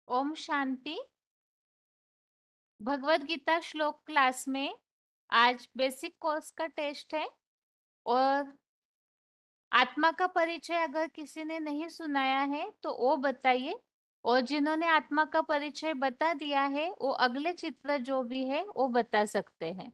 ओम शांति। भगवत गीता श्लोक क्लास में आज बेसिक कोर्स का टेस्ट है और आत्मा का परिचय अगर किसी ने नहीं सुनाया है तो वो बताइए, और जिन्होंने आत्मा का परिचय बता दिया है वो अगले चित्र जो भी है वो बता सकते हैं।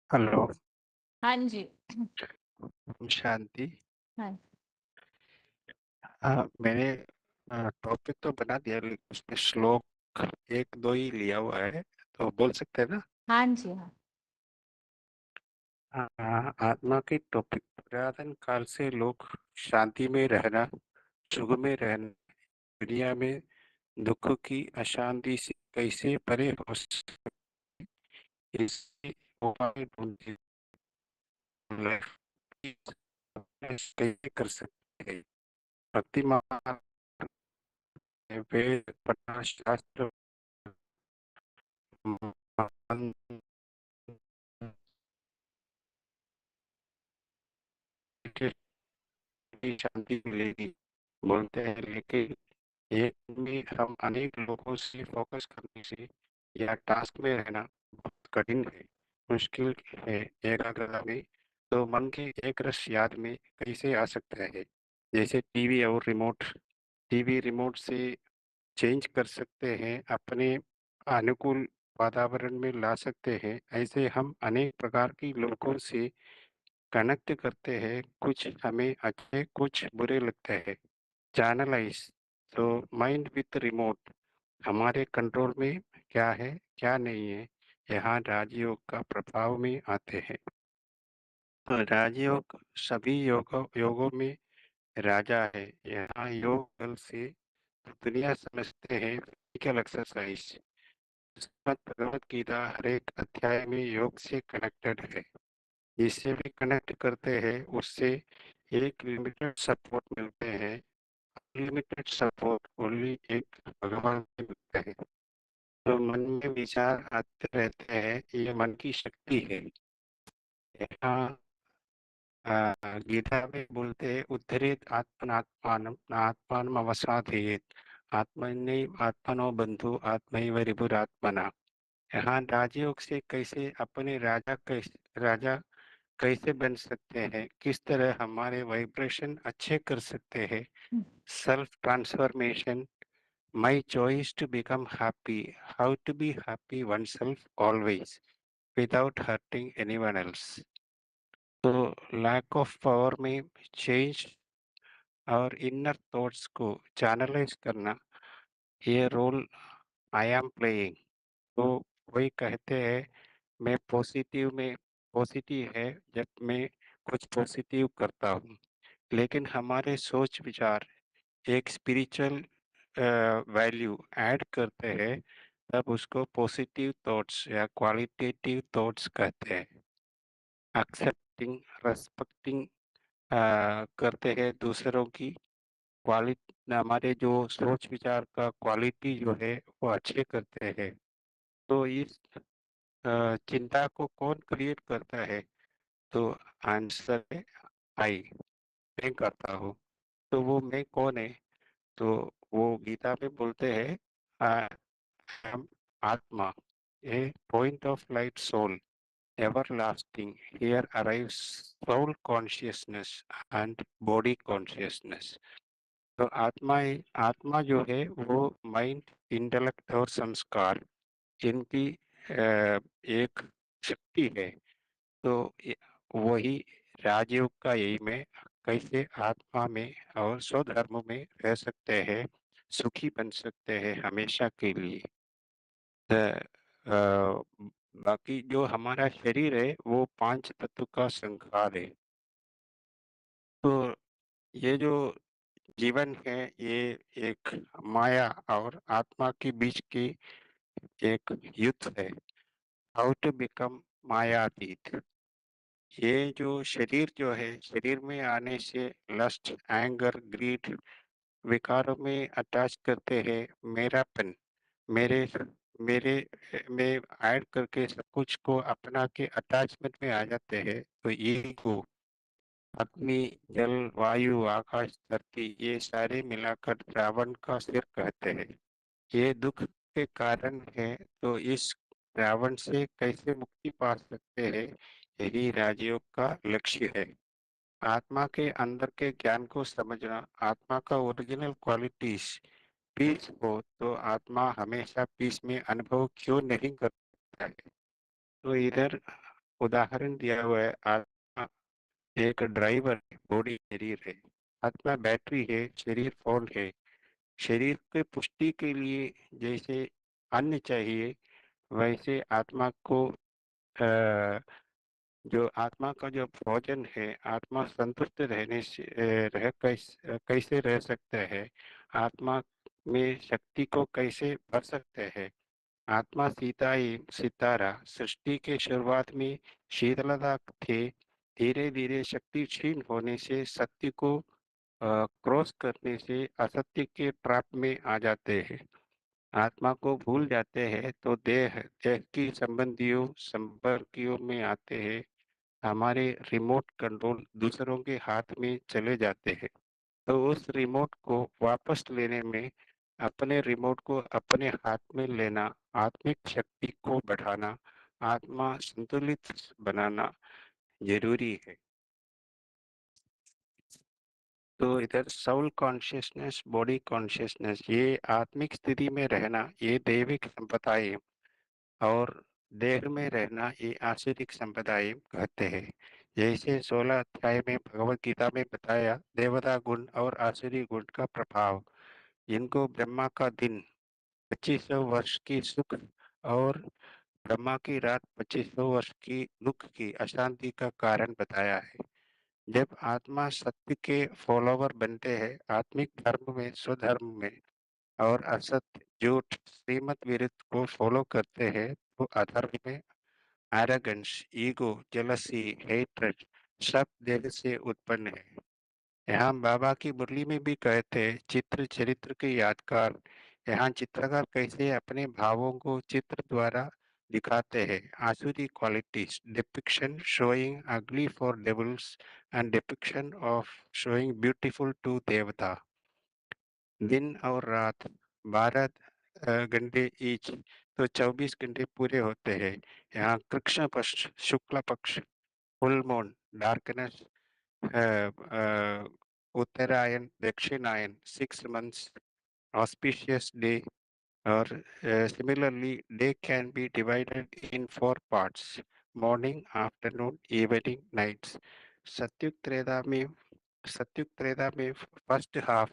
हेलो। हाँ जी। शांति। हाँ हाँ, मैंने टॉपिक तो बना दिया, लेकिन उसमें श्लोक एक दो ही लिया हुआ है, तो बोल सकते हैं ना। हाँ जी। हाँ आत्मा के टॉपिक। पुरातन काल से लोग शांति में रहना, सुख में रहना, दुनिया में दुख की अशांति से कैसे परे हो सकते, इसके उपाय ढूंढते हैं। कैसे कर सकते हैं। भक्तिमान वेद पढ़ना, शास्त्र मन के लिए शांति मिलेगी बोलते हैं, लेकिन एक में हम अनेक लोगों से फोकस करने से या टास्क में रहना बहुत कठिन है, मुश्किल है एकाग्रता में। तो मन के एक रस याद में कैसे आ सकता है। जैसे टीवी और रिमोट, टीवी रिमोट से चेंज कर सकते हैं, अपने अनुकूल वातावरण में ला सकते हैं। ऐसे हम अनेक प्रकार के लोगों से कनेक्ट करते हैं, कुछ हमें अच्छे कुछ बुरे लगते हैं। चैनलाइज, तो माइंड विथ रिमोट हमारे कंट्रोल में क्या है क्या नहीं है, यहाँ राजयोग का प्रभाव में आते हैं। तो राजयोग सभी योगों में राजा है। यहाँ योग बल से दुनिया समझते हैं फिजिकल एक्सरसाइज। श्रीमद् भगवत गीता हर एक अध्याय में योग से कनेक्टेड है। जिससे भी कनेक्ट करते हैं उससे एक लिमिटेड सपोर्ट मिलते हैं। लिमिटेड सपोर्ट ओनली एक भगवान से मिलते हैं। तो मन में विचार आते रहते हैं, ये मन की शक्ति है। यहाँ गीता में बोलते हैं, उद्धरेत आत्मनात्मानम आत्मान अवसादयेत आत्मनैव आत्मनो बंधु आत्मैव रिपुरात्मना। यहाँ राजयोग से कैसे अपने राजा कैसे बन सकते हैं, किस तरह हमारे वाइब्रेशन अच्छे कर सकते हैं। Self transformation, my choice to become happy, how to be happy one self always without hurting anyone else. तो लैक ऑफ पावर में चेंज और इनर थॉट्स को चैनलाइज करना, ये रोल आई एम प्लेइंग। तो वही कहते हैं, मैं पॉजिटिव है जब मैं कुछ पॉजिटिव करता हूँ। लेकिन हमारे सोच विचार एक स्पिरिचुअल वैल्यू ऐड करते हैं, तब उसको पॉजिटिव थॉट्स या क्वालिटेटिव थॉट्स कहते हैं। एक्सेप्टिंग, रेस्पेक्टिंग करते हैं दूसरों की क्वालिटी, हमारे जो सोच विचार का क्वालिटी जो है वो अच्छे करते हैं। तो इस चिंता को कौन क्रिएट करता है, तो आंसर है आई, मैं करता हूँ। तो वो मैं कौन है, तो वो गीता में बोलते हैं, आई एम आत्मा, a point of light soul everlasting. Here arrives soul consciousness and body consciousness. तो आत्मा जो है वो माइंड, इंटेलेक्ट और संस्कार, इनकी एक शक्ति है। तो वही राजयोग का यही में कैसे आत्मा में और स्वधर्म में रह सकते हैं, सुखी बन सकते हैं हमेशा के लिए। अ, बाकी जो हमारा शरीर है वो 5 तत्व का संहार है। तो ये जो जीवन है ये एक माया और आत्मा के बीच की एक युद्ध है। हाउ टू बिकम मायातीत। ये जो शरीर जो है, शरीर में आने से लस्ट, एंगर, ग्रीड विकारों में अटैच करते हैं मेरापन, मेरे मेरे में ऐड करके सब कुछ को अपना के अटैचमेंट में आ जाते हैं। तो ईगो, अग्नि, जल, वायु, आकाश, धरती ये सारे मिलाकर रावण का सिर कहते हैं। ये दुख के कारण है। तो इस रावण से कैसे मुक्ति पा सकते हैं, यही राजयोग का लक्ष्य है। आत्मा के अंदर के ज्ञान को समझना, आत्मा का ओरिजिनल क्वालिटीज पीस हो तो आत्मा हमेशा पीस में अनुभव क्यों नहीं करता है। तो इधर उदाहरण दिया हुआ है, आत्मा एक ड्राइवर है, बॉडी शरीर है। आत्मा बैटरी है, शरीर फोन है। शरीर के पुष्टि के लिए जैसे अन्न चाहिए, वैसे आत्मा को जो आत्मा का जो भोजन है, आत्मा संतुष्ट रहने से कैसे रह सकते हैं, आत्मा में शक्ति को कैसे भर सकते हैं। आत्मा सीता ही सितारा, सृष्टि के शुरुआत में शीतलता थे, धीरे धीरे शक्ति क्षीण होने से सत्य को क्रॉस करने से असत्य के ट्रैप में आ जाते हैं। आत्मा को भूल जाते हैं तो देह देह की संबंधियों संपर्कियों में आते हैं। हमारे रिमोट कंट्रोल दूसरों के हाथ में चले जाते हैं। तो उस रिमोट को वापस लेने में, अपने रिमोट को अपने हाथ में लेना, आत्मिक शक्ति को बढ़ाना, आत्मा संतुलित बनाना जरूरी है। तो इधर सोल कॉन्शियसनेस, बॉडी कॉन्शियसनेस, ये आत्मिक स्थिति में रहना ये दैविक संपदाएं, और देह में रहना ये आसुरिक संप्रदाय कहते हैं। जैसे 16 अध्याय में भगवत गीता में बताया, देवता गुण और आसुरी गुण का प्रभाव, इनको ब्रह्मा का दिन 2500 वर्ष की सुख और ब्रह्मा की रात 2500 वर्ष की दुख की अशांति का कारण बताया है। जब आत्मा सत्य के फॉलोवर बनते हैं, आत्मिक धर्म में, स्वधर्म में, और असत्य, झूठ, श्रीमत विरुद्ध को फॉलो करते हैं, तो अधर्म में एरोगेंस, ईगो, जेलसी, हेट्रेड सब देह से उत्पन्न है। यहाँ बाबा की मुरली में भी कहते हैं, चित्र चरित्र के यादगार। यहाँ चित्रकार कैसे अपने भावों को चित्र द्वारा दिखाते हैं। आसुरी qualities, depiction showing ugly for devils and depiction of showing beautiful to देवता। दिन और रात 12 घंटे ईच, तो 24 घंटे पूरे होते हैं। यहाँ कृष्ण पक्ष, शुक्ल पक्ष, फुल मून, डार्कनेस, उत्तरायण, दक्षिणायन, 6 months, auspicious day, or similarly day can be divided in 4 parts: morning, afternoon, evening, nights. सत्युग त्रेता में सत्युग त्रेता में फर्स्ट हाफ,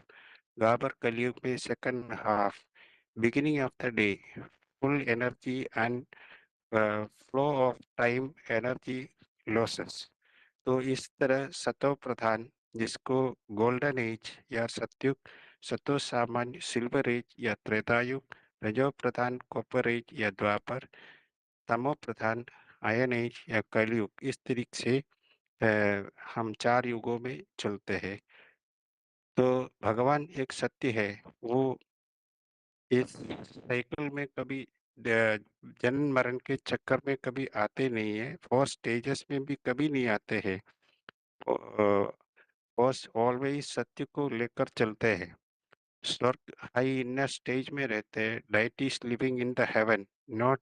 द्वापर कलयुग में second half, beginning of the day, full energy and flow of time, energy losses। तो इस तरह सतो प्रधान, जिसको golden age या सतयुग, सतो सामान्य सिल्वर एज या त्रेतायुग, रजो प्रधान कॉपर एज या द्वापर, तमो प्रधान आयन एज या कलयुग, इस तरीके से हम 4 युगों में चलते हैं। तो भगवान एक सत्य है, वो इस साइकिल में कभी जन्म मरण के चक्कर में कभी आते नहीं है, 4 स्टेजेस में भी कभी नहीं आते हैं। बॉस ऑलवेज सत्य को लेकर चलते हैं। स्वर्ग हाई इनर स्टेज में रहते हैं, डाइटिस living in the haven, not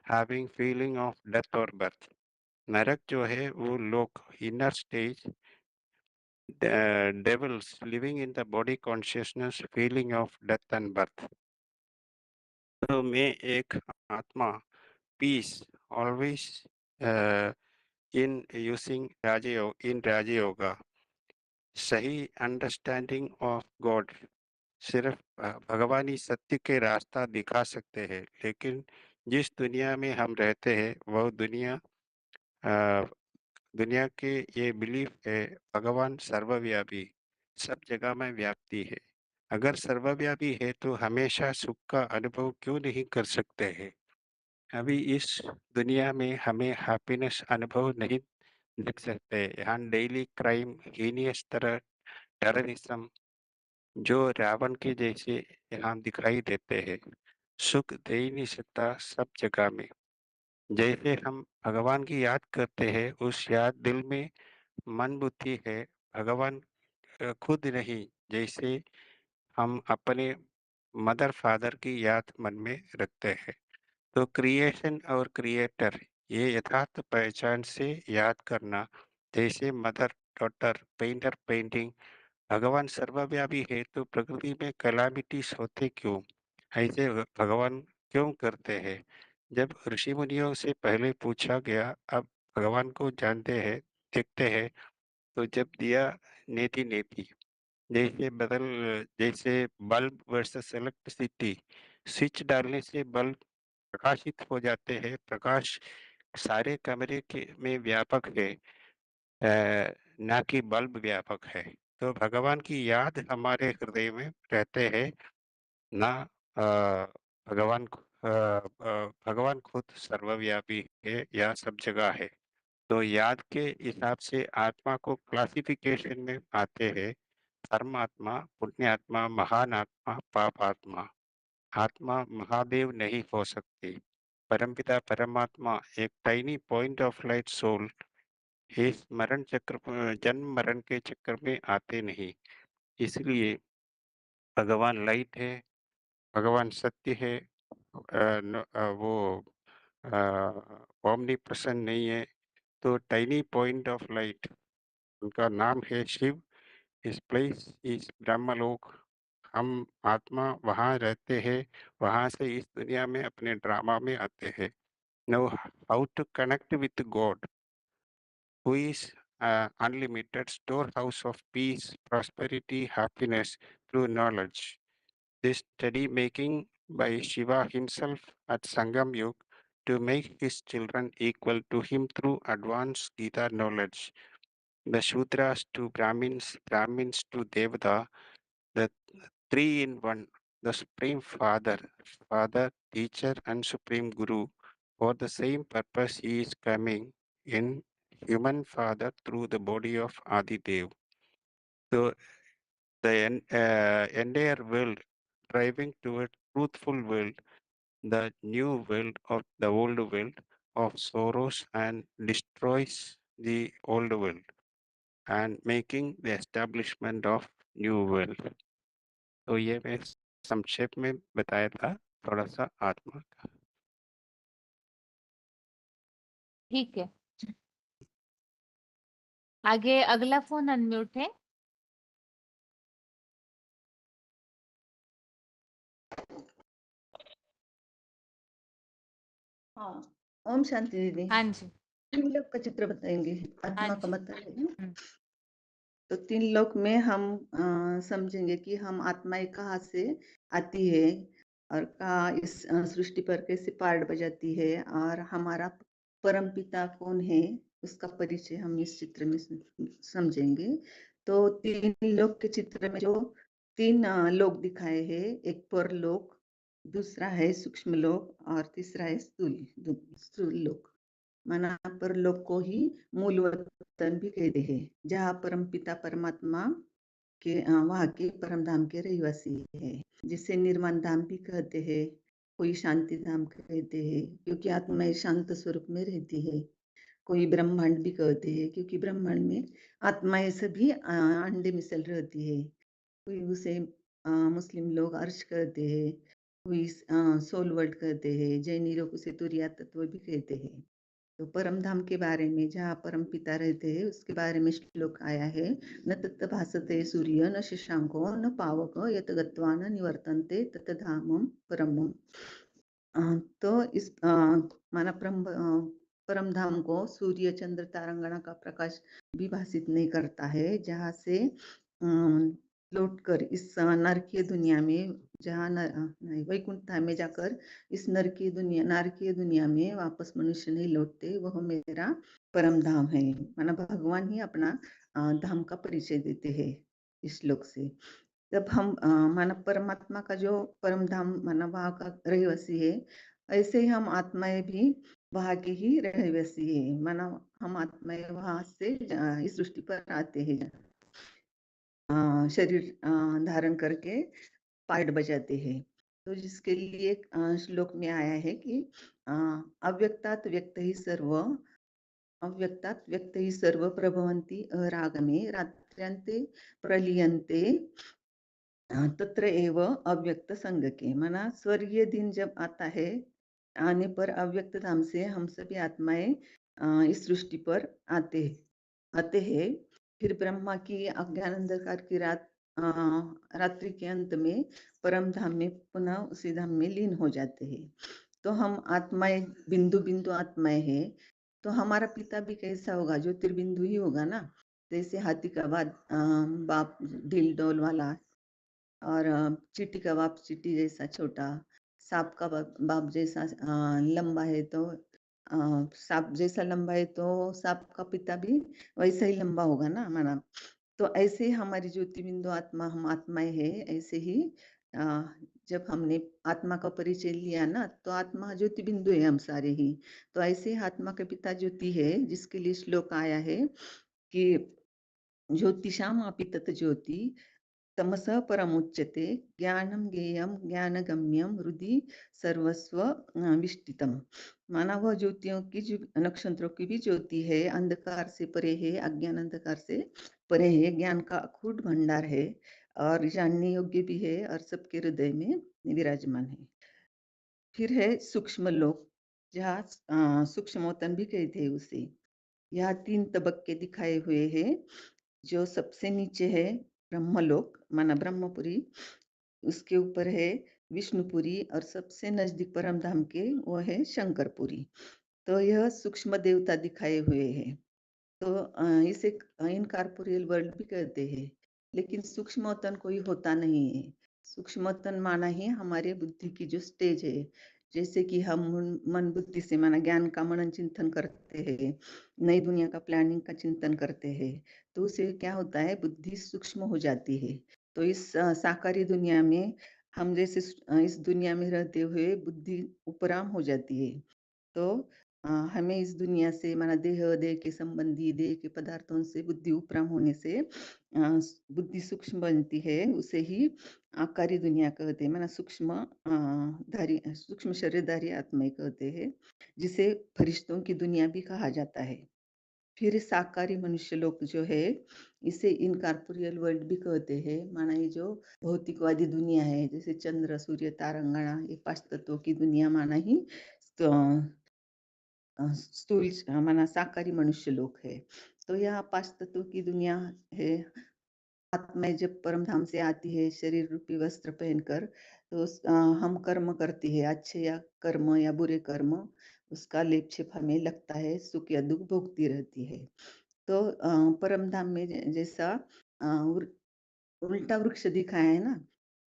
having feeling of death और बर्थ। नरक जो है वो लोग, inner stage, devils living in the body consciousness, feeling of death and birth। तो मैं एक आत्मा, पीस, ऑलवेज इन यूजिंग राजयोग, इन राजयोगा, सही अंडरस्टैंडिंग ऑफ गॉड, सिर्फ भगवान ही सत्य के रास्ता दिखा सकते हैं, लेकिन जिस दुनिया में हम रहते हैं वह अ, दुनिया के ये बिलीफ है भगवान सर्वव्यापी, सब जगह में व्याप्ति है। अगर सर्वव्यापी है तो हमेशा सुख का अनुभव क्यों नहीं कर सकते हैं? अभी इस दुनिया में हमें हैप्पीनेस अनुभव नहीं दिख सकते। यहाँ डेली क्राइम, हीनियस तरह टेररिज्म जो रावण के जैसे यहाँ दिखाई देते हैं। सुख दे ही नहीं सकता सब जगह में। जैसे हम भगवान की याद करते हैं, उस याद दिल में मन बुद्धि है, भगवान खुद नहीं। जैसे हम अपने मदर फादर की याद मन में रखते हैं, तो क्रिएशन और क्रिएटर ये यथार्थ पहचान से याद करना, जैसे मदर डॉटर पेंटर पेंटिंग। भगवान सर्वव्यापी है तो प्रकृति में कैलामिटीज होते क्यों? ऐसे भगवान क्यों करते हैं? जब ऋषि मुनियों से पहले पूछा गया, अब भगवान को जानते हैं, देखते हैं, तो जब दिया नेति नेति, जैसे बल्ब वर्सेस इलेक्ट्रिसिटी, स्विच डालने से बल्ब प्रकाशित हो जाते हैं, प्रकाश सारे कमरे के में व्यापक है, ना कि बल्ब व्यापक है। तो भगवान की याद हमारे हृदय में रहते हैं, ना अ, भगवान खुद सर्वव्यापी है या सब जगह है। तो याद के हिसाब से आत्मा को क्लासिफिकेशन में आते हैं, धर्मात्मा, पुण्यात्मा, महान आत्मा, पाप आत्मा। आत्मा महादेव नहीं हो सकती। परमपिता परमात्मा एक tiny point of light soul, इस जन्म मरण के चक्कर में आते नहीं। इसलिए भगवान लाइट है, भगवान सत्य है, वो ओमनी प्रसन्न नहीं है। तो टाइनी पॉइंट ऑफ लाइट, उनका नाम है शिव। इस प्लेस इस ब्रह्मलोक, हम आत्मा वहाँ रहते हैं, वहाँ से इस दुनिया में अपने ड्रामा में आते हैं। Know how to connect with God, who is unlimited storehouse of peace, prosperity, happiness through knowledge. This study making by Shiva himself at Sangam Yug to make his children equal to him through advanced Gita knowledge. The Shudras to Brahmins, Brahmins to Devata, the three in one, the Supreme Father, Father, Teacher, and Supreme Guru. For the same purpose, he is coming in human father through the body of Adi Dev. So the entire world driving toward truthful world, the new world of the old world of sorrows, and destroys the old world and making the establishment of new world. तो ये मैं संक्षेप में बताया था थोड़ा सा आत्मा का। ठीक है, आगे अगला फोन अनम्यूट है। हाँ, ओम शांति दीदी। हाँ जी। 3 लोक का चित्र बताएंगे, हाँ आत्मा का जी। मतलब है। हम्म, तो 3 लोक में हम समझेंगे कि हम आत्माएं कहाँ से आती है और कहाँ इस सृष्टि पर कैसे पार्ट बजाती है और हमारा परम पिता कौन है, उसका परिचय हम इस चित्र में समझेंगे। तो 3 लोक के चित्र में जो 3 लोक दिखाए हैं, एक परलोक, दूसरा है सूक्ष्म लोक और तीसरा है स्थूल लोक। माना परलोक को ही मूल वतन भी कहते हैं, जहाँ परम पिता परमात्मा के वहाँ के परम धाम के रहवासी है, जिसे निर्वाण धाम भी कहते हैं, कोई शांति धाम कहते हैं क्योंकि आत्मा शांत स्वरूप में रहती है, कोई ब्रह्मांड भी कहते हैं क्योंकि ब्रह्मांड में आत्माएं सभी अंडे मिसल रहती है। कोई उसे मुस्लिम लोग अर्श कहते हैं, कोई सोल वर्ल्ड कहते हैं, जैनी लोग उसे तुरिया तत्व भी कहते हैं। तो परम धाम के बारे में, जहाँ परम पिता रहते हैं, उसके बारे में श्लोक आया है। न तत् भासते सूर्य न शशांको न पावक यत गत्वा न निवर्तन्ते तत् धामम परमम। तो इस माना परम धाम को सूर्य चंद्र तारांगणा का प्रकाश भी भाषित नहीं करता है, जहाँ से लौटकर इस नरकीय दुनिया में जहाँ नहीं वैकुंठ धाम में जाकर इस नारकीय दुनिया में वापस मनुष्य नहीं लौटते, वह मेरा परम धाम है। माना भगवान ही अपना धाम का परिचय देते हैं इस श्लोक से। जब हम माना परमात्मा का जो परम धाम माना वहाँ का रहवासी है, ऐसे ही हम आत्माएं भी वहाँ की ही रहवासी है। माना हम आत्माएं वहाँ से इस सृष्टि पर आते हैं, शरीर धारण करके पार्ट बजाते हैं। तो जिसके लिए एक श्लोक में आया है कि अ, अव्यक्तात् व्यक्त ही सर्व प्रभवन्ति अरागमे रात्र्यांते प्रलीयन्ते तत्र एव अव्यक्त संगके। माना स्वर्गीय दिन जब आता है, आने पर अव्यक्त धाम से हम सभी आत्माएं इस सृष्टि पर आते हैं। फिर ब्रह्मा की अज्ञान अंधकार की रात्रि के अंत में परम धाम में पुनः उसी धाम में लीन हो जाते हैं। तो हम आत्माएं बिंदु बिंदु आत्माएं हैं। तो हमारा पिता भी कैसा होगा? ज्योतिर्बिंदु ही होगा ना। जैसे हाथी का बाप ढील डोल वाला, और चींटी का बाप चींटी जैसा छोटा, सांप का बाप जैसा लंबा है, तो सांप जैसा लंबा है तो सांप का पिता भी वैसा ही लंबा होगा ना माना। तो ऐसे ही हमारी ज्योति बिंदु आत्मा, हम आत्माएं हैं। ऐसे ही अ, जब हमने आत्मा का परिचय लिया ना, तो आत्मा ज्योति बिंदु है हम सारे ही। तो ऐसे ही आत्मा के पिता ज्योति है, जिसके लिए श्लोक आया है कि ज्योतिषाम अपि तत् ज्योति तमसः परमुच्यते ज्ञानम ज्ञेयम ज्ञानगम्यम हृदि सर्वस्व विष्टितम। माना वह ज्योतियों की जो नक्षत्रों की भी ज्योति है, अंधकार से परे है, अज्ञान अंधकार से परे है, ज्ञान का अखूट भंडार है और जानने योग्य भी है और सबके हृदय में विराजमान है। फिर है सूक्ष्म लोक, जहाँ सूक्ष्मोतन भी कहते हैं उसे। यहाँ 3 तबक्के दिखाए हुए हैं। जो सबसे नीचे है ब्रह्मलोक माना ब्रह्मपुरी, उसके ऊपर है विष्णुपुरी, और सबसे नजदीक परम धाम के वो है शंकरपुरी। तो यह सूक्ष्म देवता दिखाए हुए हैं। तो इसे इनकॉर्पोरियल वर्ल्ड भी कहते हैं। लेकिन सूक्ष्मतन कोई होता नहीं है। सूक्ष्मतन माना ही हमारे बुद्धि की जो स्टेज है। जैसे कि हम मन बुद्धि से माना ज्ञान का मनन चिंतन करते हैं, नई दुनिया का प्लानिंग का चिंतन करते हैं, तो उसे क्या होता है, बुद्धि सूक्ष्म हो जाती है। तो इस साकारी दुनिया में हम जैसे इस दुनिया में रहते हुए बुद्धि उपराम हो जाती है। तो हमें इस दुनिया से माना देह के संबंधी, देह के पदार्थों से बुद्धि उपराम होने से बुद्धि सूक्ष्म बनती है। उसे ही आकारी दुनिया कहते हैं, माना सूक्ष्म शरीरधारी आत्माएं कहते हैं, जिसे फरिश्तों की दुनिया भी कहा जाता है। फिर साकारी मनुष्य लोक जो है, इसे इनकॉर्पोरियल वर्ल्ड भी कहते हैं। माना ये जो भौतिकवादी दुनिया है, जैसे चंद्र सूर्य तारंगणा, ये 5 तत्वों की दुनिया माना ही स्थूल माना साकारी मनुष्य लोक है। तो यहाँ 5 तत्वों की दुनिया है। आत्माएं जब परम धाम से आती है शरीर रूपी वस्त्र पहनकर, तो हम कर्म करती है, अच्छे या कर्म या बुरे कर्म, उसका लेप छेप हमें लगता है, सुख या दुख भोगती रहती है। तो परम धाम में जैसा अ, उर- उल्टा वृक्ष दिखाया है ना,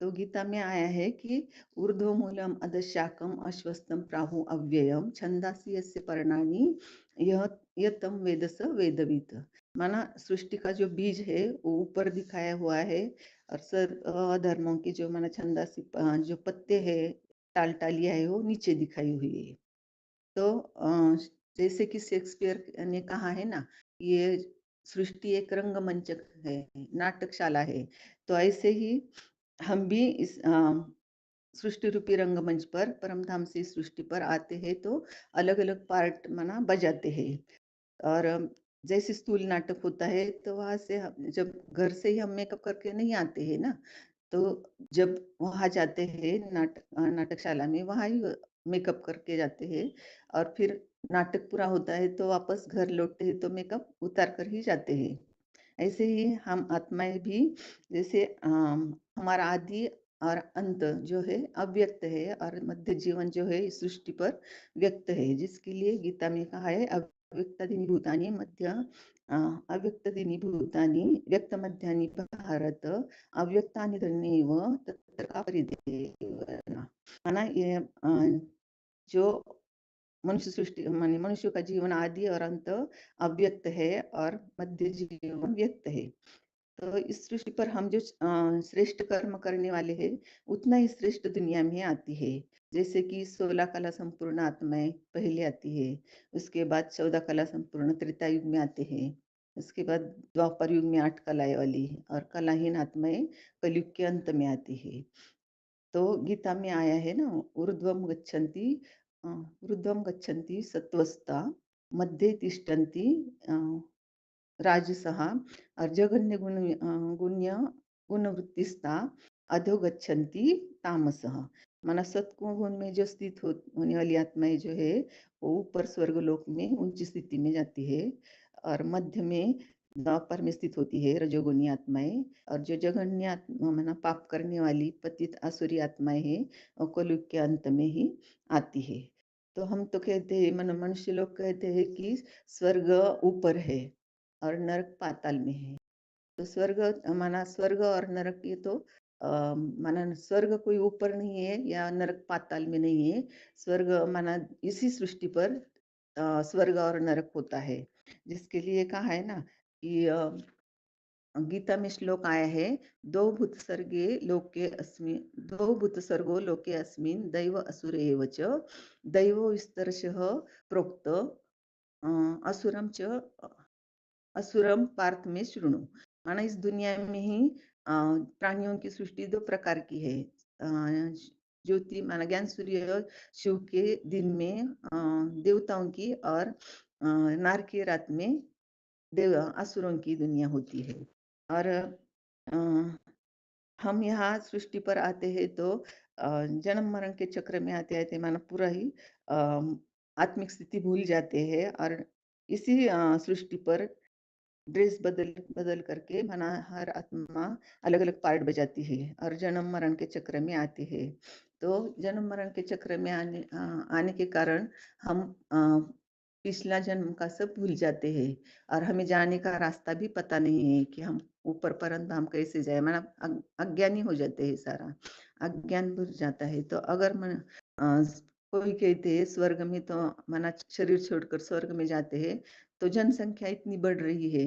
तो गीता में आया है कि ऊर्ध्वमूलम अधशाकम अश्वत्थम प्राहु अव्ययम छंदासी यस्य पर्णानि यह यतम वेदस वेदवित। माना सृष्टि का जो बीज है वो ऊपर दिखाया हुआ है, और अधर्मों की जो माना छंदासी जो पत्ते है, टाल टालिया है, वो नीचे दिखाई हुई है। तो जैसे कि शेक्सपियर ने कहा है ना, ये सृष्टि एक रंगमंच है, नाटकशाला है। तो ऐसे ही हम भी इस सृष्टि रूपी रंगमंच पर परमधाम से इस सृष्टि पर आते हैं, तो अलग अलग पार्ट माना बजाते हैं। और जैसे स्थूल नाटक होता है, तो वहां से जब घर से ही हम मेकअप करके नहीं आते हैं ना, तो जब वहां जाते हैं नाटकशाला में, वहां ही मेकअप करके जाते हैं। और फिर नाटक पूरा होता है तो वापस घर लौटते हैं तो मेकअप उतार कर ही जाते हैं। ऐसे ही हम आत्माएं भी, जैसे हमारा आदि और अंत जो है अव्यक्त है, और मध्य जीवन जो है इस सृष्टि पर व्यक्त है, जिसके लिए गीता में कहा है अव्यक्तादीनि भूतानि अव्यक्तादीनि भूतानि व्यक्तमध्यानि भारत अव्यक्तानि धन्येव तत्र का परिदेवना। माना ये जो मनुष्य सृष्टि माने मनुष्य का जीवन आदि और अंत अव्यक्त है और मध्य जीवन व्यक्त है। तो इस सृष्टि पर हम जो श्रेष्ठ कर्म करने वाले हैं उतना ही श्रेष्ठ दुनिया में आती है। जैसे कि 16 कला संपूर्ण आत्माएं पहले आती है, उसके बाद 14 कला संपूर्ण त्रेता युग में आते हैं, उसके बाद द्वापर युग में 8 कलाएं वाली और कलाहीन आत्माएं कलयुग के अंत में आती है। तो गीता में आया है ना, ऊर्ध्वम गच्छन्ति सत्वस्ता मध्ये तिष्ठन्ति राजसः और जघन्य गुण्य गुणवृत्तिस्ता अधो गच्छन्ति तामसः। माना सत्गुण में जो स्थित होने वाली आत्माएं जो है वो ऊपर स्वर्ग लोक में ऊंची स्थिति में जाती है और मध्य में द्वापर में स्थित होती है रजोगुणी आत्माएं, और जो जघन्य आत्मा माना पाप करने वाली पतित आसुरी आत्माएं हैं वो कलयुग के अंत में ही आती है। तो हम तो कहते हैं मनुष्य लोग कहते हैं कि स्वर्ग ऊपर है और नरक पाताल में है। तो स्वर्ग माना स्वर्ग और नरक ये तो माना स्वर्ग कोई ऊपर नहीं है या नरक पाताल में नहीं है। स्वर्ग माना इसी सृष्टि पर स्वर्ग और नरक होता है, जिसके लिए कहा है ना कि गीता में श्लोक आया है, द्वौ भूत सर्गो लोके अस्मिन् दैव असुर एव च दैवो विस्तरशः प्रोक्त असुरम च असुरम पार्थ में शृणु। माना इस दुनिया में ही प्राणियों की सृष्टि 2 प्रकार की है। ज्योति माना ज्ञान सूर्य शिव के दिन में देवताओं की और नार की रात में देव असुरों की दुनिया होती है। और हम यहाँ सृष्टि पर आते हैं तो जन्म मरण के चक्र में आते आते माना पूरा ही आत्मिक स्थिति भूल जाते हैं और इसी सृष्टि पर ड्रेस बदल बदल करके माना हर आत्मा अलग अलग पार्ट बजाती है और जन्म मरण के चक्र में आती है। तो जन्म मरण के चक्र में आने के कारण हम पिछला जन्म का सब भूल जाते हैं और हमें जाने का रास्ता भी पता नहीं है कि हम ऊपर परम धाम कैसे जाए। माना अज्ञानी हो जाते हैं, सारा अज्ञान भूल जाता है। तो अगर कोई कहते हैं स्वर्ग में तो माना शरीर छोड़कर स्वर्ग में जाते हैं, तो जनसंख्या इतनी बढ़ रही है,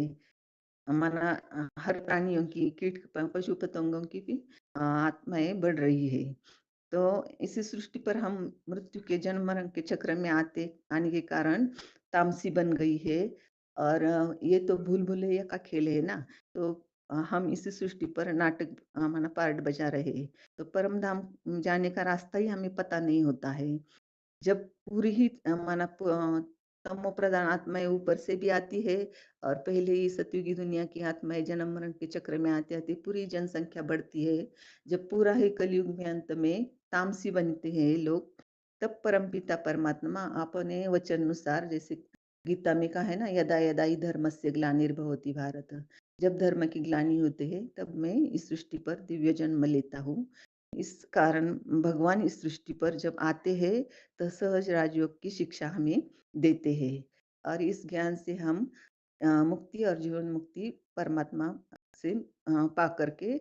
माना हर प्राणियों की कीट पशु पतंगों की भी आत्माएं बढ़ रही है। तो इसी सृष्टि पर हम मृत्यु के जन्म मरण के चक्र में आने के कारण तामसी बन गई है। और ये तो भूल भुलैया का खेल है ना। तो हम इसी सृष्टि पर नाटक माना पार्ट बजा रहे हैं। तो परम धाम जाने का रास्ता ही हमें पता नहीं होता है। जब पूरी ही माना तमो प्रधान आत्माएं ऊपर से भी आती है और पहले ही सतयुगी दुनिया की आत्माएं जन्म मरण के चक्र में आती आती पूरी जनसंख्या बढ़ती है। जब पूरा ही कलयुग में अंत में तामसी बनते हैं लोग, तब परम पिता परमात्मा अपने वचनानुसार, जैसे गीता में कहा है ना, यदा यदा ही धर्मस्य ग्लानिर्भवति भारत, जब धर्म की ग्लानि होती है तब मैं इस सृष्टि पर दिव्य जन्म लेता हूँ। इस कारण भगवान इस सृष्टि पर जब आते हैं तो सहज राजयोग की शिक्षा हमें देते हैं और इस ज्ञान से हम मुक्ति और जीवन मुक्ति परमात्मा से पा करके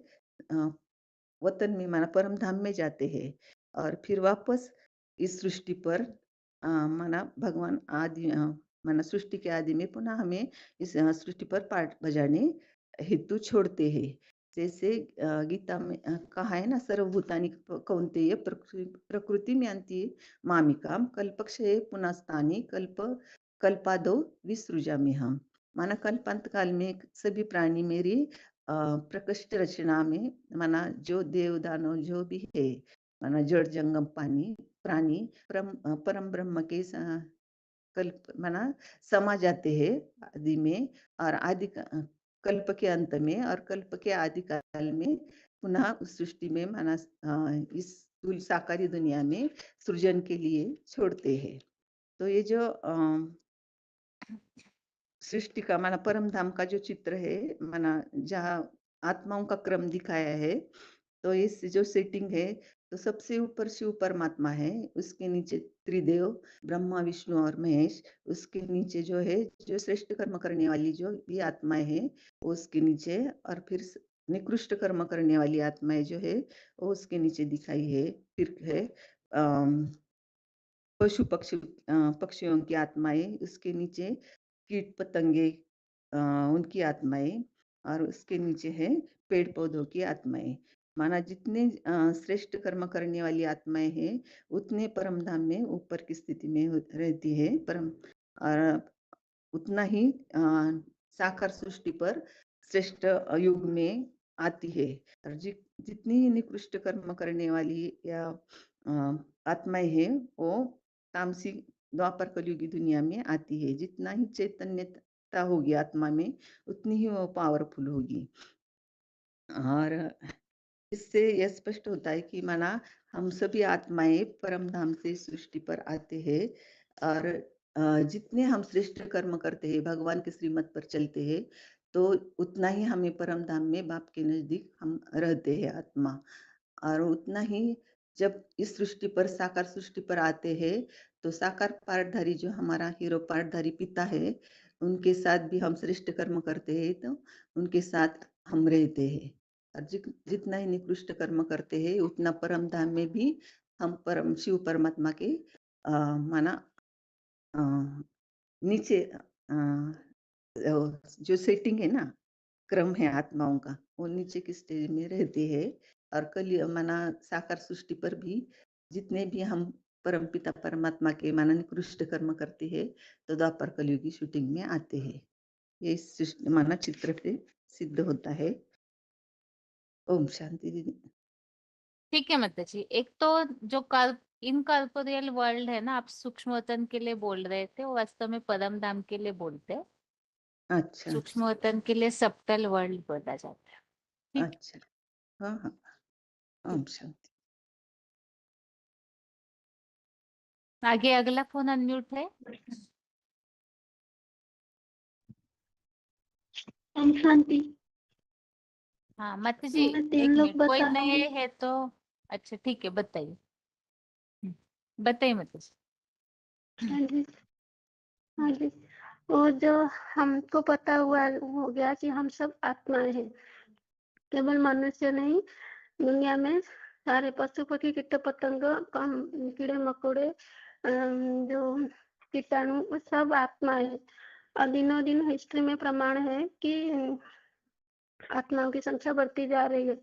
वतन में माना परम धाम में जाते हैं और फिर वापस इस सृष्टि पर माना भगवान माना सृष्टि के आदि में पुनः हमें इस सृष्टि पर पाठ बजाने हेतु छोड़ते हैं। जैसे गीता में कहा है ना, सर्वभूतानि कौन्तेय प्रकृति में अंति मामिकाम कल्पक्षये पुनस्तानि कल्पादो विसृजामि हम। माना कल्पांत काल में सभी प्राणी मेरी प्रकृष्ट रचना में माना जो देव दानव जो भी है, माना जड़ जंगम प्राणी परम ब्रह्म के कल्प माना समा जाते हैं आदि में और कल्प के अंत में और कल्प के आदि काल में पुनः उस सृष्टि में माना इस साकारी दुनिया में सृजन के लिए छोड़ते हैं। तो ये जो सृष्टि का माना परम धाम का जो चित्र है, माना जहाँ आत्माओं का क्रम दिखाया है, तो इस जो सेटिंग है तो सबसे ऊपर शिव परमात्मा है, उसके नीचे त्रिदेव ब्रह्मा, विष्णु और महेश, उसके नीचे जो है, जो श्रेष्ठ कर्म करने वाली जो भी आत्माएँ हैं, वो उसके नीचे, और फिर निकृष्ट कर्म करने वाली आत्माएँ जो है, वो उसके नीचे दिखाई है। फिर है अम, पशु पक्षी पक्षियों की आत्माएँ, उसके नीचे कीट-पतंगे उनकी आत्माएँ, और उसके नीचे है पेड़-पौधों की आत्माएँ। माना जितने श्रेष्ठ कर्म करने वाली आत्माएँ हैं, उतने परम धाम में ऊपर की स्थिति में रहती है। परम और उतना ही साकार सृष्टि पर श्रेष्ठ युग में आती है। और जितनी निकृष्ट कर्म करने वाली या अ, आत्माएँ हैं, वो तामसिक द्वापर कलयुगी दुनिया में आती है। जितना ही चैतन्यता होगी आत्मा में, उतनी ही वो पावरफुल होगी। और इससे यह स्पष्ट होता है कि माना हम सभी आत्माएँ परम धाम से सृष्टि पर आते हैं, और जितने हम श्रेष्ठ कर्म करते हैं, भगवान के श्रीमत पर चलते हैं, तो उतना ही हमें परम धाम में बाप के नज़दीक हम रहते हैं आत्मा। और उतना ही जब इस सृष्टि पर साकार सृष्टि पर आते हैं, तो साकार पार्टधारी जो हमारा हीरो पार्टधारी पिता है, उनके साथ भी हम श्रेष्ठ कर्म करते हैं, तो उनके साथ हम रहते हैं। और जितना ही निकृष्ट कर्म करते हैं, उतना परम धाम में भी हम परम शिव परमात्मा के माना अ, नीचे जो सेटिंग है ना, क्रम है आत्माओं का, वो नीचे की स्टेज में रहते हैं। और कल माना साकार सृष्टि पर भी जितने भी हम परमपिता परमात्मा के माना निकृष्ट कर्म करते हैं, तो द्वापर कलयुगी शूटिंग में आते हैं। ये माना चित्र से सिद्ध होता है। ओम शांति दीदी। ठीक है माता जी। एक तो जो इनकॉर्पोरियल वर्ल्ड है ना, आप सूक्ष्म वतन के लिए बोल रहे थे, वो वास्तव में परम धाम के लिए बोलते हैं। अच्छा, सूक्ष्म वतन के लिए सब्टल वर्ल्ड बोला जाता है। ठीक। अच्छा। हाँ, हाँ। ओम शांति। आगे अगला फोन अनम्यूट है। ओम शांति। हाँ माता जी, मैं 3 एक लोग मिनट, कोई नए बताऊंगी। है तो अच्छा ठीक है, बताइए। बताइए माता जी। हाँ जी, हाँ जी। वो जो हमको पता हुआ हो गया कि हम सब आत्माएं हैं, केवल मनुष्य नहीं, दुनिया में सारे पशु पक्षी कीट पतंग कीड़े मकोड़े जो कीटाणु, वो सब आत्माएं हैं। और दिनों दिन हिस्ट्री में प्रमाण है कि आत्माओं की संख्या बढ़ती जा रही है।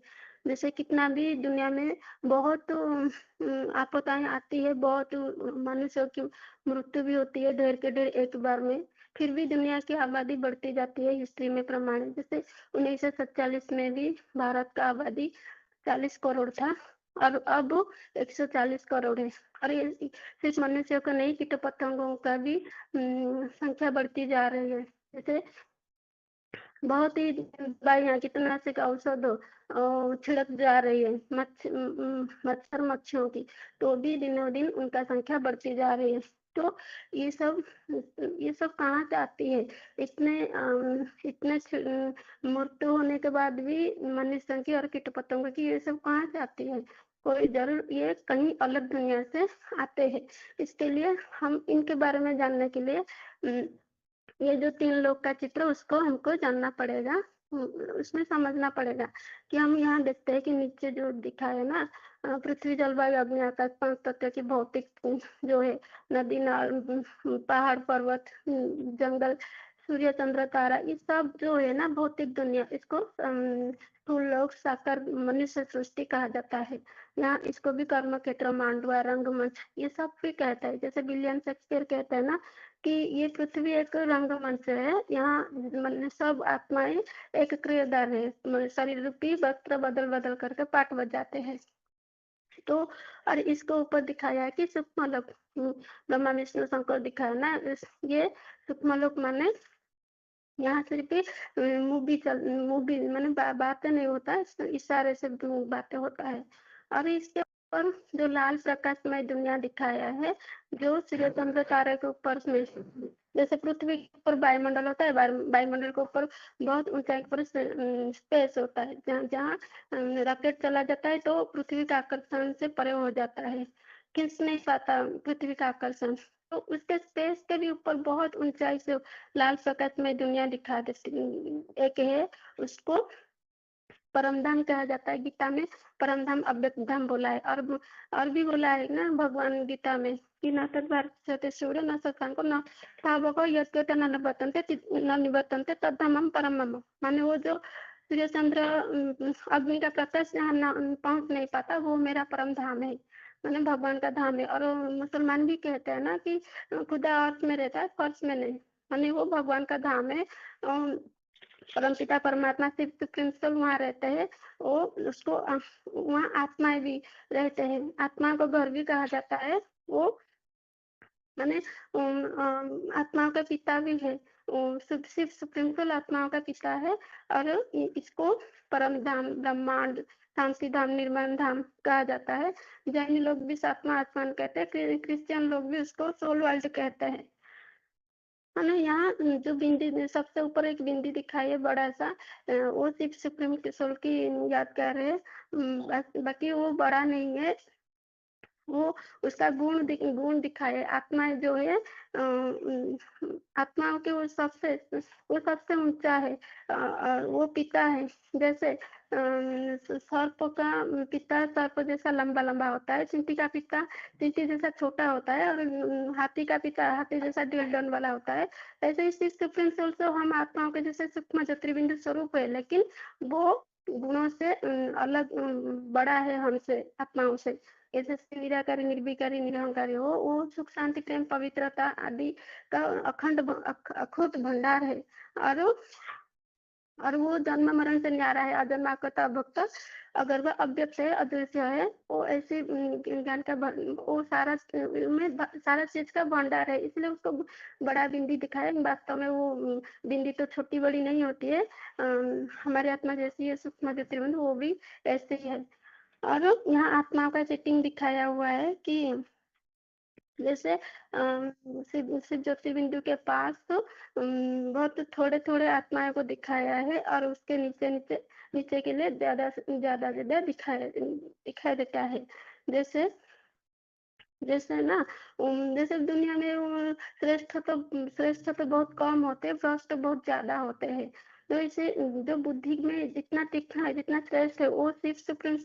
जैसे कितना भी दुनिया में बहुत आपदाएं आती है, बहुत मनुष्यों की मृत्यु भी होती है ढेर के ढेर एक बार में, फिर भी दुनिया की आबादी बढ़ती जाती है। हिस्ट्री में प्रमाण है। जैसे 1947 में भी भारत का आबादी 40 करोड़ था, और अब 140 करोड़ है। और ये सिर्फ मनुष्यों का नहीं, कीट पतंगों का भी संख्या बढ़ती जा रही है। जैसे बहुत ही दवाइयाँ कीटनाशक औषध छिड़क जा रही है मच्छर मक्खियों की, तो भी दिनों दिन उनका संख्या बढ़ती जा रही है। तो ये सब कहाँ से आती है? इतने मृत्यु होने के बाद भी मनुष्य की और कीट पतंगों की, ये सब कहाँ से आती है? कोई जरूर ये कहीं अलग दुनिया से आते हैं। इसके लिए हम इनके बारे में जानने के लिए ये जो 3 लोग का चित्र, उसको हमको जानना पड़ेगा। उसमें समझना पड़ेगा कि हम यहाँ देखते हैं कि नीचे जो दिखा है ना, पृथ्वी जल वायु अग्नि आकाश 5 तत्व की भौतिक जो है, नदी नाल पहाड़ पर्वत जंगल सूर्य चंद्र तारा, ये सब जो है ना भौतिक दुनिया, इसको स्थूल लोक साकार मनुष्य सृष्टि कहा जाता है। यहाँ इसको भी कर्म क्षेत्र, मांडवा, रंगमंच, ये सब भी कहता है। जैसे विलियम शेक्सपियर कहते हैं ना कि ये पृथ्वी एक रंगमंच है, यहाँ सब आत्माएं एक क्रियादार है, शरीर रूपी वस्त्र बदल बदल करके पाठ बजाते हैं। तो और इसको ऊपर दिखाया है कि सूक्ष्म लोक, ब्रह्मा विष्णु शंकर दिखाया ना, ये सूक्ष्म लोक माने यहाँ सिर्फ मूवी माने बातें नहीं होता है, इशारे से बातें होता है। और इसके ऊपर जो लाल प्रकाशमय दुनिया दिखाया है, जो सूर्य चंद्र तारे के ऊपर में जैसे पृथ्वी के ऊपर वायुमंडल होता है, वायुमंडल के ऊपर बहुत ऊंचाई पर स्पेस होता है, जहाँ रॉकेट चला जाता है तो पृथ्वी का आकर्षण से परे हो जाता है, खींच नहीं पाता पृथ्वी का आकर्षण। तो उसके स्पेस के भी ऊपर बहुत ऊंचाई से लाल प्रकाश में दुनिया दिखा देती एक है, उसको परम धाम कहा जाता है। गीता में परम धाम अव्यक्त धाम बोला है, और भी बोला है ना भगवान गीता में कि न तद्भारते सूर्य न शशांको न तावको यद्यत न निवर्तन्ते तद्धमम परमम। माने वो जो सूर्य चंद्र अग्नि का प्रकाश यहाँ पहुंच नहीं पाता, वो मेरा परम धाम है, मैंने भगवान का धाम है। और मुसलमान भी कहते हैं ना कि खुदा अर्थ में रहता है, फर्श में नहीं, माने वो भगवान का धाम है। परमपिता परमात्मा शिव प्रिंसिपल वहाँ रहते हैं, वो उसको वहाँ आत्माएं भी रहते हैं, आत्मा को घर भी कहा जाता है। वो माने आत्माओं का पिता भी है, शिव प्रिंसिपल आत्माओं का पिता है। और इसको परम धाम, ब्रह्मांड, शांति धाम, निर्माण धाम कहा जाता है। जैन लोग भी सातवां आसमान कहते हैं, क्रिश्चियन लोग भी उसको सोल वर्ल्ड कहते हैं। है ना। यहाँ जो बिंदी सबसे ऊपर एक बिंदी दिखाई है बड़ा सा, वो शिव सुप्रीम सोल की याद कर रहे हैं, बाकी वो बड़ा नहीं है, वो उसका गुण दिखाए। आत्माएं जो है आत्माओं के वो सबसे ऊंचा है, वो पिता है। जैसे सर्प का पिता सर्प जैसा लंबा लंबा होता है, चींटी का पिता चींटी जैसा छोटा होता है, और हाथी का पिता हाथी जैसा डंड वाला होता है। ऐसे ही सुप्रीम सोल से हम आत्माओं के जैसे सूक्ष्म ज्योतिर्बिंदु स्वरूप है, लेकिन वो गुणों से अलग बड़ा है हमसे, आत्माओं से। जैसे निराकारी, निर्विकारी, निरहंकारी हो, वो सुख शांति प्रेम पवित्रता आदि का अखंड भंडार है। और वो जन्म मरण से न्यारा है, अजन्मा कथा भक्त। अगर वह अव्यक्त है, अदृश्य है, वो ऐसे ज्ञान का वो सारा चीज का भंडार है, इसलिए उसको बड़ा बिंदी दिखाया। वास्तव में वो बिंदी तो छोटी बड़ी नहीं होती है, हमारी आत्मा जैसी है सूक्ष्म ज्योतिर्बिंद, वो भी ऐसे ही है। और यहाँ आत्माओं का सेटिंग दिखाया हुआ है कि जैसे शिव ज्योतिर्बिंदु के पास बहुत थोड़े थोड़े आत्माओं को दिखाया है, और उसके नीचे के लिए ज्यादा दिखाई देता है। जैसे ना जैसे दुनिया में श्रेष्ठ तो बहुत कम होते हैं, भ्रष्ट बहुत ज्यादा होते हैं। तो इसे जो बुद्धि में जितना तीक्ष्ण है, जितना श्रेष्ठ है, वो शिव सुप्रीम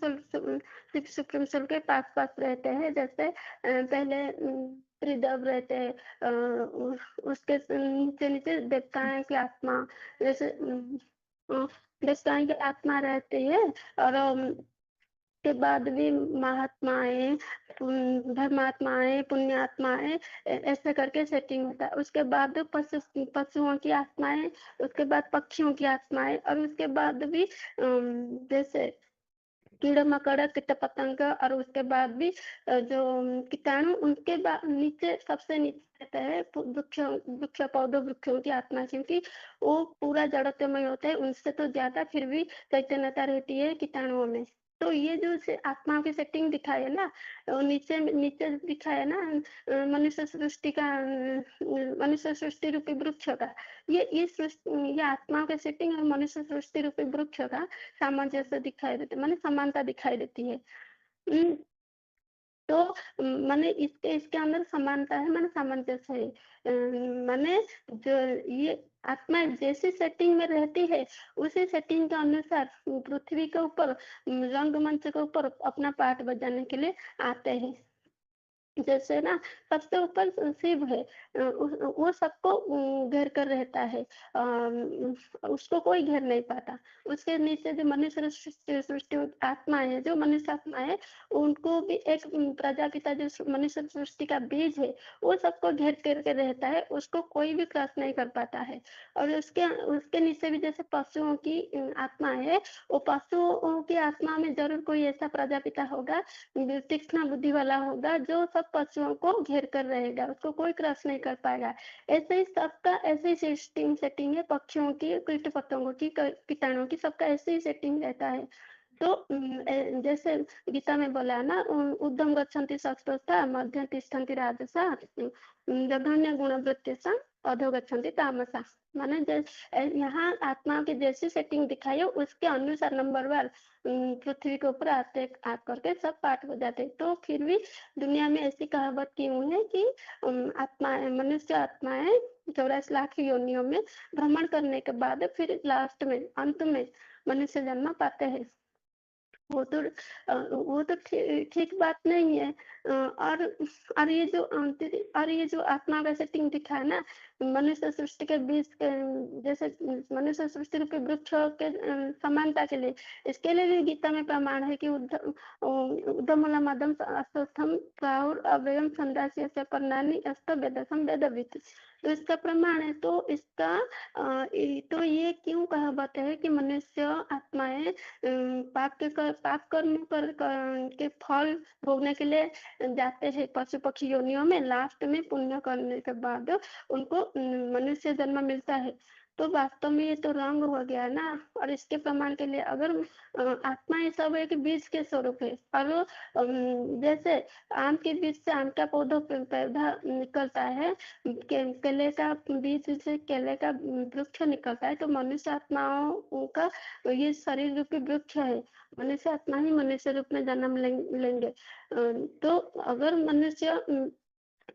सोल के पास रहते हैं। जैसे पहले त्रिदेव रहते हैं, उसके नीचे नीचे देवताओं की आत्मा, जैसे देवताओं की आत्मा रहती है। और के बाद भी महात्माएं, धर्मात्माएं, पुण्यात्माएं, ऐसे करके सेटिंग होता है। उसके बाद पशुओं की आत्माएं, उसके बाद पक्षियों की आत्माएं, और उसके बाद भी जैसे कीड़ा मकोड़ा, कीट पतंग, और उसके बाद भी जो कीटाणु, उनके बाद नीचे सबसे नीचे रहता है वृक्ष पौधों वृक्षों की आत्मा, क्योंकि वो पूरा जड़त्वमय होता है, उनसे तो ज्यादा फिर भी चैतन्यता रहती है कीटाणुओं में। तो ये जो आत्माओं की सेटिंग दिखाई है ना, नीचे नीचे दिखाया है ना, मनुष्य सृष्टि रूपी वृक्ष का, ये आत्माओं के सेटिंग और मनुष्य सृष्टि रूपी वृक्ष का सामंजस्य दिखाई देता है, माने समानता दिखाई देती है। तो माने इसके अंदर समानता है, माने सामंजस्य है। माने जो ये आत्मा जैसी सेटिंग में रहती है, उसी सेटिंग के अनुसार पृथ्वी के ऊपर रंगमंच के ऊपर अपना पाठ बजाने के लिए आते हैं। जैसे ना सबसे ऊपर शिव है, वो सबको घेर कर रहता है, उसको कोई घेर नहीं पाता। उसके नीचे जो मनुष्य सृष्टि आत्माएं है, जो मनुष्य आत्मा है, उनको भी एक प्रजापिता जो मनुष्य सृष्टि का बीज है, वो सबको घेर करके रहता है, उसको कोई भी क्रॉस नहीं कर पाता है। और उसके नीचे भी जैसे पशुओं की आत्मा है, वो पशुओं की आत्मा में जरूर कोई ऐसा प्रजापिता होगा, तीक्ष्ण बुद्धि वाला होगा, जो सब पशुओं को घेर कर रहेगा, उसको कोई क्रॉस नहीं कर पाएगा। ऐसे ही सबका ऐसे ही सेटिंग है, पक्षियों की, कीट पतंगों की, कीटाणुओं की, सबका ऐसे ही सेटिंग रहता है। तो जैसे गीता में बोला ना, उद्धम गच्छन्ति सत्त्वस्ता, मध्यम तिष्ठन्ति राजसा, जघन्य गुणवृत्तिषा, अधोगच्छन्ति तामसा, माने यहाँ आत्मा की जैसी सेटिंग दिखाई है उसके अनुसार नंबरवार पृथ्वी के ऊपर आते आकर के सब पाठ हो जाते। तो फिर भी दुनिया में ऐसी कहावत क्यों है कि मनुष्य आत्माएं 84 लाख योनियों में भ्रमण करने के बाद फिर लास्ट में अंत में मनुष्य जन्म पाते हैं। वो तो ठीक बात नहीं है। और ये जो आत्मा का सेटिंग दिखा है ना, मनुष्य सृष्टि के बीच जैसे मनुष्य सृष्टि रूपी वृक्ष के समानता के लिए, इसके लिए भी गीता में प्रमाण है कि उद्धमूलम अधम अश्वत्थम प्राहुर अव्ययम छंदासी पर्णानि अस्त वेदसम वेदवित्। तो इसका प्रमाण है। तो इसका तो ये क्यों कहावत है कि मनुष्य आत्माएं पाप कर्म के फल भोगने के लिए जाते हैं पशु पक्षी योनियों में, लास्ट में पुण्य करने के बाद उनको मनुष्य जन्म मिलता है। तो वास्तव में ये तो रंग हो गया ना। और इसके प्रमाण के लिए अगर आत्मा ये सब एक बीज के स्वरूप है, और जैसे आम के बीज से आम का पौधा निकलता है, केले का बीज से केले का वृक्ष निकलता है, तो मनुष्य आत्माओं का ये शरीर रूपी वृक्ष है। मनुष्य आत्मा ही मनुष्य रूप में जन्म लेंगे। तो अगर मनुष्य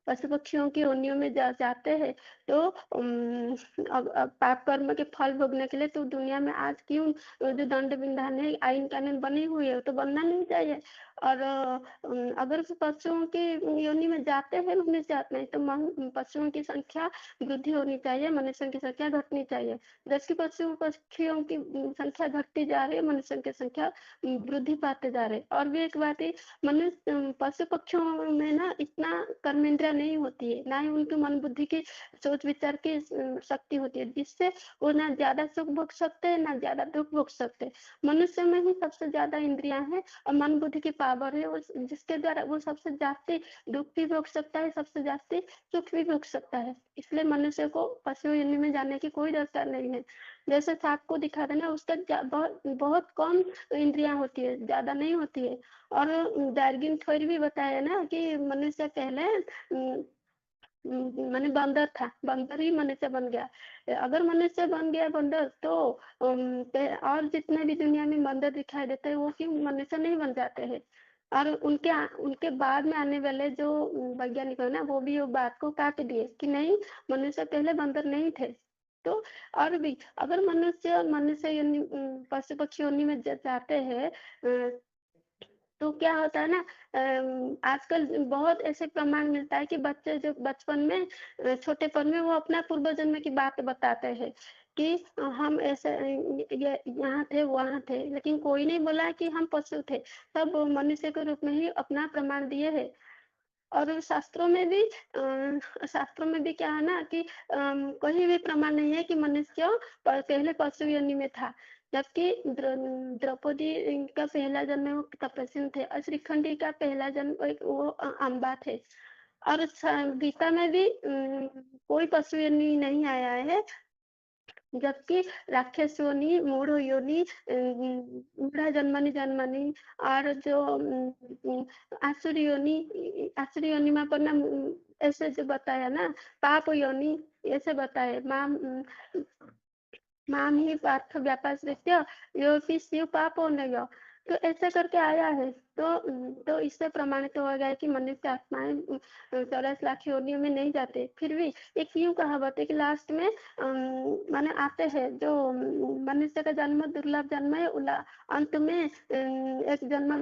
पशु पक्षियों की योनियों में जाते हैं तो पाप कर्म के फल भोगने के लिए, तो दुनिया में आज क्यों जो दंड विधान है, आईन कानून बनी हुई है, तो बनना नहीं चाहिए। और अगर पशुओं की योनि में जाते हैं मनुष्य आत्मा, तो पशुओं की संख्या वृद्धि होनी चाहिए, मनुष्यों की संख्या घटनी चाहिए। जबकि पशु पक्षियों की संख्या घटती जा रही है, मनुष्यों की संख्या वृद्धि पाते जा रहे। और भी एक बात है, मनुष्य पशु पक्षियों में ना इतना कर्मेंद्रिया नहीं होती है, ना ही उनकी मन बुद्धि की सोच विचार की शक्ति होती है, जिससे वो ना ज्यादा सुख भोग सकते हैं ना ज्यादा दुख भोग सकते। मनुष्य में ही सबसे ज्यादा इंद्रियां हैं और मन बुद्धि की पावर है, जिसके द्वारा वो सबसे ज्यादा दुख भी भोग सकता है, सबसे ज्यादा सुख भी भोग सकता है। इसलिए मनुष्य को पशु योनि में जाने की कोई दरकार नहीं है। जैसे सांप को दिखा देना, उसका बहुत कम इंद्रियां होती है, ज्यादा नहीं होती है। और डार्विन थ्योरी भी बताया ना कि मनुष्य पहले माने बंदर था, बंदर ही मनुष्य बन गया। अगर मनुष्य बन गया बंदर, तो और जितने भी दुनिया में बंदर दिखाई देते हैं वो क्यों मनुष्य नहीं बन जाते हैं। और उनके बाद में आने वाले जो वैज्ञानिक है ना, वो भी वो बात को काट दिए कि नहीं, मनुष्य पहले बंदर नहीं थे। तो और भी अगर मनुष्य पशु पक्षी योनि में जाते हैं, तो क्या होता है ना, आजकल बहुत ऐसे प्रमाण मिलता है कि बच्चे जो बचपन में छोटेपन में वो अपना पूर्व जन्म की बात बताते हैं कि हम ऐसे यहाँ थे वहाँ थे, लेकिन कोई नहीं बोला कि हम पशु थे, सब मनुष्य के रूप में ही अपना प्रमाण दिए है। और शास्त्रों में भी क्या है ना कि कहीं भी प्रमाण नहीं है कि मनुष्य पहले पशु योनि में था। जबकि द्रौपदी का पहला जन्म वो तपस्वी थे, और श्रीखंडी का पहला जन्म एक वो अम्बा थे। और गीता में भी कोई पशु योनि नहीं आया है। जबकि राक्षस योनि, मूढ़ योनि, मूढ़ा जन्मनी और जो आसुर योनि में पर ना ऐसे जो बताया ना, पाप योनि ऐसे बताए, माम ही पार्थ व्यापार योपी शिव पाप नयो, तो ऐसे करके आया है। तो इससे प्रमाणित हो गया कि मनुष्य आत्माएं 84 लाख योनियों में नहीं जाते। फिर भी एक यूं कहावत है कि लास्ट में माने आते हैं, जो मनुष्य का जन्म दुर्लभ जन्म है, अंत में एक जन्म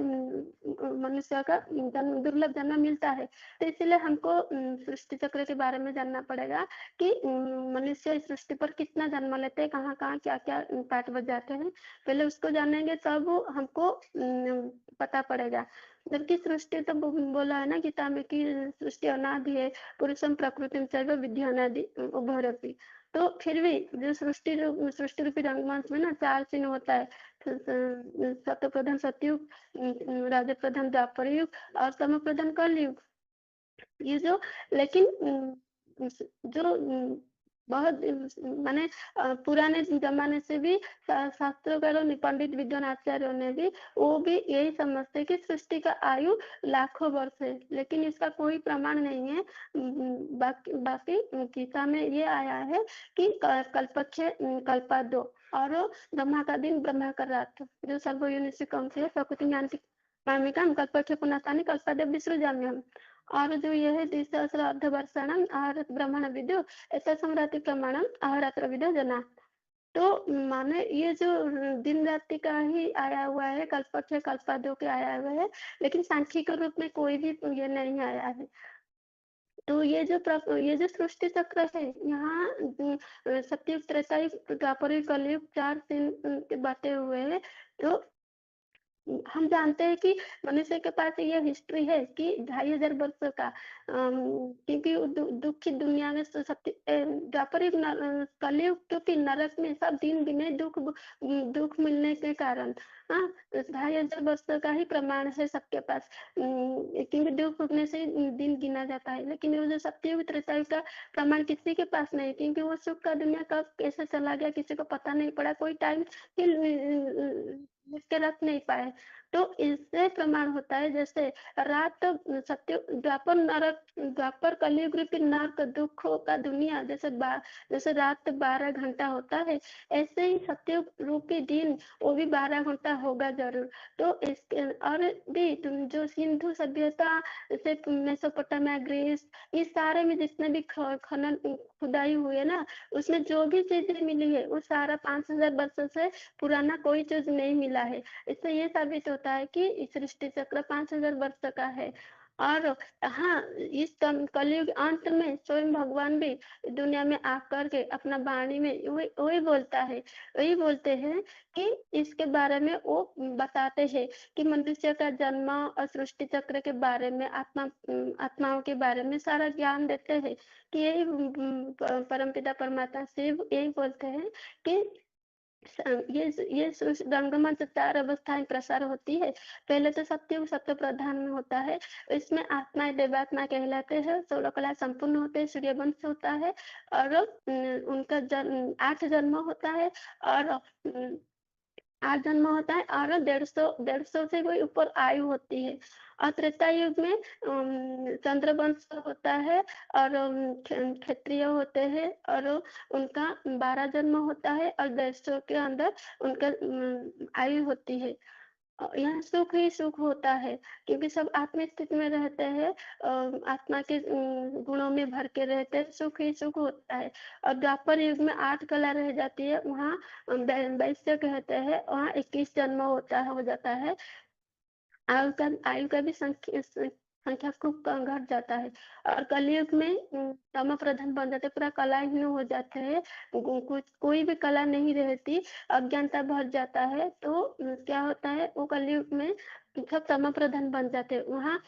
मनुष्य का जन्म दुर्लभ जन्म मिलता है। तो इसलिए हमको सृष्टि चक्र के बारे में जानना पड़ेगा कि मनुष्य इस सृष्टि पर कितना जन्म लेते हैं, कहाँ कहाँ क्या क्या पाठ बच जाते हैं। पहले उसको जानेंगे तब हमको पता पड़ेगा। जबकि सृष्टि तो बोला है ना गीता में कि सृष्टि अनादि है, पुरुषम प्रकृति चैव विद्या अनादि उभरपि। तो फिर भी जो सृष्टि रूपी रंगमंच में ना 4 चिन्ह होता है, सत्य प्रधान सतयुग, राज प्रधान द्वापर युग और तम प्रधान कलयुग। ये जो लेकिन जो बहुत माने पुराने जमाने से भी शास्त्रकारों ने, पंडित विद्वान आचार्यों ने भी, वो भी यही समझते कि सृष्टि का आयु लाखों वर्ष है, लेकिन इसका कोई प्रमाण नहीं है। बाकी गीता में ये आया है कि कल्पक्षय कल्पादो, और ब्रह्मा का दिन ब्रह्मा का रात, जो सर्वयोनिषु कंसे प्रकृति ज्ञान मामिकाम कल्पक्षय पुनस्तानि कल्पादे विसृजाम्यहम्। और जो यह है द्विसहस्रार्ध वर्षाणाम आहर ब्रह्मण विद्यो ऐसा सम्राति प्रमाणम अहरात्र विद्यो जना। तो माने ये जो दिन रात्रि का ही आया हुआ है, कल्पक्षय कल्पादो के आया हुआ है, लेकिन सांख्यिक रूप में कोई भी ये नहीं आया है। तो ये जो सृष्टि चक्र है, यहाँ सतयुग त्रेतायुग द्वापरयुग कलयुग 4 सीन बांटे हुए हैं। तो हम जानते हैं कि मनुष्य के पास ये हिस्ट्री है कि 2500 वर्षों का, क्योंकि दुखी दुनिया में द्वापरयुग कलयुग क्योंकि नरक में सब दिन गिने दुख मिलने के कारण 2500 वर्षों का ही प्रमाण है सबके पास, क्योंकि दुख भोगने से दिन गिना जाता है। लेकिन वो जो सत्ययुग त्रेतायुग का प्रमाण किसी के पास नहीं, क्योंकि वो सुख का दुनिया कब कैसे चला गया किसी को पता नहीं पड़ा, कोई टाइम लिख के रख नहीं पाए। तो इससे प्रमाण होता है जैसे रात सत्य द्वापर कलयुग रूपी नरक दुखों का दुनिया जैसे रात 12 घंटा होता है, ऐसे ही सत्य रूपी दिन वो भी 12 घंटा होगा जरूर। तो इसके और भी जो सिंधु सभ्यता से मेसोपोटामिया ग्रीस, इस सारे में जितने भी खनन खुदाई हुए ना, उसमें जो भी चीजें मिली है वो सारा 5000 वर्षों से पुराना कोई चीज नहीं मिला है। इससे ये साबित होता है कि सृष्टि चक्र 5000 वर्ष का है। और हाँ, इस कलयुग अंत में स्वयं भगवान भी दुनिया में आकर के अपना वाणी में वही बोलते हैं कि इसके बारे में वो बताते हैं कि मनुष्य का जन्म और सृष्टि चक्र के बारे में, आत्माओं के बारे में सारा ज्ञान देते हैं कि यही परमपिता परमात्मा शिव यही बोलते हैं कि ये रंगमंच 4 अवस्थाएं प्रसार होती है। पहले तो सत्युग सत्य प्रधान में होता है, इसमें आत्माएं देवात्मा कहलाते हैं, 16 कला संपूर्ण होते हैं, सूर्यवंश होता है, और उनका 8 जन्म होता है, और 8 जन्म होता है, और 150 से कोई ऊपर आयु होती है। और त्रेता युग में चंद्रवंश होता है, और क्षत्रिय होते हैं, और उनका 12 जन्म होता है, और 150 के अंदर उनका आयु होती है। यहाँ सुख ही सुख होता है, क्योंकि सब आत्म स्थिति में रहते हैं, आत्मा के गुणों में भर के रहते हैं, सुख ही सुख होता है। और द्वापर युग में 8 कला रह जाती है, वहाँ वैश्य कहते हैं, वहाँ 21 जन्म हो जाता है। आयु का भी संख्या खूब घट जाता है। और कलयुग में तम प्रधान बन जाते, पूरा कलाहीन हो जाते हैं, कोई भी कला नहीं रहती, अज्ञानता भर जाता है। तो क्या होता है, वो कलयुग में सब तम प्रधान बन जाते हैं, वहाँ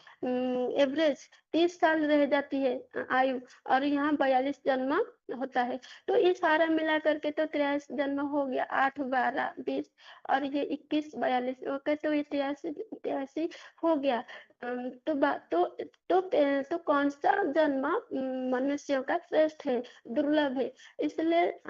एवरेज 30 साल रह जाती है आयु, और यहाँ 42 जन्म होता है। तो ये सारा मिला करके तो 83 जन्म हो गया, 8 12 20 और ये 21 42 ओके, तो ये 83 हो गया। तो कौन सा जन्म मनुष्यों का श्रेष्ठ है, दुर्लभ है। इसलिए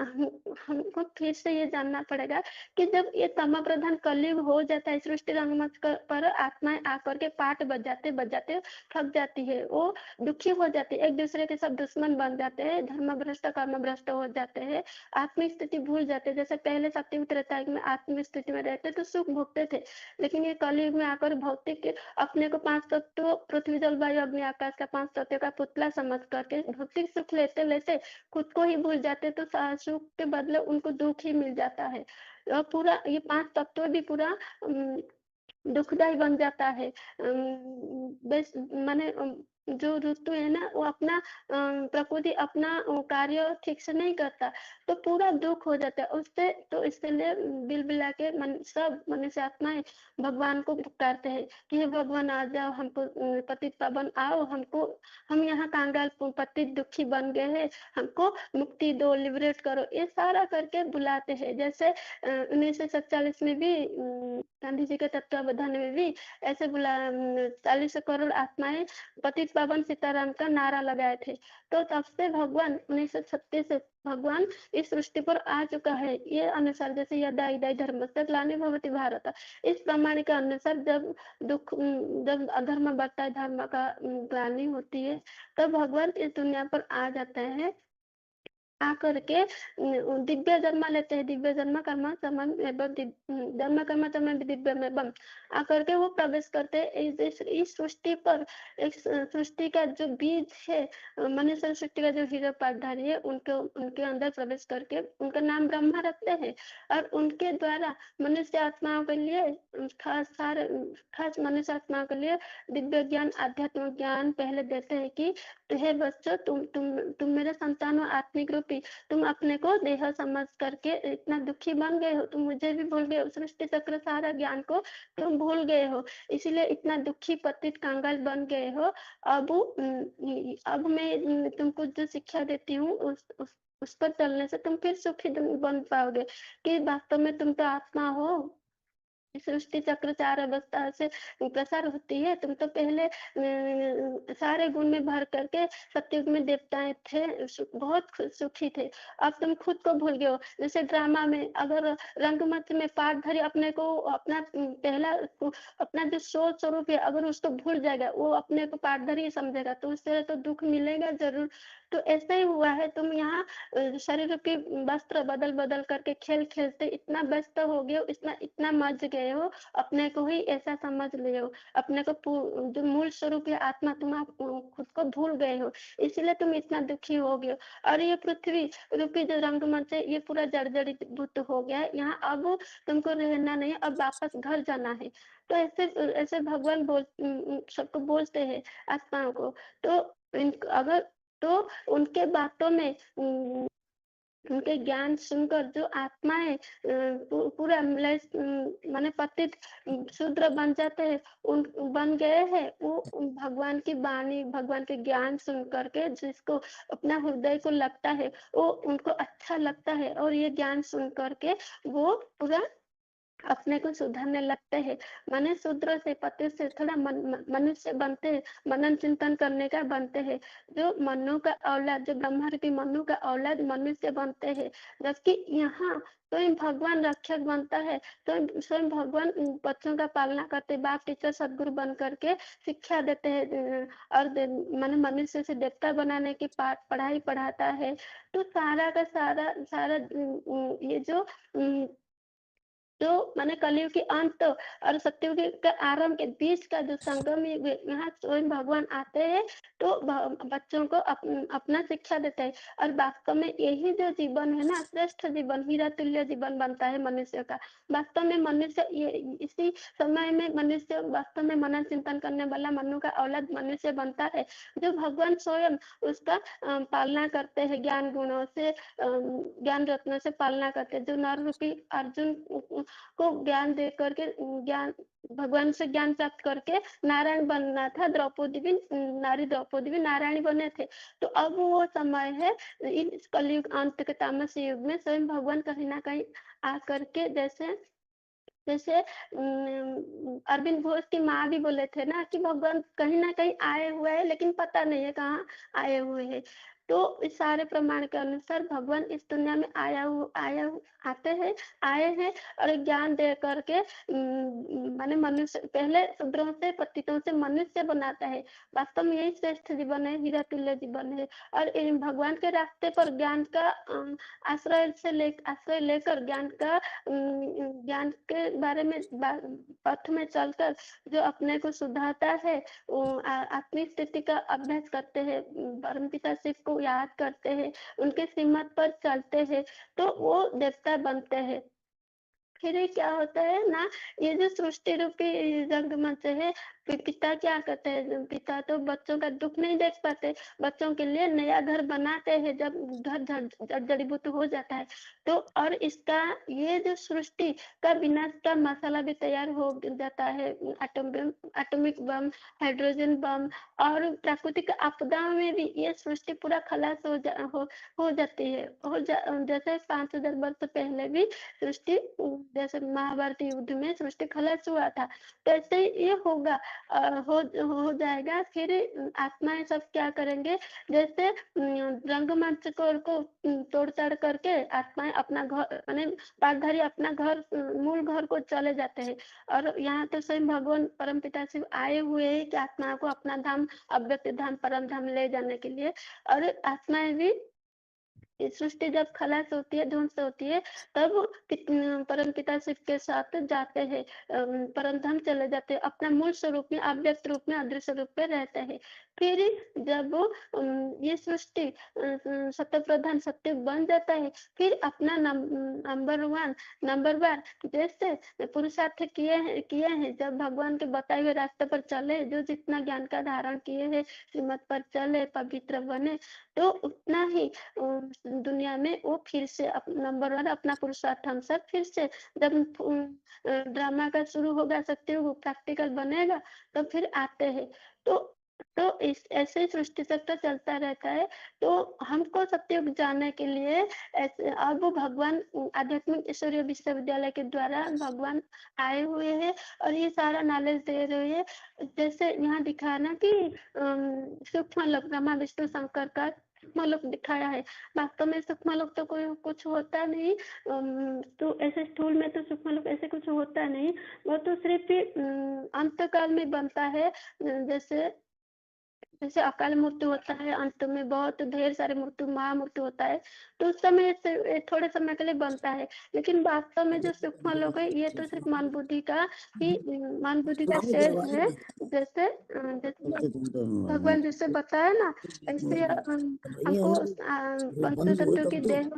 हमको फिर से ये जानना पड़ेगा कि जब ये तम प्रधान कलयुग हो जाता है, सृष्टि रंगमंच पर आत्माएं आकर के पाठ बजाते बजाते थक जाती है, वो दुखी हो जाती है, एक दूसरे के सब दुश्मन बन जाते हैं, धर्म भ्रष्ट कर्म भ्रष्ट हो जाते हैं, आत्मिक स्थिति भूल जाते हैं। जैसे पहले सत्ययुग त्रेतायुग में आत्मिक स्थिति में रहते तो सुख भोगते थे, लेकिन ये कलयुग में आकर भौतिक अपने को 5 तत्व पृथ्वी जल वायु अग्नि आकाश का 5 तत्व का पुतला समझ करके भौतिक सुख लेते लेते खुद को ही भूल जाते, तो सुख के बदले उनको दुख ही मिल जाता है। और पूरा ये 5 तत्व भी पूरा दुखदाई बन जाता है। माने जो ऋतु है ना, वो अपना प्रकृति अपना कार्य ठीक से नहीं करता, तो पूरा दुख हो जाता है उससे। तो इसलिए बिलबिला के सब मनुष्य आत्माएं भगवान को पुकारते हैं कि हे भगवान आ जाओ, हमको पतित पावन आओ, हम यहाँ कांगाल पतित दुखी बन गए हैं, हमको मुक्ति दो, लिबरेट करो, ये सारा करके बुलाते हैं। जैसे 1947 में भी गांधी जी के तत्वावधान में भी ऐसे 40 करोड़ आत्माएं पतित पावन सीताराम का नारा लगाए थे। तो तब से भगवान 1936 से भगवान इस सृष्टि पर आ चुका है। ये अनुसार जैसे यदा इदय धर्मस्य ग्लानिर्भवति भारत, इस प्रमाण के अनुसार जब अधर्म बढ़ता है, धर्म का ग्लानि होती है, तब भगवान इस दुनिया पर आ जाते हैं। आकर के दिव्य जन्म लेते हैं। दिव्य जन्म कर्म समम एवं जन्म कर्म समम दिव्यम एवं आकर के वो प्रवेश करते हैं इस सृष्टि पर। इस सृष्टि का जो बीज है, मनुष्य सृष्टि का जो हीरा पाठधारी है, उनके अंदर प्रवेश करके उनका नाम ब्रह्मा रखते हैं। और उनके द्वारा मनुष्य आत्माओं के लिए खास मनुष्य आत्माओं के लिए दिव्य ज्ञान, आध्यात्मिक ज्ञान पहले देते हैं कि हे बच्चों, तुम मेरे संतान हो, आत्मिक रूपी। तुम अपने को देह समझ करके इतना दुखी बन गए हो, तुम मुझे भी भूल गए हो, सृष्टि चक्र सारा ज्ञान को तुम भूल गए हो, इसीलिए इतना दुखी पतित कंगाल बन गए हो। अब मैं तुमको जो शिक्षा देती हूँ उस पर चलने से तुम फिर सुखी बन पाओगे कि वास्तव में तुम तो आत्मा हो। सृष्टि चक्र 4 अवस्था से प्रसार होती है। तुम तो पहले सारे गुण में भर करके सतयुग में देवताएं थे, बहुत सुखी थे। अब तुम खुद को भूल गए हो। जैसे ड्रामा में अगर रंगमंच में पाठधारी अपने को अपना जो सोच स्वरूप है, अगर उसको भूल जाएगा, वो अपने को पाठधारी समझेगा, तो उससे तो दुख मिलेगा जरूर। तो ऐसा ही हुआ है। तुम यहाँ शरीर रूपी वस्त्र बदल बदल करके खेल खेलते इतना व्यस्त हो गए हो, इतना मज गए हो, अपने को ही ऐसा समझ ले हो, अपने को जो मूल स्वरूप है आत्मा, तुम खुद को भूल गए हो, इसलिए तुम इतना दुखी हो गए हो। और ये पृथ्वी रूपी जो रंगमंच है, ये पूरा जर्जरीभूत हो गया है। यहाँ अब तुमको रहना नहीं, अब वापस घर जाना है। तो ऐसे भगवान सबको बोलते हैं, आत्माओं को। तो अगर तो उनके बातों में उनके ज्ञान सुनकर जो आत्माएं पूरा माने पतित शूद्र बन जाते हैं, उन बन गए हैं, वो भगवान की वाणी, भगवान के ज्ञान सुन करके जिसको अपना हृदय को लगता है, वो उनको अच्छा लगता है, और ये ज्ञान सुन करके वो पूरा अपने को सुधारने लगते हैं। माने शूद्र से, पति से थोड़ा मनुष्य बनते हैं, मनन चिंतन करने का बनते हैं। जो मनु का औलाद, जो ब्रह्मा रूपी मनु का औलाद मनुष्य बनते हैं। जबकि यहाँ स्वयं भगवान रक्षक बनता है, तो स्वयं भगवान बच्चों का पालना करते, बाप टीचर सदगुरु बन करके शिक्षा देते हैं, और माने मनुष्य से देवता बनाने की पढ़ाई पढ़ाता है। तो सारा का सारा ये जो माने कलयुग के अंत और सत्ययुग के आरंभ के बीच का जो संगम युग है, यहाँ स्वयं भगवान आते हैं, तो बच्चों को अपना शिक्षा देते हैं। और वास्तव में यही जो जीवन है ना, श्रेष्ठ जीवन, हीरा तुल्य जीवन बनता है मनुष्य का। वास्तव में मनुष्य इसी समय में मनुष्य वास्तव में मनन चिंतन करने वाला मनु का औलाद मनुष्य बनता है, जो भगवान स्वयं उसका पालना करते हैं, ज्ञान गुणों से, ज्ञान रत्नों से पालना करते हैं। जो नर रूपी अर्जुन को ज्ञान दे करके, ज्ञान भगवान से ज्ञान प्राप्त करके नारायण बनना था, द्रौपदी भी नारायणी बने थे। तो अब वो समय है, इस कलयुग अंत के तामस युग में स्वयं भगवान कहीं ना कहीं आकर के, जैसे जैसे अरविंद घोष की माँ भी बोले थे ना कि भगवान कहीं ना कहीं आए हुए हैं, लेकिन पता नहीं है कहाँ आए हुए हैं। तो इस सारे प्रमाण के अनुसार भगवान इस दुनिया में आए हैं और ज्ञान दे करके माने मनुष्य, पहले शूद्रों से, पतितों से मनुष्य बनाता है। वास्तव में यही श्रेष्ठ जीवन है, हीरा तुल्य जीवन है। और भगवान के रास्ते पर ज्ञान का आश्रय लेकर ज्ञान के बारे में पथ में चलकर जो अपने को सुधारता है, आत्मिक स्थिति का अभ्यास करते हैं, परमपिता शिव को याद करते हैं, उनके श्रीमत पर चलते हैं, तो वो देवता बनते हैं। फिर ये क्या होता है ना, ये जो सृष्टि रूपी रंगमंच है, पिता क्या करते हैं, पिता तो बच्चों का दुख नहीं देख पाते, बच्चों के लिए नया घर बनाते हैं जब घर जड़ीबूटी हो जाता है। तो और इसका ये जो सृष्टि का विनाश का मसाला भी तैयार हो जाता है, एटॉमिक बम, हाइड्रोजन बम और प्राकृतिक आपदाओं में भी ये सृष्टि पूरा खलास हो जाती है। जैसे 5000 वर्ष पहले भी सृष्टि, जैसे महाभारत युद्ध में सृष्टि खलास हुआ था, तो ऐसे ये होगा। हो जाएगा। फिर आत्माएं सब क्या करेंगे, जैसे रंगमंच को तोड़ ताड़ करके आत्माएं अपना घर माने पाठधारी अपना घर मूल घर को चले जाते हैं। और यहाँ तो स्वयं भगवान परमपिता शिव आए हुए हैं कि आत्माओं को अपना धाम अव्यक्त धाम परम धाम ले जाने के लिए। और आत्माएं भी ये सृष्टि जब खलास होती है, ध्वंस होती है, तब परम पिता शिव के साथ जाते हैं, परम धाम चले जाते हैं, अपना मूल स्वरूप में अव्यक्त रूप में अदृश्य रूप में रहते हैं। फिर जब ये सृष्टि सत्य प्रधान सत्य बन जाता है, फिर अपना नंबर वन जैसे पुरुषार्थ किए हैं, जब भगवान के बताए हुए रास्ते पर चले, जो जितना ज्ञान का धारण किए हैं, श्रीमत पर चले, पवित्र बने, तो उतना ही दुनिया में वो फिर से नंबर वन अपना पुरुषार्थ अनुसार फिर से जब ड्रामा का शुरू होगा, सत्युग प्रैक्टिकल बनेगा, तो फिर आते हैं। तो इस ऐसे ही सृष्टि चक्र चलता रहता है। तो हमको सत्युग जानने के लिए ऐसे अब भगवान आध्यात्मिक ईश्वरीय विश्वविद्यालय के द्वारा भगवान आए हुए हैं और ये सारा नॉलेज दे रहे हैं। जैसे यहाँ दिखा ना कि सूक्ष्म लोक ब्रह्मा विष्णु शंकर का सूक्ष्म लोक दिखाया है। वास्तव में सूक्ष्म लोक तो कोई कुछ होता नहीं, तो ऐसे स्थूल में तो सूक्ष्म लोक ऐसे कुछ होता नहीं, वो तो सिर्फ अंतकाल में बनता है। जैसे अकाल मृत्यु होता है, अंत में बहुत ढेर सारे मृत्यु महामृत्यु होता है, तो उस समय से थोड़े समय के लिए बनता है। लेकिन वास्तव में जो सूक्ष्म लोग है, ये तो सिर्फ मन बुद्धि का शेष है। जैसे भगवान जैसे बताया ना, ऐसे हमको पंच तत्व की देह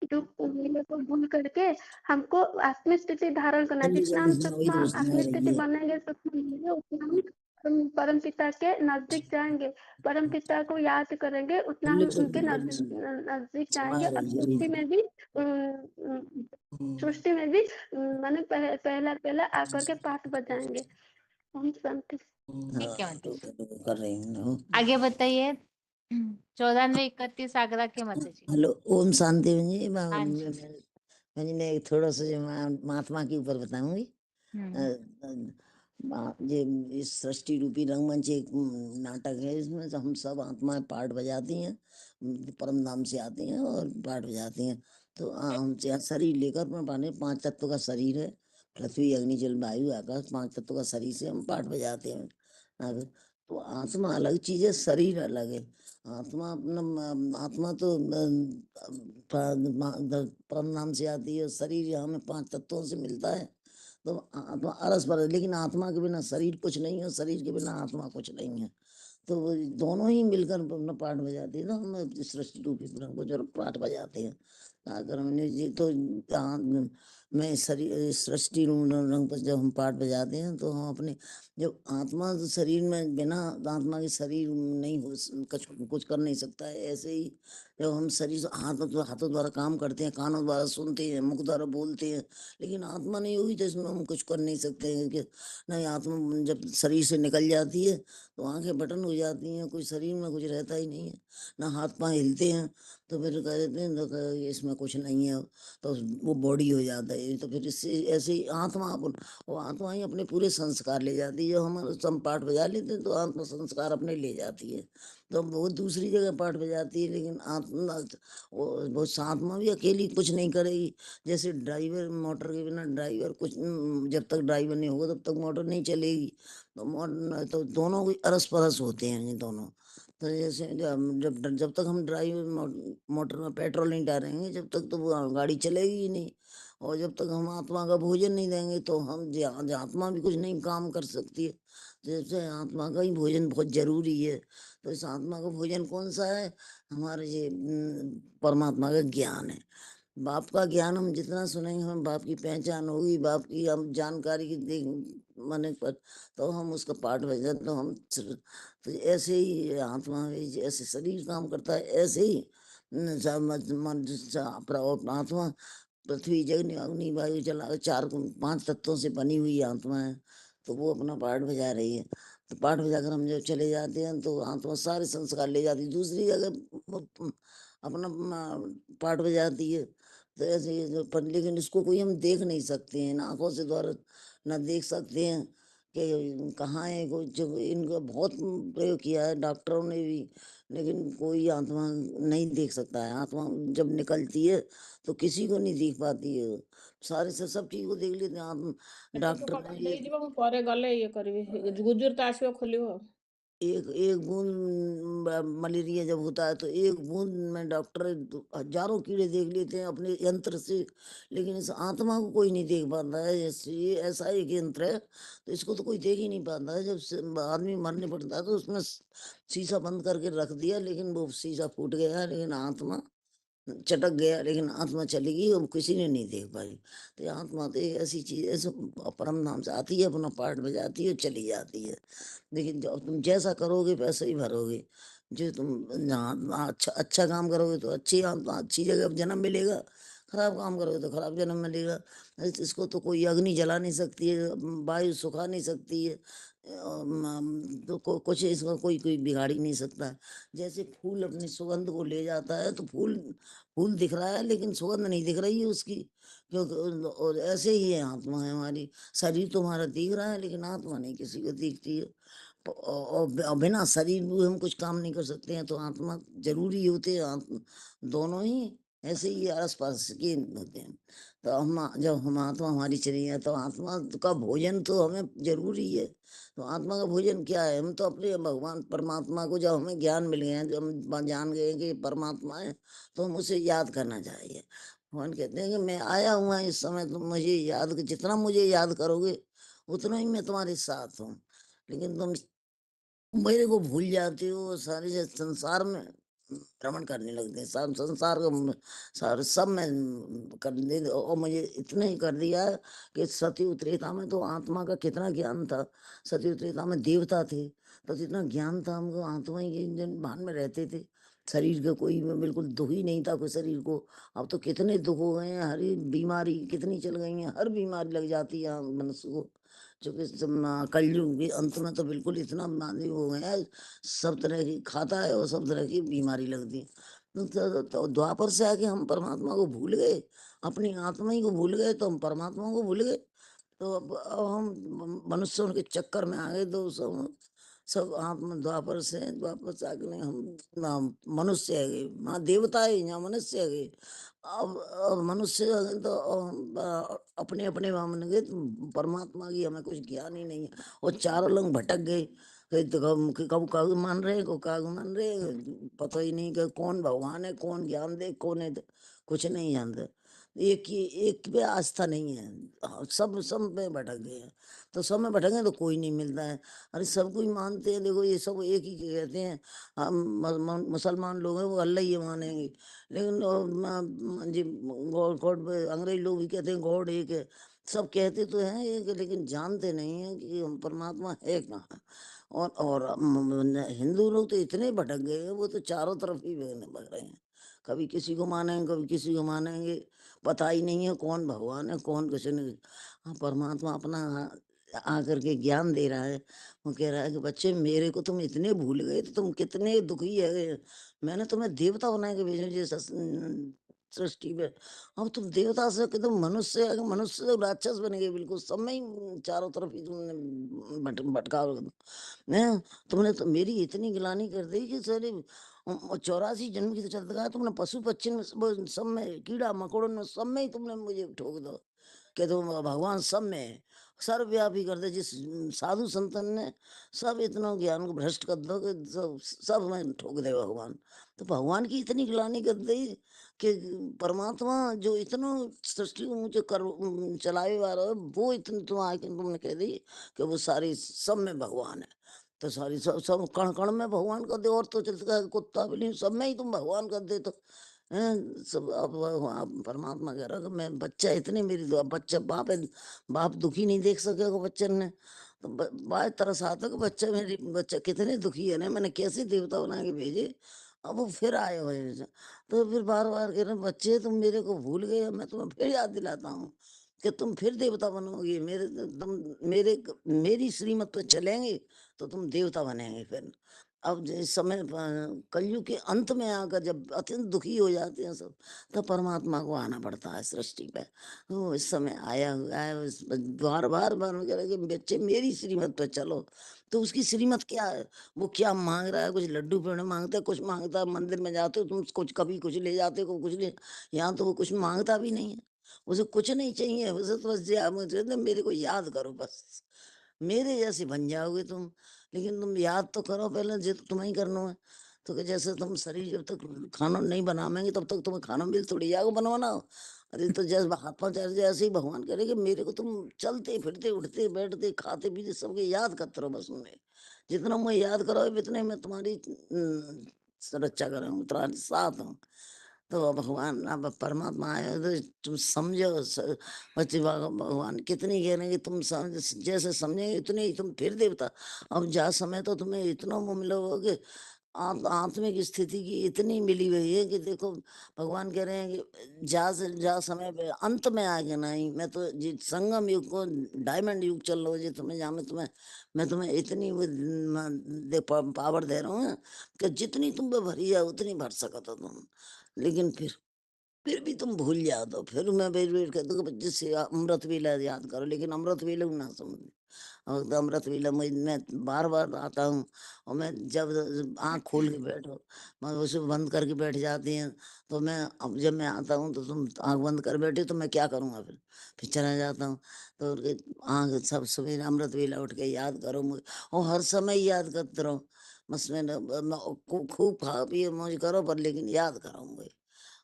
दुख को भूल करके हमको आत्मिक स्थिति धारण करना। जितना हम सूक्ष्म आत्मिक स्थिति बनेंगे, सूक्ष्म उतना हम परम पिता के नजदीक जाएंगे, परम पिता को याद करेंगे, उतना हम उनके नजदीक जाएंगे। और सृष्टि में भी मैंने पहला आकर के पाठ बजाएंगे। ओम शांति। ठीक है तो माता कर रही हूँ। जी। आगे बताइए। 9431 आगरा के माता जी। हेलो, ओम शांति जी। हाँ जी। मैं थोड़ा सा जो महात्मा के ऊपर बताऊंगी। ये इस सृष्टि रूपी रंगमंच एक नाटक है, इसमें हम सब आत्माएं पार्ट बजाती हैं, परम धाम से आती हैं और पार्ट बजाती हैं। तो हम शरीर लेकर पाने 5 तत्व का शरीर है, पृथ्वी अग्नि जल वायु आकाश, 5 तत्व का शरीर से हम पार्ट बजाते हैं। तो आत्मा अलग चीज है, शरीर अलग है। आत्मा आत्मा तो परम नाम से आती है, शरीर यहाँ में 5 तत्वों से मिलता है। तो आत्मा अरस पर, लेकिन आत्मा के बिना शरीर कुछ नहीं है, शरीर के बिना आत्मा कुछ नहीं है। तो वो दोनों ही मिलकर अपना पाठ बजाते हैं। तो हम सृष्टि रूपी ब्रह्म को जो पाठ बजाते हैं, अगर हमने जी तो मैं शरीर सृष्टि रंग पर जब हम पाठ बजाते हैं, तो हम अपने जब आत्मा तो शरीर में बिना आत्मा के शरीर नहीं हो कुछ कर नहीं सकता है। ऐसे ही जब हम शरीर हाथों द्वारा काम करते हैं, कानों द्वारा सुनते हैं, मुख द्वारा बोलते हैं, लेकिन आत्मा नहीं हुई तो इसमें हम कुछ कर नहीं सकते हैं। कि नहीं, आत्मा जब शरीर से निकल जाती है तो आंखें बटन हो जाती हैं, कोई शरीर में कुछ रहता ही नहीं है, ना हाथ पांव हिलते हैं। तो फिर कह देते हैं तो इसमें कुछ नहीं है, तो वो बॉडी हो जाता है। तो फिर इससे ऐसे ही आत्मा वो आत्मा ही अपने पूरे संस्कार ले जाती है। जो हम सब पाठ बजा लेते हैं तो आत्मा संस्कार अपने ले जाती है, तो वो दूसरी जगह पाठ बजाती है। लेकिन आत्मा वो आत्मा भी अकेली कुछ नहीं करेगी। जैसे ड्राइवर, मोटर के बिना ड्राइवर कुछ, जब तक ड्राइवर नहीं होगा तब तक मोटर नहीं चलेगी। तो दोनों कोई अरस परस होते हैं ये दोनों। तो जैसे जब तक हम मोटर में पेट्रोल नहीं डालेंगे, जब तक तो वो गाड़ी चलेगी ही नहीं। और जब तक हम आत्मा का भोजन नहीं देंगे तो हम आत्मा भी कुछ नहीं काम कर सकती है। जैसे आत्मा का ही भोजन बहुत जरूरी है। तो इस आत्मा का भोजन कौन सा है? हमारे ये परमात्मा का ज्ञान है। बाप का ज्ञान हम जितना सुनेंगे, हम बाप की पहचान होगी, बाप की हम जानकारी की देख माने पर, तो हम उसका पाठ बजा, तो हम तो ऐसे ही आत्मा जैसे शरीर काम करता है, ऐसे ही आत्मा पृथ्वी जगन अग्नि वायु जल 5 तत्वों से बनी हुई आत्मा है। तो वो अपना पाठ बजा रही है। तो पाठ बजाकर हम जब चले जाते हैं तो आत्मा सारे संस्कार ले जाती है, दूसरी जगह अपना पाठ बजाती है। तो ऐसे ही लेकिन इसको कोई हम देख नहीं सकते हैं, आंखों से द्वारा न देख सकते हैं कि कहाँ है कोई, जो इनका बहुत प्रयोग किया है डॉक्टरों ने भी, लेकिन कोई आत्मा नहीं देख सकता है। आत्मा जब निकलती है तो किसी को नहीं दिख पाती है, सारे से सब चीज को देख लेते हैं आत्मा। डॉक्टर ने ये ଦେଇଯିବ ମୁଁ ପରେ गले ये କରିବି गुजुर तो आसिବ खोलिବ एक एक बूंद मलेरिया जब होता है तो एक बूंद में डॉक्टर हजारों कीड़े देख लेते हैं अपने यंत्र से, लेकिन इस आत्मा को कोई नहीं देख पाता है। ये ऐसा एक यंत्र है, तो इसको तो कोई देख ही नहीं पाता है। जब आदमी मरने पड़ता है तो उसमें शीशा बंद करके रख दिया, लेकिन वो शीशा फूट गया, लेकिन आत्मा चटक गया, लेकिन आत्मा चली गई और किसी ने नहीं देख पाई। तो ये आत्मा तो एक ऐसी चीज है जो परम धाम से आती है, अपना पार्ट बजाती है, चली जाती है। लेकिन जब तुम जैसा करोगे वैसे ही भरोगे। जो तुम जहाँ अच्छा अच्छा काम करोगे तो अच्छी आत्मा अच्छी जगह जन्म मिलेगा, खराब काम करोगे तो खराब जन्म मिलेगा। इसको तो कोई अग्नि जला नहीं सकती है, वायु सुखा नहीं सकती है, तो कुछ इसको कोई कोई बिगाड़ ही नहीं सकता। जैसे फूल अपनी सुगंध को ले जाता है, तो फूल फूल दिख रहा है लेकिन सुगंध नहीं दिख रही है उसकी, क्योंकि और ऐसे ही है आत्मा है हमारी। शरीर तुम्हारा दिख रहा है लेकिन आत्मा नहीं किसी को दिखती है। और बिना शरीर में हम कुछ काम नहीं कर सकते हैं, तो आत्मा जरूरी होते हैं। आत्मा दोनों ही ऐसे ही आस पास के होते हैं। तो हम जब हम आत्मा हमारी चली है तो आत्मा का भोजन तो हमें जरूरी है। तो आत्मा का भोजन क्या है? हम तो अपने भगवान परमात्मा को जब हमें ज्ञान मिल गया है, जब हम जान गए कि परमात्मा है, तो हम उसे याद करना चाहिए। भगवान कहते हैं कि मैं आया हुआ इस समय, तुम मुझे याद, जितना मुझे याद करोगे उतना ही मैं तुम्हारे साथ हूँ। लेकिन तुम मेरे को भूल जाते हो, सारे संसार में भ्रमण करने लगते हैं, सब संसार का सारे सब में कर दे। और मुझे इतना ही कर दिया है कि सतयुग त्रेता में तो आत्मा का कितना ज्ञान था। सतयुग त्रेता में देवता थे तो जितना ज्ञान था हमको, आत्मा ही के भान में रहते थे। शरीर का कोई में बिल्कुल दुख ही नहीं था कोई शरीर को। अब तो कितने दुख हो गए हैं, हर एक बीमारी कितनी चल गई है, हर बीमारी लग जाती है मनुष्य को। चूंकि कलयुग के अंत में तो बिल्कुल इतना मानव हो गया है, सब तरह की खाता है और सब तरह की बीमारी लगती है। तो द्वापर से आके हम परमात्मा को भूल गए, अपनी आत्मा ही को भूल गए, तो हम परमात्मा को भूल गए। तो अब हम मनुष्यों के चक्कर में आ गए। तो सब सब आत्मा द्वापर से आके नहीं, हम ना मनुष्य है गए, वहाँ देवता है यहाँ मनुष्य है गए। अब मनुष्य आ गए तो अपने अपने वहाँ मन गए, तो परमात्मा की हमें कुछ ज्ञान ही नहीं है। और चारों लोग भटक गए, कब कागू मान रहे को कागू मान रहे, पता ही नहीं कि कौन भगवान है, कौन ज्ञान दे, कौन है, कुछ नहीं जानते। एक पे आस्था नहीं है। सब सब पे भटक गए हैं। तो सब में भटक गए तो कोई नहीं मिलता है। अरे सब कोई मानते हैं, देखो ये सब एक ही कहते हैं। हम मुसलमान लोग हैं वो अल्लाह ही मानेंगे, लेकिन जी गॉड गॉड अंग्रेज लोग भी कहते हैं गॉड एक है। सब कहते तो हैं एक, लेकिन जानते नहीं है कि हम परमात्मा है कहाँ। और हिंदू लोग तो इतने भटक गए हैं, वो तो चारों तरफ ही भग रहे हैं। कभी किसी को मानेंगे, कभी किसी को मानेंगे, पता ही नहीं है कौन भगवान है कौन कुछ नहीं। हाँ, परमात्मा अपना आकर के ज्ञान दे रहा है। वो कह रहा है कि बच्चे मेरे को तुम इतने भूल गए, तो तुम कितने दुखी है। मैंने तुम्हें देवता बना के भेजा सृष्टि में। अब तुम देवता से कि तुम मनुष्य है, मनुष्य से राक्षस बन गए बिल्कुल, सब में ही चारों तरफ ही तुमने भटकाव। मैं तुमने तो मेरी इतनी गिलानी कर दी कि सारे 84 जन्म की तो चलता है, तुमने पशु पक्षी में सब में, कीड़ा मकोड़ों में सब में ही तुमने मुझे ठोक दो कि तुम भगवान सब में है। सर्वव्यापी कर दे। जिस साधु संतन ने सब इतना ज्ञान को भ्रष्ट कर दो कि सब सब में ठोक दे भगवान। तो भगवान की इतनी गिलानी कर दी कि परमात्मा जो इतना सृष्टि को मुझे कर चलाए वाला है, वो इतनी तुम आके तुमने कह दी कि वो सारी सब में भगवान है। तो सारी सब सब कण कण में भगवान कर दे, और तो चलता है कुत्ता बिल्ली सब में ही तुम भगवान कर दे। तो सब अब परमात्मा कह रहा कि मैं बच्चा इतनी मेरी दुआ, बच्चा बाप है, बाप दुखी नहीं देख सकेगा बच्चन ने। तो बात तरस आता कि बच्चा मेरी बच्चा कितने दुखी है ना, मैंने कैसे देवता बना के भेजे, अब वो फिर आए हुए हैं। तो फिर बार बार कह रहे बच्चे तुम मेरे को भूल गए, मैं तुम्हें फिर याद दिलाता हूँ कि तुम फिर देवता बनोगे, मेरे मेरी श्रीमत पे चलेंगे तो तुम देवता बनेंगे फिर। अब जिस समय कलयुग के अंत में आकर जब अत्यंत दुखी हो जाते हैं सब, तब परमात्मा को आना पड़ता है सृष्टि पे। तो इस समय आया हुआ है, बार बार बार कह रहे कि बच्चे मेरी श्रीमत पे चलो। तो उसकी श्रीमत क्या है, वो क्या मांग रहा है? कुछ लड्डू पेड़े मांगता है, कुछ मांगता है। मंदिर में जाते हो तुम, कुछ कभी कुछ ले जाते हो, कुछ ले। यहाँ तो वो कुछ मांगता भी नहीं है, उसे कुछ नहीं चाहिए। उसे तो बस मुझे मेरे को याद करो, बस मेरे जैसे बन जाओगे तुम। लेकिन तुम याद तो करो पहले, जो तुम्हें ही करना है। तो कि जैसे तुम शरीर जब तक खाना नहीं बनाएंगे तब तक तुम्हें खाना मिल थोड़ी जाएगा बनवाना। अरे तो जैसे हाथ पांव चल जाए, ऐसे ही भगवान करे कि मेरे को तुम चलते फिरते उठते बैठते खाते पीते सबके याद करते रहो। बस उन्हें जितना मैं याद करो इतने मैं तुम्हारी सुरक्षा करूँ, तुम्हारे साथ हूँ। तो भगवान अब परमात्मा आए तो तुम समझो बच्चे भगवान कितनी कह रहे हैं कि तुम समझ, जैसे समझेंगे इतने ही तुम फिर देवता। अब जा समय तो तुम्हें इतना वो मिला होगा कि आप आत्मिक स्थिति की इतनी मिली हुई है कि देखो भगवान कह रहे हैं कि जा से जा समय पे अंत में आ गया नहीं। मैं तो जी संगम युग को डायमंड युग चल रहा जी तुम्हें, जहाँ मैं तुम्हें इतनी पावर दे रहा हूँ कि जितनी तुम पे भरी है उतनी भर सको तो तुम। लेकिन फिर भी तुम भूल जाओ। तो फिर मैं बेर बेर कहता हूँ कि जिससे अमृत वेला याद करो, लेकिन अमृत वेला ना समझ। और तो अमृत वेला मैं बार बार आता हूँ। और मैं जब आँख खोल के बैठो, मैं उसे बंद करके बैठ जाती हैं। तो मैं अब जब मैं आता हूँ तो तुम आँख बंद कर बैठे तो मैं क्या करूँगा? फिर चला जाता हूँ। तो आँख सब सवेरे अमृत वेला उठ के याद करो मुझे, और हर समय याद करते रहो। बस मैंने खूब खा पिए मौज करो, पर लेकिन याद करो मुझे।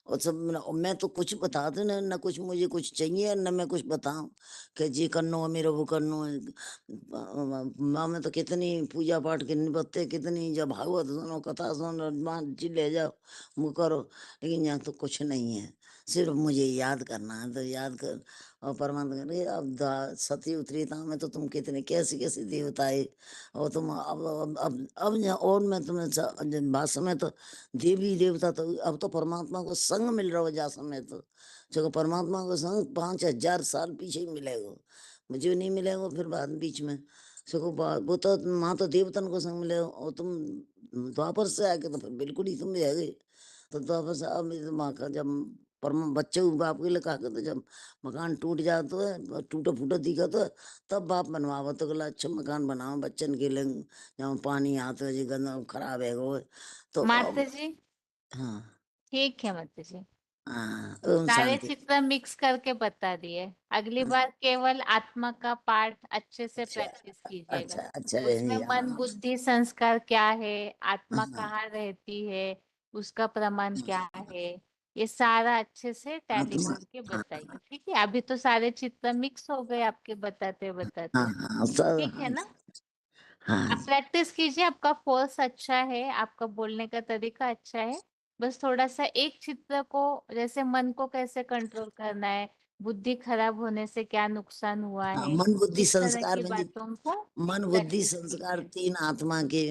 और सब मैं तो कुछ बताते ना कुछ मुझे कुछ चाहिए न मैं कुछ बताऊं कि जी करनो है मेरा वो करनो है। माँ में तो कितनी पूजा पाठ करनी पड़ते, कितनी जब भागवत सुनो कथा सुनो माँ जी ले जाओ वो करो। लेकिन यहाँ तो कुछ नहीं है, सिर्फ मुझे याद करना है। तो याद कर। और परमात्मा करे अब सती त्रेता में तो तुम कितने कैसे कैसे देवताए। और तुम अब और मैं तुम्हें भाषा में तो देवी देवता तो अब तो परमात्मा को संग मिल रहा हो जा समय तो। जो परमात्मा को संग 5000 साल पीछे ही मिलेगा, मुझे नहीं मिलेगा फिर बाद बीच में। सको वो तो माँ तो देवतन को संग मिले, और तुम द्वापर से आके तो फिर बिल्कुल ही तुम भी है गए। तो द्वापर से अब माँ का जब परम बच्चे बाप के लिए कहा तो जब मकान टूट जाता है टूटा फूटा दिखा तो तब बाप बनवाओ तो गला अच्छा मकान बनाओ बच्चन के लिए, जहाँ पानी आता है जी गंदा खराब है वो। तो माता अब जी हाँ ठीक है माता जी, हाँ ओम सारे शांति। चित्र मिक्स करके बता दिए। अगली बार केवल आत्मा का पाठ अच्छे से अच्छा प्रैक्टिस कीजिएगा। अच्छा उसमें मन हाँ बुद्धि संस्कार क्या है, आत्मा हाँ कहाँ रहती है, उसका प्रमाण क्या है, ये सारा अच्छे से टैली आत्मा करके हाँ बताइए। ठीक है, अभी तो सारे चित्र मिक्स हो गए आपके बताते हाँ बताते। हाँ सब ठीक है ना? हाँ आप प्रैक्टिस कीजिए, आपका फोर्स अच्छा है, आपका बोलने का तरीका अच्छा है। बस थोड़ा सा एक चित्र को, जैसे मन को कैसे कंट्रोल करना है, बुद्धि खराब होने से क्या नुकसान हुआ हाँ है, मन बुद्धि इस तरह संस्कार की में जी बातों को मन बुद्धि प्रैक्टिस संस्कार कीजिए। 3 आत्मा के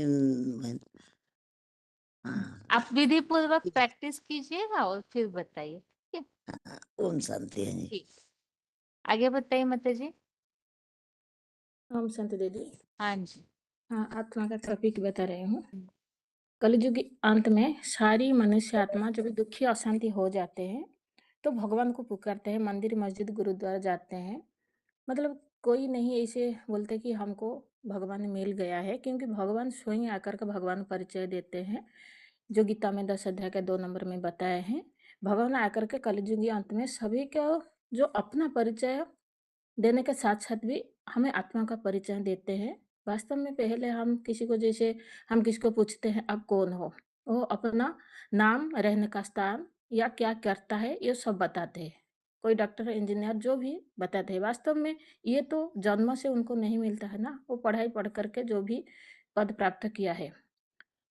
हाँ आप विधि पूर्वक प्रैक्टिस कीजिएगा और फिर बताइए। ठीक है? हाँ, ओम शांति है जी। ठीक, आगे बताइए माता जी। ओम शांति दीदी। हाँ जी। हाँ, आत्मा का टॉपिक बता रही हूँ। हम्म। कलयुग के अंत में सारी मनुष्य आत्मा जब दुखी अशांति हो जाते हैं तो भगवान को पुकारते हैं, मंदिर मस्जिद गुरुद्वारा जाते हैं। मतलब कोई नहीं ऐसे बोलते कि हमको भगवान मिल गया है, क्योंकि भगवान स्वयं आकर के भगवान परिचय देते हैं, जो गीता में 10 अध्याय के 2 नंबर में बताए हैं। भगवान आकर के कलयुगी अंत में सभी को जो अपना परिचय देने के साथ-साथ भी हमें आत्मा का परिचय देते हैं। वास्तव में पहले हम किसी को, जैसे हम किसको पूछते हैं आप कौन हो? वो अपना नाम, रहने का स्थान या क्या करता है ये सब बताते हैं। कोई डॉक्टर, इंजीनियर जो भी बताते हैं। वास्तव में ये तो जन्म से उनको नहीं मिलता है ना, वो पढ़ाई पढ़ कर के जो भी पद प्राप्त किया है।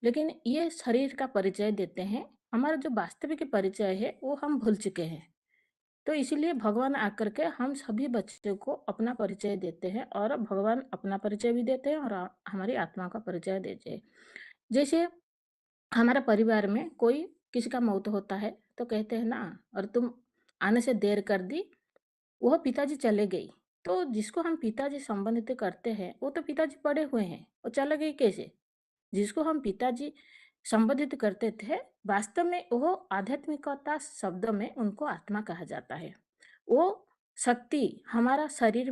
लेकिन ये शरीर का परिचय देते हैं, हमारा जो वास्तविक परिचय है वो हम भूल चुके हैं। तो इसीलिए भगवान आकर के हम सभी बच्चों को अपना परिचय देते हैं, और भगवान अपना परिचय भी देते हैं और हमारी आत्मा का परिचय देते हैं। जैसे हमारा परिवार में कोई किसी का मौत होता है तो कहते हैं ना, और तुम आने से देर कर दी, वह पिताजी चले गई। तो जिसको हम पिताजी संबंधित करते हैं वो तो पिताजी पड़े हुए हैं, वो चले गए कैसे? जिसको हम पिताजी संबोधित करते थे, वास्तव में वो आध्यात्मिकता शब्द में उनको आत्मा कहा जाता है। वो शक्ति हमारा शरीर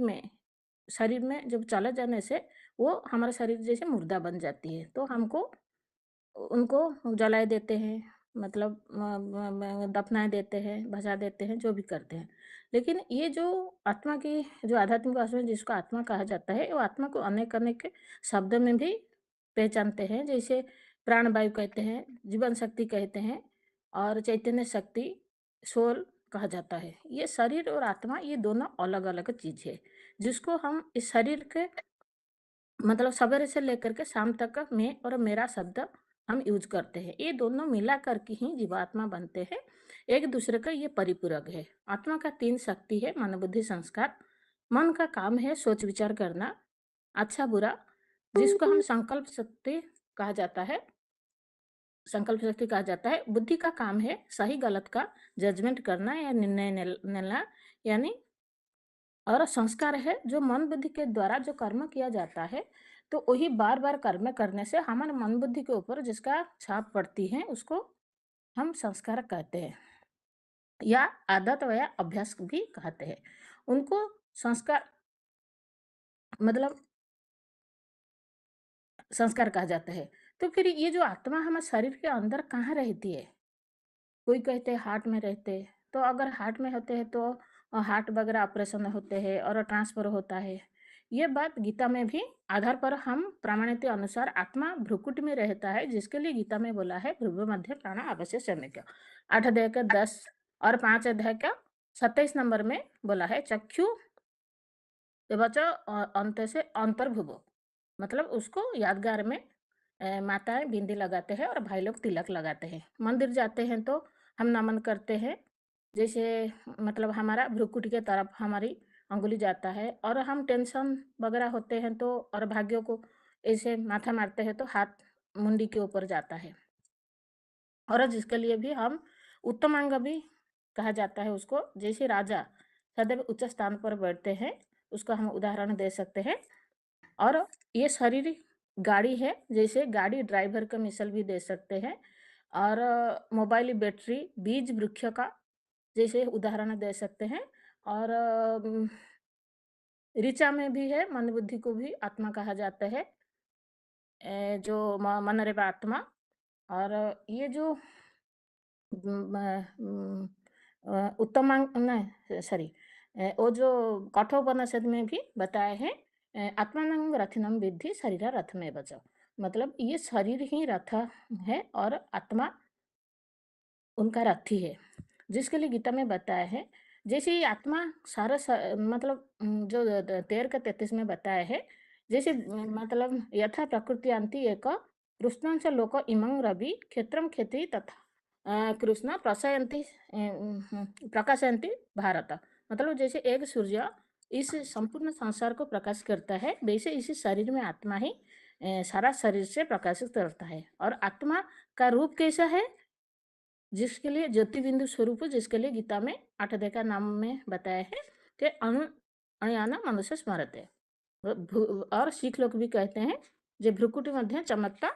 में जब चले जाने से वो हमारा शरीर जैसे मुर्दा बन जाती है, तो हमको उनको जलाए देते हैं, मतलब दफनाए देते हैं, भसा देते हैं, जो भी करते हैं। लेकिन ये जो आत्मा की जो आध्यात्मिक वास्तव में जिसको आत्मा कहा जाता है, वो आत्मा को अनेक-अनेक शब्द में भी पहचानते हैं, जैसे प्राणवायु कहते हैं, जीवन शक्ति कहते हैं और चैतन्य शक्ति, सोल कहा जाता है। ये शरीर और आत्मा ये दोनों अलग-अलग चीज़ है, जिसको हम इस शरीर के मतलब सवेरे से लेकर के शाम तक का मैं और मेरा शब्द हम यूज करते हैं। ये दोनों मिला कर के ही जीवात्मा बनते हैं। एक दूसरे का ये परिपूरक है। आत्मा का 3 शक्ति है, मन, बुद्धि, संस्कार। मन का काम है सोच विचार करना, अच्छा बुरा, जिसको हम संकल्प शक्ति कहा जाता है। बुद्धि का काम है सही गलत का जजमेंट करना या निर्णय लेना, यानी और संस्कार है जो मन बुद्धि के द्वारा जो कर्म किया जाता है, तो वही बार-बार कर्म करने से हमारे मन बुद्धि के ऊपर जिसका छाप पड़ती है, उसको हम संस्कार कहते हैं या आदत या अभ्यास भी कहते हैं। उनको संस्कार मतलब संस्कार कहा जाता है। तो फिर ये जो आत्मा हमारे शरीर के अंदर कहाँ रहती है? कोई कहते हैं हार्ट में रहते हैं, तो अगर हार्ट में होते हैं तो हार्ट वगैरह ऑपरेशन होते हैं और ट्रांसफर होता है। ये बात गीता में भी आधार पर हम प्रमाणित के अनुसार आत्मा भ्रुकुट में रहता है, जिसके लिए गीता में बोला है भ्रुव मध्य प्राण अवश्य सम्यक। 8 अध्याय का 10 और 5 अध्याय का 27 नंबर में बोला है चक्षु एवच अंत से अंतर्भुव, मतलब उसको यादगार में माताएं बिंदी लगाते हैं और भाई लोग तिलक लगाते हैं। मंदिर जाते हैं तो हम नमन करते हैं, जैसे मतलब हमारा भ्रुकुटी के तरफ हमारी अंगुली जाता है, और हम टेंशन वगैरह होते हैं तो और भाग्यों को ऐसे माथा मारते हैं तो हाथ मुंडी के ऊपर जाता है। और जिसके लिए भी हम उत्तम अंग भी कहा जाता है उसको, जैसे राजा सदैव उच्च स्थान पर बैठते हैं, उसका हम उदाहरण दे सकते हैं। और ये शरीर गाड़ी है, जैसे गाड़ी ड्राइवर का मिसाल भी दे सकते हैं। और मोबाइल बैटरी बीज वृक्ष का जैसे उदाहरण दे सकते हैं। और ऋचा में भी है, मन बुद्धि को भी आत्मा कहा जाता है, जो मन रे आत्मा। और ये जो उत्तमांग नहीं सॉरी, वो जो कठोपनिषद में भी बताया है, आत्मानं रथिनं विद्धि शरीर रथमेव च, मतलब ये शरीर ही रथ है और आत्मा उनका रथी है, जिसके लिए गीता में बताया है। जैसे ये आत्मा सारा मतलब जो 13 का 33 में बताया है, जैसे मतलब यथा प्रकृति अंति एक कृष्ण से लोक इमं रवि क्षेत्रम खेती तथा कृष्ण प्रकाशयन्ति भारत, मतलब जैसे एक सूर्य इस संपूर्ण संसार को प्रकाश करता है, वैसे इसी शरीर में आत्मा ही सारा शरीर से प्रकाशित करता है। और आत्मा का रूप कैसा है, जिसके लिए ज्योति बिंदु स्वरूप, जिसके लिए गीता में 8 अध्याय का नाम में बताया है कि अणुयाना मनुष्य स्मरते, और सिख लोग भी कहते हैं जे भ्रुकुटी मध्य चमकता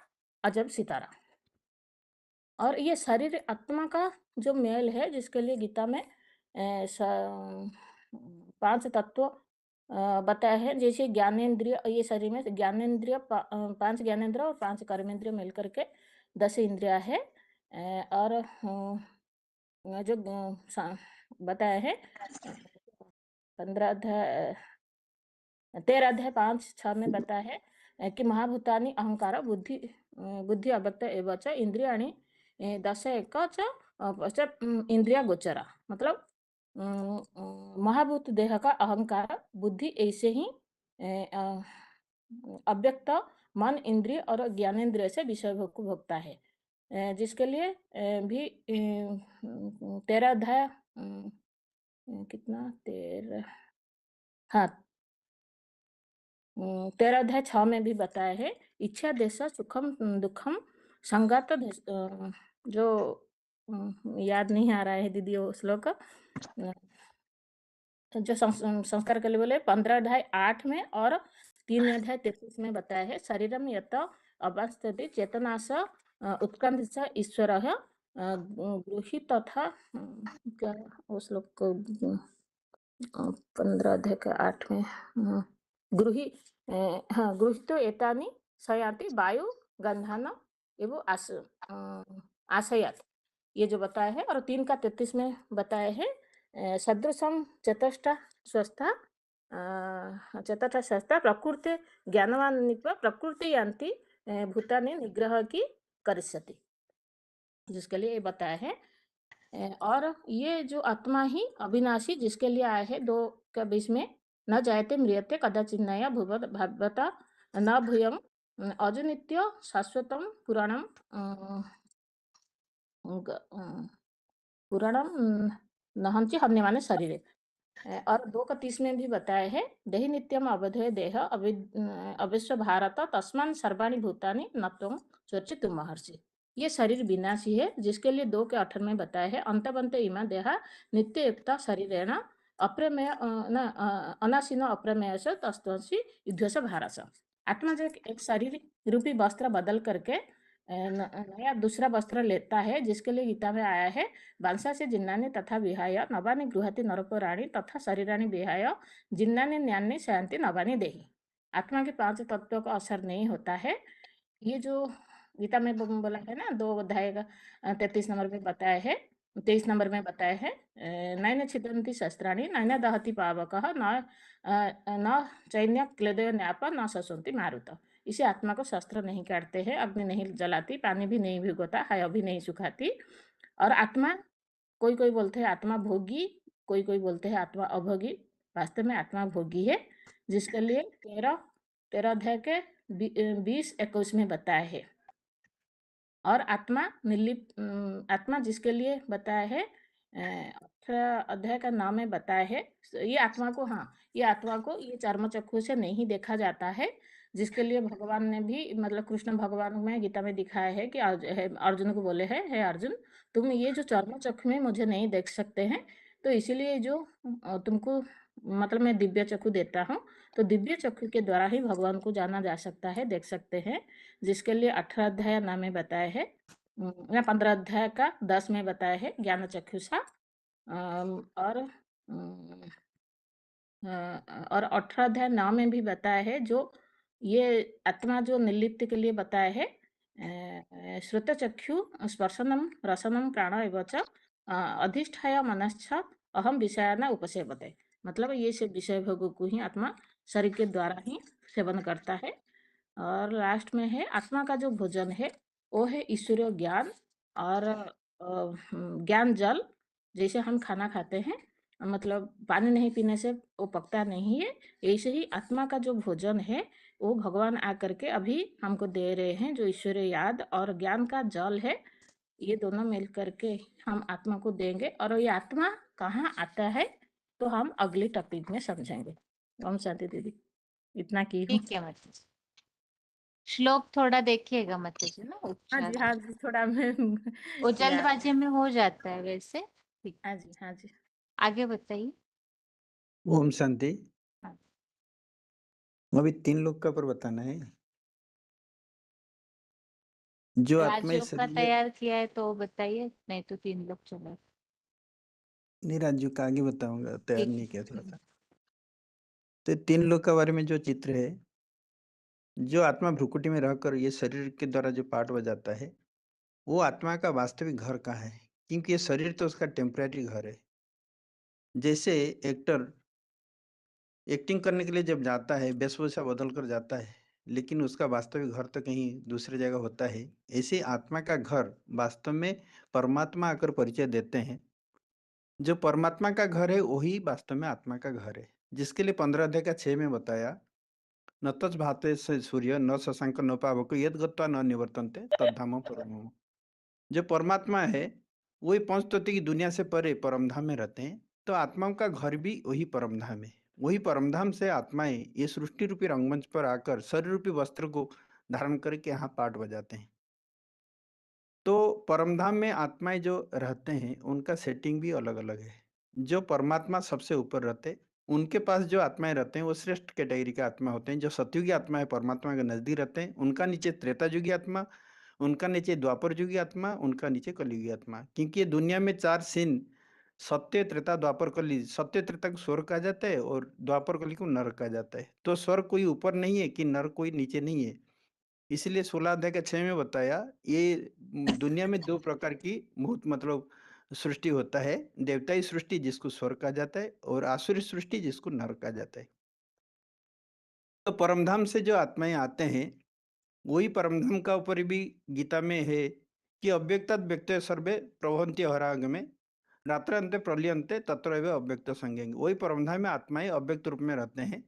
अजब सितारा। और ये शरीर आत्मा का जो मेल है, जिसके लिए गीता में 5 तत्व बताया है, जैसे ज्ञानेंद्रिय, ये शरीर में ज्ञानेंद्रिय 5 ज्ञानेंद्रिय और 5 कर्मेंद्रिय मिल करके 10 इंद्रिया है। और जो बताया है 15 अध्याय 13 अध्याय 5-6 में बताया है कि महाभूतानि अहंकार बुद्धि अव्यक्त एव च इंद्रियाणि 10 एक च इंद्रिया गोचरा, मतलब महाभूत देह का अहंकार बुद्धि ऐसे ही अव्यक्त मन इंद्रिय और ज्ञानेंद्रिय से विषय भोग को भोगता है, जिसके लिए भी 13 अध्याय कितना 13 हाँ 13 अध्याय 6 में भी बताया है इच्छा देश सुखम दुखम संगत जो याद नहीं आ रहा है दीदी वो श्लोक, जो संस्कार के लिए बोले 15 अध्याय 8 में और 3 अध्याय 33 में बताया है शरीरम यत अवस्थिति चेतना स उत्क्रांति स ईश्वरः गृहीत तथा क्या वो श्लोक को 15 अध्याय के 8 में गृही हाँ गृहीतो एतानि सयाति वायु गंधान एवं आशयात, ये जो बताया है। और 3 का 33 में बताया है सदृशम चतुष्टा स्वस्था चतुर्थ संस्था प्रकृति ज्ञानवान प्रकृति यान्ति भूतानि निग्रह की करिष्यति, जिसके लिए ये बताया है। और ये जो आत्मा ही अविनाशी जिसके लिए आया है, 2 के बीच में न जायते म्रियते कदाचित् नया भवता न भूयं अजनित्य शाश्वतम पुराणम नहंति हन्यमाने शरीरे। और 2 का 30 में भी बताया है देहि नित्यम अवधेय देह अविश्व भारत तस्मान सर्वाणि भूतानि न त्वं चोचित महर्षि। ये शरीर विनाशी है, जिसके लिए 2 के 18 में बताया है अंतबंत इमा देहा नित्य युक्ता शरीरेण अप्रमेय अनासीन अप्रमेय से तस्त्वंसी युद्धस भारस। आत्मा जो एक शरीर रूपी वस्त्र बदल करके नया दूसरा वस्त्र लेता है, जिसके लिए गीता में आया है वंशा से जिन्नानि तथा विहाय नवानि गृहति नरपराणि तथा शरीरानि विहाय जिन्नानि न्यानि शयन्ति नवानि देहि। आत्मा के 5 तत्वों का असर नहीं होता है। ये जो गीता में बोला है ना, 2 अध्याय का 33 नंबर में बताया है, 23 नंबर में बताया है नैन छिदन्ति शस्त्राणि नैन दहति पावकः न चैन्य क्लेदय न्याप न शशन्ति मारुत। इसे आत्मा को शस्त्र नहीं काटते हैं, अग्नि नहीं जलाती, पानी भी नहीं भिगोता, हवा भी नहीं सुखाती। और आत्मा कोई बोलते हैं आत्मा भोगी, कोई बोलते हैं आत्मा अभोगी। वास्तव में आत्मा भोगी है, जिसके लिए 13 अध्याय के 20-21 में बताया है। और आत्मा निर्लिप्त आत्मा जिसके लिए बताया है 18 अध्याय का नाम में बताया है। ये आत्मा को ये आत्मा को ये चर्म चक्षु से नहीं देखा जाता है, जिसके लिए भगवान ने भी मतलब कृष्ण भगवान में गीता में दिखाया है कि अर्जुन को बोले हैं हे अर्जुन तुम ये जो चर्म चक्षु में मुझे नहीं देख सकते हैं, तो इसीलिए जो तुमको मतलब मैं दिव्य चक्षु देता हूँ, तो दिव्य चक्षु के द्वारा ही भगवान को जाना जा सकता है, देख सकते हैं, जिसके लिए 18 अध्याय नाम में बताया है या 15 अध्याय का 10 में बताया है ज्ञान चक्षुषा। और 18 अध्याय 9 में भी बताया है जो ये आत्मा जो निर्लिप्त के लिए बताया है श्रुत चक्षु स्पर्शनम रसनम प्राण एवच अधिष्ठाय मनश्च अहम विषयाना उपसेवते। मतलब ये सब विषय भोगों को ही आत्मा शरीर के द्वारा ही सेवन करता है। और लास्ट में है आत्मा का जो भोजन है वो है ईश्वरीय ज्ञान और ज्ञान जल। जैसे हम खाना खाते हैं, मतलब पानी नहीं पीने से वो पकता नहीं है, ऐसे ही आत्मा का जो भोजन है वो भगवान आकर के अभी हमको दे रहे हैं, जो ईश्वरीय याद और ज्ञान का जल है, ये दोनों मिल करके हम आत्मा को देंगे। और ये आत्मा कहाँ आता है तो हम अगली टॉपिक में समझेंगे। ओम शांति दीदी, इतना की हूँ। ठीक है माता जी। श्लोक थोड़ा देखिएगा माता जी ना, हाँ जी थोड़ा मैं वो जल्दबाजी में हो जाता है वैसे। ठीक, हाँ जी आगे बताइए। ओम शांति। हाँ। अभी 3 लोग का पर बताना है जो आत्मा राजयोग का शरीर तैयार किया है तो बताइए, नहीं तो 3 लोग चलो। नहीं, राज्य का आगे बताऊंगा, तैयार ठीक नहीं किया थोड़ा सा। तो 3 लोग के बारे में जो चित्र है, जो आत्मा भ्रुकुटी में रहकर ये शरीर के द्वारा जो पाठ बजाता है, वो आत्मा का वास्तविक घर कहाँ है, क्योंकि ये शरीर तो उसका टेम्परेरी घर है। जैसे एक्टर एक्टिंग करने के लिए जब जाता है वेशभूषा बदल कर जाता है, लेकिन उसका वास्तविक घर तो कहीं दूसरी जगह होता है। ऐसे आत्मा का घर वास्तव में परमात्मा आकर परिचय देते हैं। जो परमात्मा का घर है वही वास्तव में आत्मा का घर है, जिसके लिए 15 अध्याय का 6 में बताया न तच भाते से सूर्य न शशांक न पावक यद गत्वा न निवर्तन्ते तद्धाम परम। जो परमात्मा है वही पंचतत्व की दुनिया से परे परमधाम में रहते हैं, तो आत्माओं का घर भी वही परमधाम है। वही परमधाम से आत्माएं ये सृष्टि रूपी रंगमंच पर आकर शरीर रूपी वस्त्र को धारण करके यहाँ पाठ बजाते हैं। तो परमधाम में आत्माएं जो रहते हैं उनका सेटिंग भी अलग अलग है। जो परमात्मा सबसे ऊपर रहते, उनके पास जो आत्माएं रहते हैं वो श्रेष्ठ कैटेगरी के आत्मा होते हैं। जो सतयुगी आत्मा है परमात्मा के नजदीक रहते हैं, उनका नीचे त्रेता युगी आत्मा, उनका नीचे द्वापर युगी आत्मा, उनका नीचे कलयुगी आत्मा। क्योंकि ये दुनिया में 4 सीन सत्य, त्रेता, द्वापर, कली। सत्य त्रेता को स्वर्ग कहा जाता है और द्वापर कली को नरक कहा जाता है। तो स्वर्ग कोई ऊपर नहीं है कि नरक कोई नीचे नहीं है। इसलिए 16 अध्याय के 6 में बताया ये दुनिया में 2 प्रकार की बहुत मतलब सृष्टि होता है। देवताई सृष्टि जिसको स्वर्ग कहा जाता है और आसुरी सृष्टि जिसको नरक कहा जाता है। तो परमधाम से जो आत्माएं आते हैं वही परमधाम का ऊपर भी गीता में है कि अव्यक्तात् व्यक्तय सर्वे प्रभवन्ति हरागमे रात्रांते प्रलयन्ते तत्रैव अव्यक्त संज्ञा। वही परमधाम में आत्माएं अव्यक्त रूप में रहते हैं,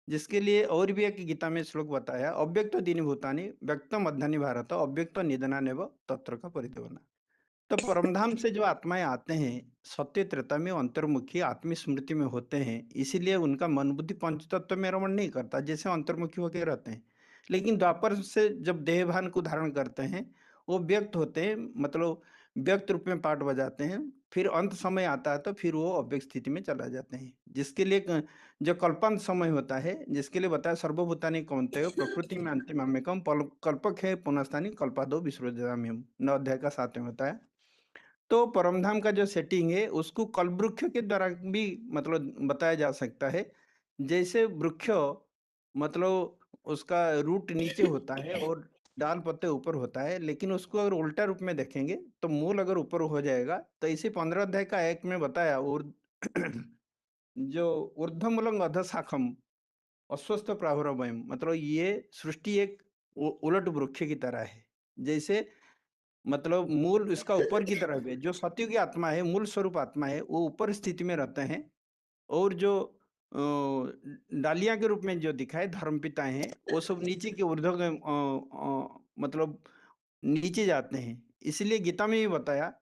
जिसके लिए और भी एक गीता में श्लोक बताया, अव्यक्त दीनि भूतानि व्यक्त मध्यानि भारत अव्यक्त निधनानेव तत्र का परिदेवना। तो परमधाम से जो आत्माएं आते हैं सत्य त्रेता में अंतर्मुखी आत्मस्मृति में होते हैं, इसीलिए उनका मन बुद्धि पंच तत्व में रमण नहीं करता, जैसे अंतर्मुखी होकर रहते हैं। लेकिन द्वापर से जब देहभान को धारण करते हैं वो व्यक्त होते हैं, मतलब व्यक्त रूप में पाठ बजाते हैं। फिर अंत समय आता है तो फिर वो अव्यक्त स्थिति में चला जाते हैं, जिसके लिए जो कल्पांत समय होता है, जिसके लिए बताया सर्वभूतानि कौन्तेय प्रकृति में अंतिममेकम कल्पक है पुनस्तानि कल्पादो विसृजाम्यहम् 9 अध्याय का 7 में बताया। तो परमधाम का जो सेटिंग है उसको कल्पवृक्ष के द्वारा भी मतलब बताया जा सकता है। जैसे वृक्ष मतलब उसका रूट नीचे होता है और डाल पत्ते ऊपर होता है, लेकिन उसको अगर उल्टा रूप में देखेंगे तो मूल अगर ऊपर हो जाएगा। तो इसी 15 अध्याय का 1 में बताया और जो ऊर्ध्वमूलम अधशाखम अस्वस्थ प्राहुरवयम, मतलब ये सृष्टि एक उलट वृक्ष की तरह है। जैसे मतलब मूल इसका ऊपर की तरफ है, जो सत्य की आत्मा है, मूल स्वरूप आत्मा है, वो ऊपर स्थिति में रहते हैं। और जो डालिया के रूप में जो दिखाए धर्मपिता हैं वो सब नीचे के ऊर्ध्व मतलब नीचे जाते हैं। इसलिए गीता में भी बताया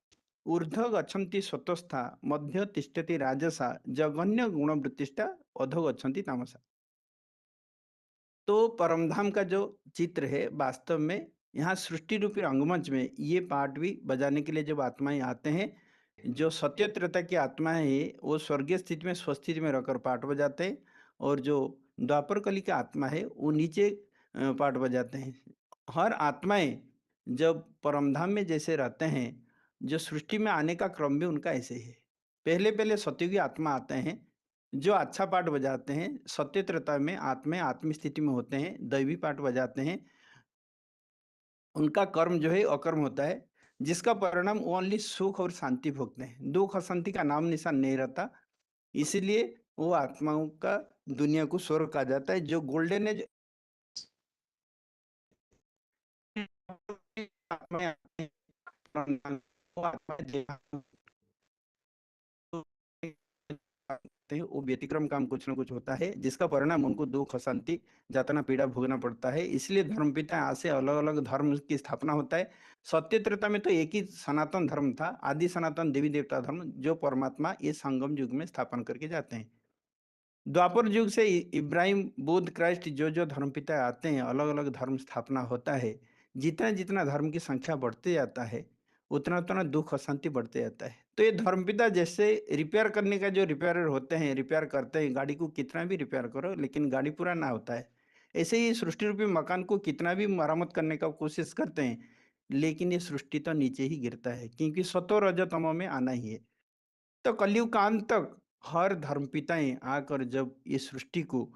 ऊर्ध्व गच्छन्ति सत्वस्था मध्य तिष्ठति राजसा जघन्य गुणवृत्तिष्ठा अधो गच्छन्ति तामसा। तो परमधाम का जो चित्र है वास्तव में यहाँ सृष्टि रूपी रंगमंच में ये पार्ट भी बजाने के लिए जब आत्माएं आते हैं, जो सत्य त्रेता की आत्माएं है वो स्वर्गीय स्थिति में स्वस्थिति में रहकर पाठ बजाते हैं, और जो द्वापर कली की आत्मा है वो नीचे पाठ बजाते हैं। हर आत्माएं जब परमधाम में जैसे रहते हैं, जो सृष्टि में आने का क्रम भी उनका ऐसे है। पहले पहले सत्युगी आत्मा आते हैं जो अच्छा पाठ बजाते हैं, सत्य त्रेता में आत्म स्थिति में होते हैं, दैवी पाठ बजाते हैं। उनका कर्म जो है अकर्म होता है, जिसका परिणाम ओनली सुख और शांति भोगते हैं। दुख और शांति का नाम निशान नहीं रहता। इसीलिए वो आत्माओं का दुनिया को स्वर्ग कहा जाता है। जो गोल्डन एज आत्माएं आती हैं, वो वो व्यतिक्रम काम कुछ न कुछ होता है, जिसका परिणाम उनको दुख अशांति यातना पीड़ा भोगना पड़ता है। इसलिए धर्मपिता यहाँ से अलग अलग धर्म की स्थापना होता है। सत्य त्रेता में तो एक ही सनातन धर्म था, आदि सनातन देवी देवता धर्म, जो परमात्मा ये संगम युग में स्थापन करके जाते हैं। द्वापर युग से इब्राहिम बुद्ध क्राइस्ट जो जो धर्मपिता आते हैं, अलग अलग धर्म स्थापना होता है। जितना जितना धर्म की संख्या बढ़ते जाता है उतना उतना दुख अशांति बढ़ते जाता है। तो ये धर्मपिता जैसे रिपेयर करने का जो रिपेयरर होते हैं, रिपेयर करते हैं गाड़ी को, कितना भी रिपेयर करो लेकिन गाड़ी पूरा ना होता है। ऐसे ही सृष्टि रूपी मकान को कितना भी मरम्मत करने का कोशिश करते हैं, लेकिन ये सृष्टि तो नीचे ही गिरता है, क्योंकि सतो रजतमो में आना ही है। तो कलयुग का अंत तक हर धर्मपिताएं आकर जब ये सृष्टि को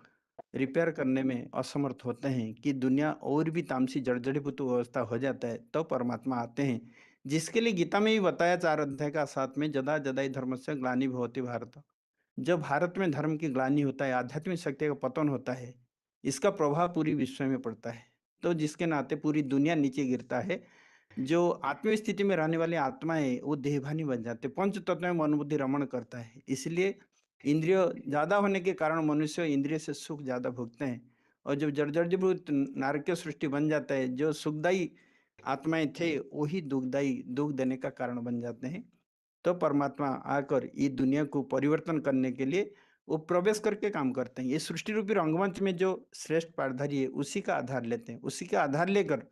रिपेयर करने में असमर्थ होते हैं कि दुनिया और भी तामसी जर्जरीभूत अवस्था हो जाता है, तो परमात्मा आते हैं, जिसके लिए गीता में भी बताया 4 अध्याय का 7 में, जदा जदाई धर्मस्य ग्लानि भवति भारत। जब भारत में धर्म की ग्लानि होता है, आध्यात्मिक शक्ति का पतन होता है, इसका प्रभाव पूरी विश्व में पड़ता है। तो जिसके नाते पूरी दुनिया नीचे गिरता है। जो आत्म स्थिति में रहने वाली आत्माएं वो देहभानी बन जाते, पंच तत्व में मन बुद्धि रमण करता है। इसलिए इंद्रिय ज्यादा होने के कारण मनुष्य इंद्रिय से सुख ज्यादा भोगते हैं, और जब जर्जरीभूत नारकीय सृष्टि बन जाता है, जो सुखदायी आत्माएं थे वही दुखदायी दुख देने का कारण बन जाते हैं। तो परमात्मा आकर ये दुनिया को परिवर्तन करने के लिए वो प्रवेश करके काम करते हैं। ये सृष्टि रूपी रंगमंच में जो श्रेष्ठ पाठधारी है उसी का आधार लेते हैं, उसी का आधार लेकर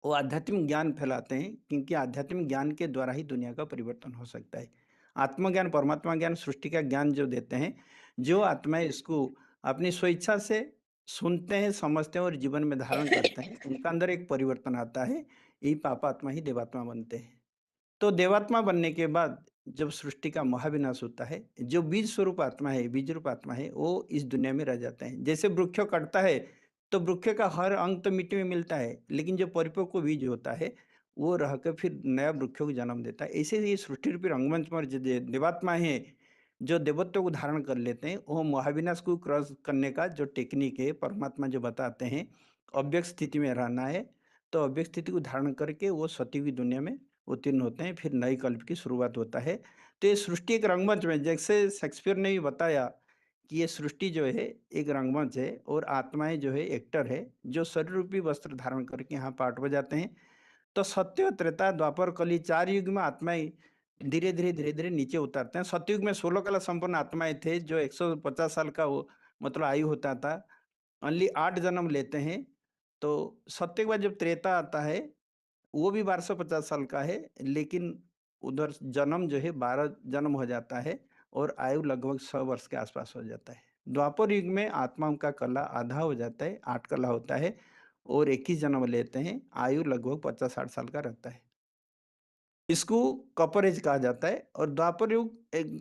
वो आध्यात्मिक ज्ञान फैलाते हैं, क्योंकि आध्यात्मिक ज्ञान के द्वारा ही दुनिया का परिवर्तन हो सकता है। आत्मज्ञान परमात्मा ज्ञान सृष्टि का ज्ञान जो देते हैं, जो आत्माएं इसको अपनी स्वेच्छा से सुनते हैं, समझते हैं और जीवन में धारण करते हैं, उनका अंदर एक परिवर्तन आता है। यही पापात्मा ही देवात्मा बनते हैं। तो देवात्मा बनने के बाद जब सृष्टि का महाविनाश होता है, जो बीज स्वरूप आत्मा है, बीज रूप आत्मा है, वो इस दुनिया में रह जाते हैं। जैसे वृक्ष कटता है तो वृक्ष का हर अंग तो मिट्टी में मिलता है, लेकिन जो परिपक्व बीज होता है वो रह कर फिर नया वृक्षों को जन्म देता है। ऐसे ही सृष्टि रूपी रंगमंच पर जो देवात्मा है, जो देवत्व को धारण कर लेते हैं, वो महाविनाश को क्रॉस करने का जो टेक्निक है, परमात्मा जो बताते हैं, अव्यक्त स्थिति में रहना है, तो अव्यक्त स्थिति को धारण करके वो सती की दुनिया में उत्तीर्ण होते हैं, फिर नई कल्प की शुरुआत होता है। तो ये सृष्टि एक रंगमंच में, जैसे शेक्सपियर ने भी बताया कि ये सृष्टि जो है एक रंगमंच है और आत्माएं जो है एक्टर है, जो शरीर रूपी वस्त्र धारण करके यहाँ पाठ बजाते हैं। तो सत्य, त्रेता, द्वापर, कली 4 युग में आत्माएं धीरे धीरे धीरे धीरे नीचे उतरते हैं। सतयुग में 16 कला संपन्न आत्माएं थे, जो 150 साल का वो मतलब आयु होता था, ओनली 8 जन्म लेते हैं। तो सत्य के बाद जब त्रेता आता है, वो भी 1250 साल का है, लेकिन उधर जन्म जो है 12 जन्म हो जाता है और आयु लगभग 100 वर्ष के आसपास हो जाता है। द्वापर युग में आत्माओं का कला आधा हो जाता है, 8 कला होता है और 21 जन्म लेते हैं, आयु लगभग 50-60 साल का रहता है। इसको कॉपर एज कहा जाता है। और द्वापर युग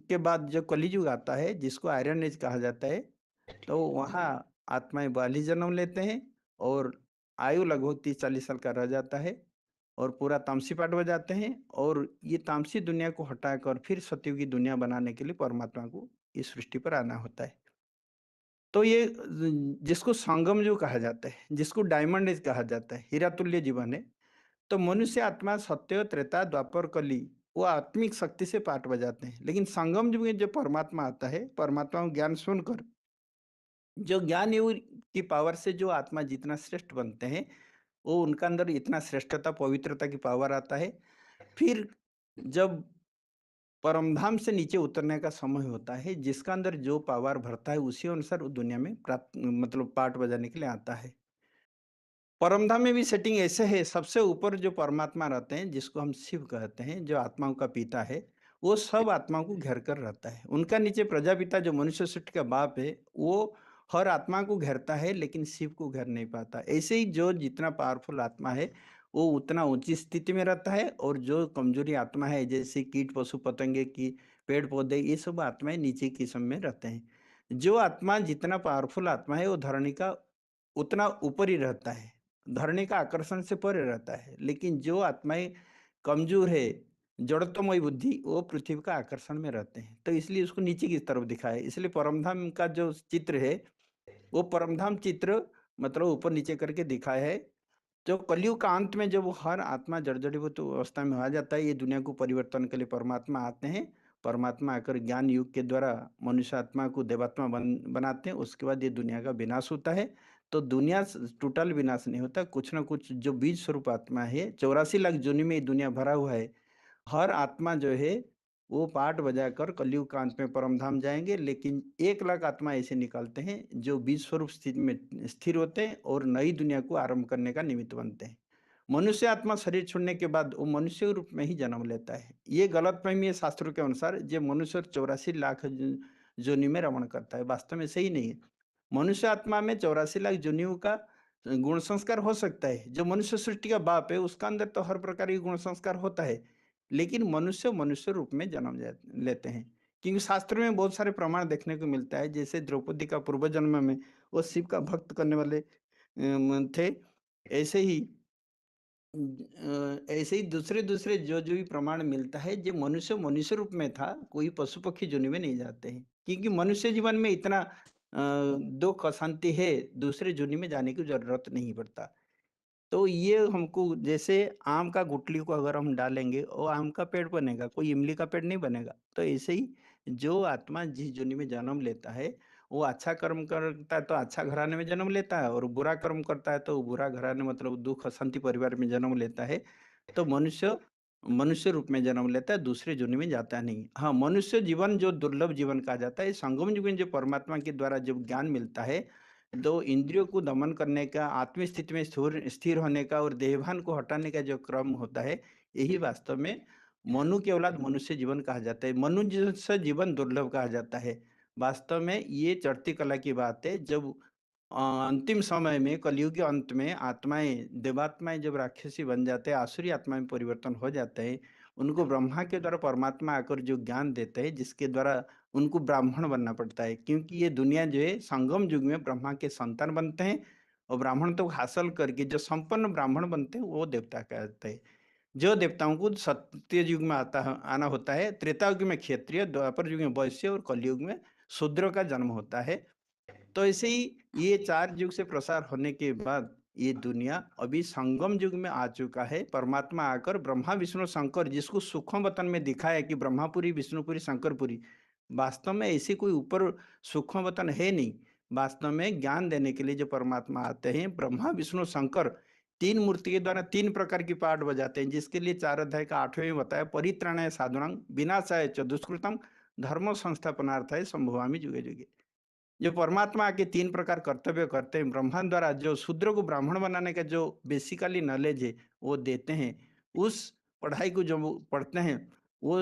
के बाद जो कलियुग आता है, जिसको आयरन एज कहा जाता है, तो वहाँ आत्माएं 42 जन्म लेते हैं और आयु लगभग 30-40 साल का रह जाता है और पूरा तामसी पाठ हो जाते हैं। और ये तामसी दुनिया को हटाकर फिर सतयुग की दुनिया बनाने के लिए परमात्मा को इस सृष्टि पर आना होता है। तो ये जिसको संगम जो कहा जाता है, जिसको डायमंड एज कहा जाता है, हीरा तुल्य जीवन है। तो मनुष्य आत्मा सत्य, त्रेता, द्वापर, कली वो आत्मिक शक्ति से पाठ बजाते हैं, लेकिन संगम युग में जो परमात्मा आता है, परमात्मा को ज्ञान सुनकर जो ज्ञान योग की पावर से जो आत्मा जितना श्रेष्ठ बनते हैं, वो उनका अंदर इतना श्रेष्ठता, पवित्रता की पावर आता है। फिर जब परमधाम से नीचे उतरने का समय होता है, जिसका अंदर जो पावर भरता है उसी अनुसार वो दुनिया में प्राप्त मतलब पाठ बजाने के लिए आता है। परमधाम में भी सेटिंग ऐसे है, सबसे ऊपर जो परमात्मा रहते हैं, जिसको हम शिव कहते हैं, जो आत्माओं का पिता है, वो सब आत्माओं को घेर कर रहता है। उनका नीचे प्रजापिता जो मनुष्य सृष्टि का बाप है, वो हर आत्मा को घेरता है, लेकिन शिव को घेर नहीं पाता। ऐसे ही जो जितना पावरफुल आत्मा है, वो उतना ऊंची स्थिति में रहता है, और जो कमजोरी आत्मा है, जैसे कीट, पशु पतंगे की, पेड़ पौधे, ये सब आत्माएं नीचे किस्म में रहते हैं। जो आत्मा जितना पावरफुल आत्मा है, वो धरणी का उतना ऊपर ही रहता है, धरणी का आकर्षण से परे रहता है। लेकिन जो आत्माएं कमजोर है, जड़त्वमय बुद्धि, वो पृथ्वी का आकर्षण में रहते हैं, तो इसलिए उसको नीचे की तरफ दिखाया है। इसलिए परमधाम का जो चित्र है, वो परमधाम चित्र मतलब ऊपर नीचे करके दिखाया है। जो कलयुग का अंत में जब हर आत्मा जर्जरीभूत अवस्था में आ जाता है, ये दुनिया को परिवर्तन के लिए परमात्मा आते हैं। परमात्मा आकर ज्ञान युग के द्वारा मनुष्य आत्मा को देवात्मा बनाते हैं। उसके बाद ये दुनिया का विनाश होता है। तो दुनिया टोटल विनाश नहीं होता, कुछ ना कुछ जो बीज स्वरूप आत्मा है, 84 लाख योनि में ये दुनिया भरा हुआ है। हर आत्मा जो है वो पाठ बजाकर कलयुग का अंत में परमधाम जाएंगे, लेकिन 1 लाख आत्मा ऐसे निकलते हैं जो बीज स्वरूप स्थिति में स्थिर होते हैं और नई दुनिया को आरंभ करने का निमित्त बनते हैं। मनुष्य आत्मा शरीर छोड़ने के बाद वो मनुष्य के रूप में ही जन्म लेता है। ये गलतफहमी है शास्त्रों के अनुसार, जो मनुष्य 84 लाख योनि में रमण करता है, वास्तव में सही नहीं है। मनुष्य आत्मा में 84 लाख योनियों का गुण संस्कार हो सकता है। जो मनुष्य सृष्टि का बाप है, उसका अंदर तो हर प्रकार की गुण संस्कार होता है, लेकिन मनुष्य मनुष्य रूप में जन्म लेते हैं। क्योंकि शास्त्र में बहुत सारे प्रमाण देखने को मिलता है, जैसे द्रौपदी का पूर्व जन्म में वो शिव का भक्त करने वाले थे। ऐसे ही दूसरे दूसरे जो भी प्रमाण मिलता है, जो मनुष्य मनुष्य रूप में था, कोई पशु पक्षी योनि में नहीं जाते हैं, क्योंकि मनुष्य जीवन में इतना दुख अशांति है, दूसरे योनि में जाने की जरूरत नहीं पड़ता। तो ये हमको, जैसे आम का गुठली को अगर हम डालेंगे, वो आम का पेड़ बनेगा, कोई इमली का पेड़ नहीं बनेगा। तो ऐसे ही जो आत्मा जिस योनि में जन्म लेता है, वो अच्छा कर्म करता है तो अच्छा घराने में जन्म लेता है, और बुरा कर्म करता है तो बुरा घराने मतलब दुख अशांति परिवार में जन्म लेता है। तो मनुष्य मनुष्य रूप में जन्म लेता है, दूसरे योनि में जाता नहीं। हाँ, मनुष्य जीवन जो दुर्लभ जीवन कहा जाता है, संगम जीवन जो परमात्मा के द्वारा जब ज्ञान मिलता है, तो इंद्रियों को दमन करने का, आत्म स्थिति में स्थिर होने का और देहभान को हटाने का जो क्रम होता है, यही वास्तव में मनु के औलाद मनुष्य जीवन कहा जाता है। मनुष्य जीवन दुर्लभ कहा जाता है। वास्तव में ये चढ़ती कला की बात है। जब अंतिम समय में, कलयुग के अंत में आत्माएं, देवात्माएं जब राक्षसी बन जाते हैं, आसुरी आत्मा में परिवर्तन हो जाते हैं, उनको ब्रह्मा के द्वारा परमात्मा आकर जो ज्ञान देते हैं, जिसके द्वारा उनको ब्राह्मण बनना पड़ता है, क्योंकि ये दुनिया जो है संगम युग में ब्रह्मा के संतान बनते हैं, और ब्राह्मण तो हासिल करके जो संपन्न ब्राह्मण बनते हैं वो देवता कहते हैं। जो देवताओं को सत्य युग में आना होता है, त्रेता युग में क्षत्रिय, द्वापर युग में वैश्य और कलयुग में शूद्र का जन्म होता है। तो ऐसे ही ये 4 युग से प्रसार होने के बाद ये दुनिया अभी संगम युग में आ चुका है। परमात्मा आकर ब्रह्मा विष्णु शंकर, जिसको सूक्ष्म वतन में दिखाया कि ब्रह्मापुरी, विष्णुपुरी, शंकरपुरी, वास्तव में ऐसी कोई ऊपर सूक्ष्म वतन है नहीं। वास्तव में ज्ञान देने के लिए जो परमात्मा आते हैं, ब्रह्मा विष्णु शंकर 3 मूर्ति के द्वारा 3 प्रकार की पाठ बजाते हैं, जिसके लिए 4 अध्याय का 8वें में बताया, परित्राणाय साधुनां विनाशाय च दुष्कृतम् धर्म संस्थापनार्थाय संभवामि जुगे जुगे। जो परमात्मा आके 3 प्रकार कर्तव्य करते हैं, ब्रह्मा द्वारा जो शूद्र को ब्राह्मण बनाने का जो बेसिकली नॉलेज है वो देते हैं, उस पढ़ाई को जो वो पढ़ते हैं, वो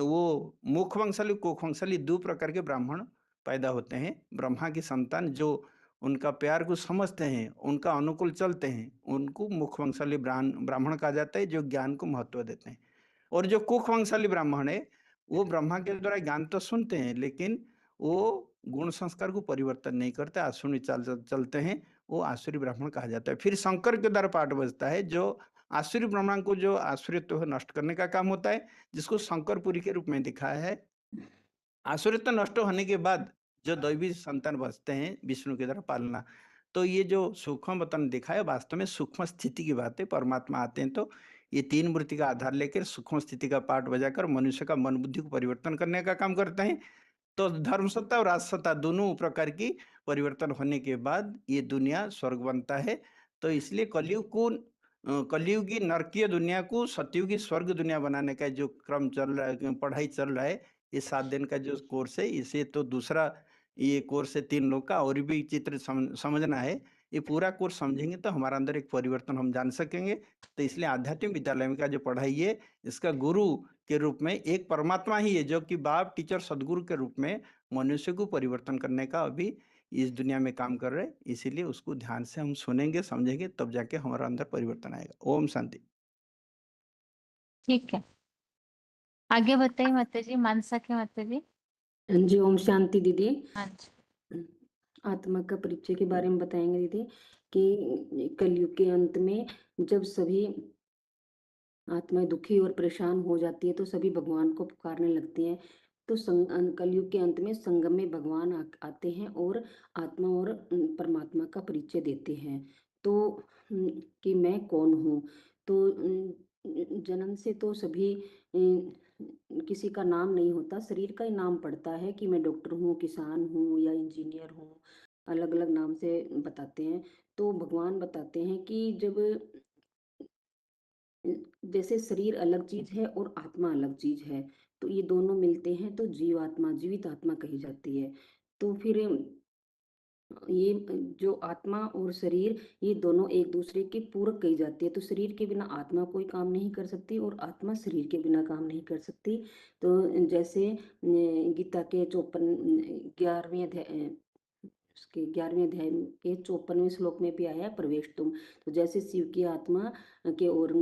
वो मुख वंशाली, कोख वंशाली 2 प्रकार के ब्राह्मण पैदा होते हैं। ब्रह्मा की संतान जो उनका प्यार को समझते हैं, उनका अनुकूल चलते हैं, उनको मुख वंशाली ब्राह्मण कहा जाता है, जो ज्ञान को महत्व देते हैं। और जो कुख वंशाली ब्राह्मण है, वो ब्रह्मा के द्वारा ज्ञान तो सुनते हैं, लेकिन वो गुण संस्कार को परिवर्तन नहीं करते, आसुरी चलते हैं, वो आसुरी ब्राह्मण कहा जाता है। फिर शंकर के द्वारा पाठ बजता है, जो आसुरी ब्राह्मण को जो आसुरित्व नष्ट करने का काम होता है, जिसको शंकरपुरी के रूप में दिखाया है। आसुरित्व नष्ट होने के बाद जो दैवी संतान बचते हैं, विष्णु की द्वारा पालना, तो ये जो सूक्ष्म वतन दिखा है, वास्तव में सूक्ष्म स्थिति की बात है। परमात्मा आते हैं तो ये 3 मूर्ति का आधार लेकर सूक्ष्म स्थिति का पाठ बजाकर मनुष्य का मन बुद्धि को परिवर्तन करने का काम करते हैं। तो धर्म सत्ता और राज सत्ता दोनों प्रकार की परिवर्तन होने के बाद ये दुनिया स्वर्ग बनता है। तो इसलिए कलयुगी नरकीय दुनिया को सतयुगी स्वर्ग दुनिया बनाने का जो क्रम चल रहा है, पढ़ाई चल रहा है, ये 7 दिन का जो कोर्स है, इसे तो दूसरा ये कोर्स है 3 लोग का, और भी चित्र समझना है। ये पूरा कोर्स समझेंगे तो हमारा अंदर एक परिवर्तन हम जान सकेंगे। तो इसलिए आध्यात्मिक विद्यालय में का जो पढ़ाई है, इसका गुरु के रूप में एक परमात्मा ही है, जो कि बाप, टीचर, सदगुरु के रूप में मनुष्य को परिवर्तन करने का अभी इस दुनिया में काम कर रहे हैं। इसीलिए उसको ध्यान से हम सुनेंगे, समझेंगे, तब जाके हमारा अंदर परिवर्तन आएगा। ओम शांति। ठीक है, आगे बताइए माता जी, मानसा के माता जी। हाँ जी, ओम शांति दीदी। हाँ जी। आत्मा का परिचय के बारे में बताएंगे दीदी कि कलयुग के अंत में जब सभी आत्माएं दुखी और परेशान हो जाती है तो सभी भगवान को पुकारने लगती हैं। तो कलयुग के अंत में संगम में भगवान आते हैं और आत्मा और परमात्मा का परिचय देते हैं। तो कि मैं कौन हूँ। तो जन्म से तो सभी किसी का नाम नहीं होता, शरीर का ही नाम पड़ता है कि मैं डॉक्टर हूँ, किसान हूँ या इंजीनियर हूँ, अलग अलग नाम से बताते हैं। तो भगवान बताते हैं कि जब जैसे शरीर अलग चीज है और आत्मा अलग चीज है, तो ये दोनों मिलते हैं तो जीवात्मा, जीवित आत्मा कही जाती है। तो फिर ये जो आत्मा और शरीर, ये दोनों एक दूसरे के पूरक कही जाती है। तो शरीर के बिना आत्मा कोई काम नहीं कर सकती और आत्मा शरीर के बिना काम नहीं कर सकती। तो जैसे गीता के 11वें अध्याय उसके 11वें अध्याय के 54वें श्लोक में भी आया प्रवेश तुम। तो जैसे शिव की आत्मा के और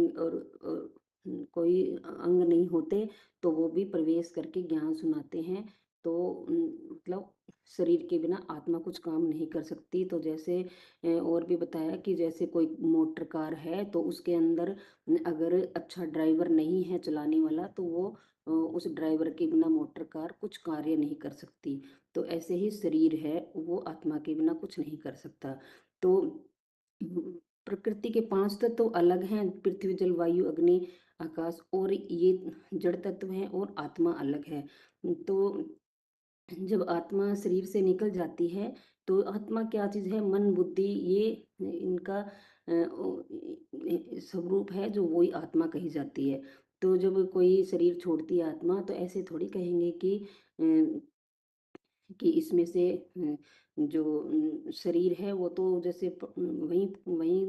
कोई अंग नहीं होते, तो वो भी प्रवेश करके ज्ञान सुनाते हैं। तो मतलब शरीर के बिना आत्मा कुछ काम नहीं कर सकती। तो जैसे और भी बताया कि जैसे कोई मोटर कार है, तो उसके अंदर अगर अच्छा ड्राइवर नहीं है चलाने वाला, तो वो उस ड्राइवर के बिना मोटर कार कुछ कार्य नहीं कर सकती। तो ऐसे ही शरीर है, वो आत्मा के बिना कुछ नहीं कर सकता। तो प्रकृति के 5 तत्व अलग हैं, पृथ्वी, जल, वायु, अग्नि, आकाश, और ये जड़ तत्व हैं और आत्मा अलग है। तो जब आत्मा शरीर से निकल जाती है, तो आत्मा क्या चीज है, मन, बुद्धि, ये इनका स्वरूप है, जो वही आत्मा कही जाती है। तो जब कोई शरीर छोड़ती है आत्मा, तो ऐसे थोड़ी कहेंगे कि इसमें से जो शरीर है वो तो जैसे वहीं वहीं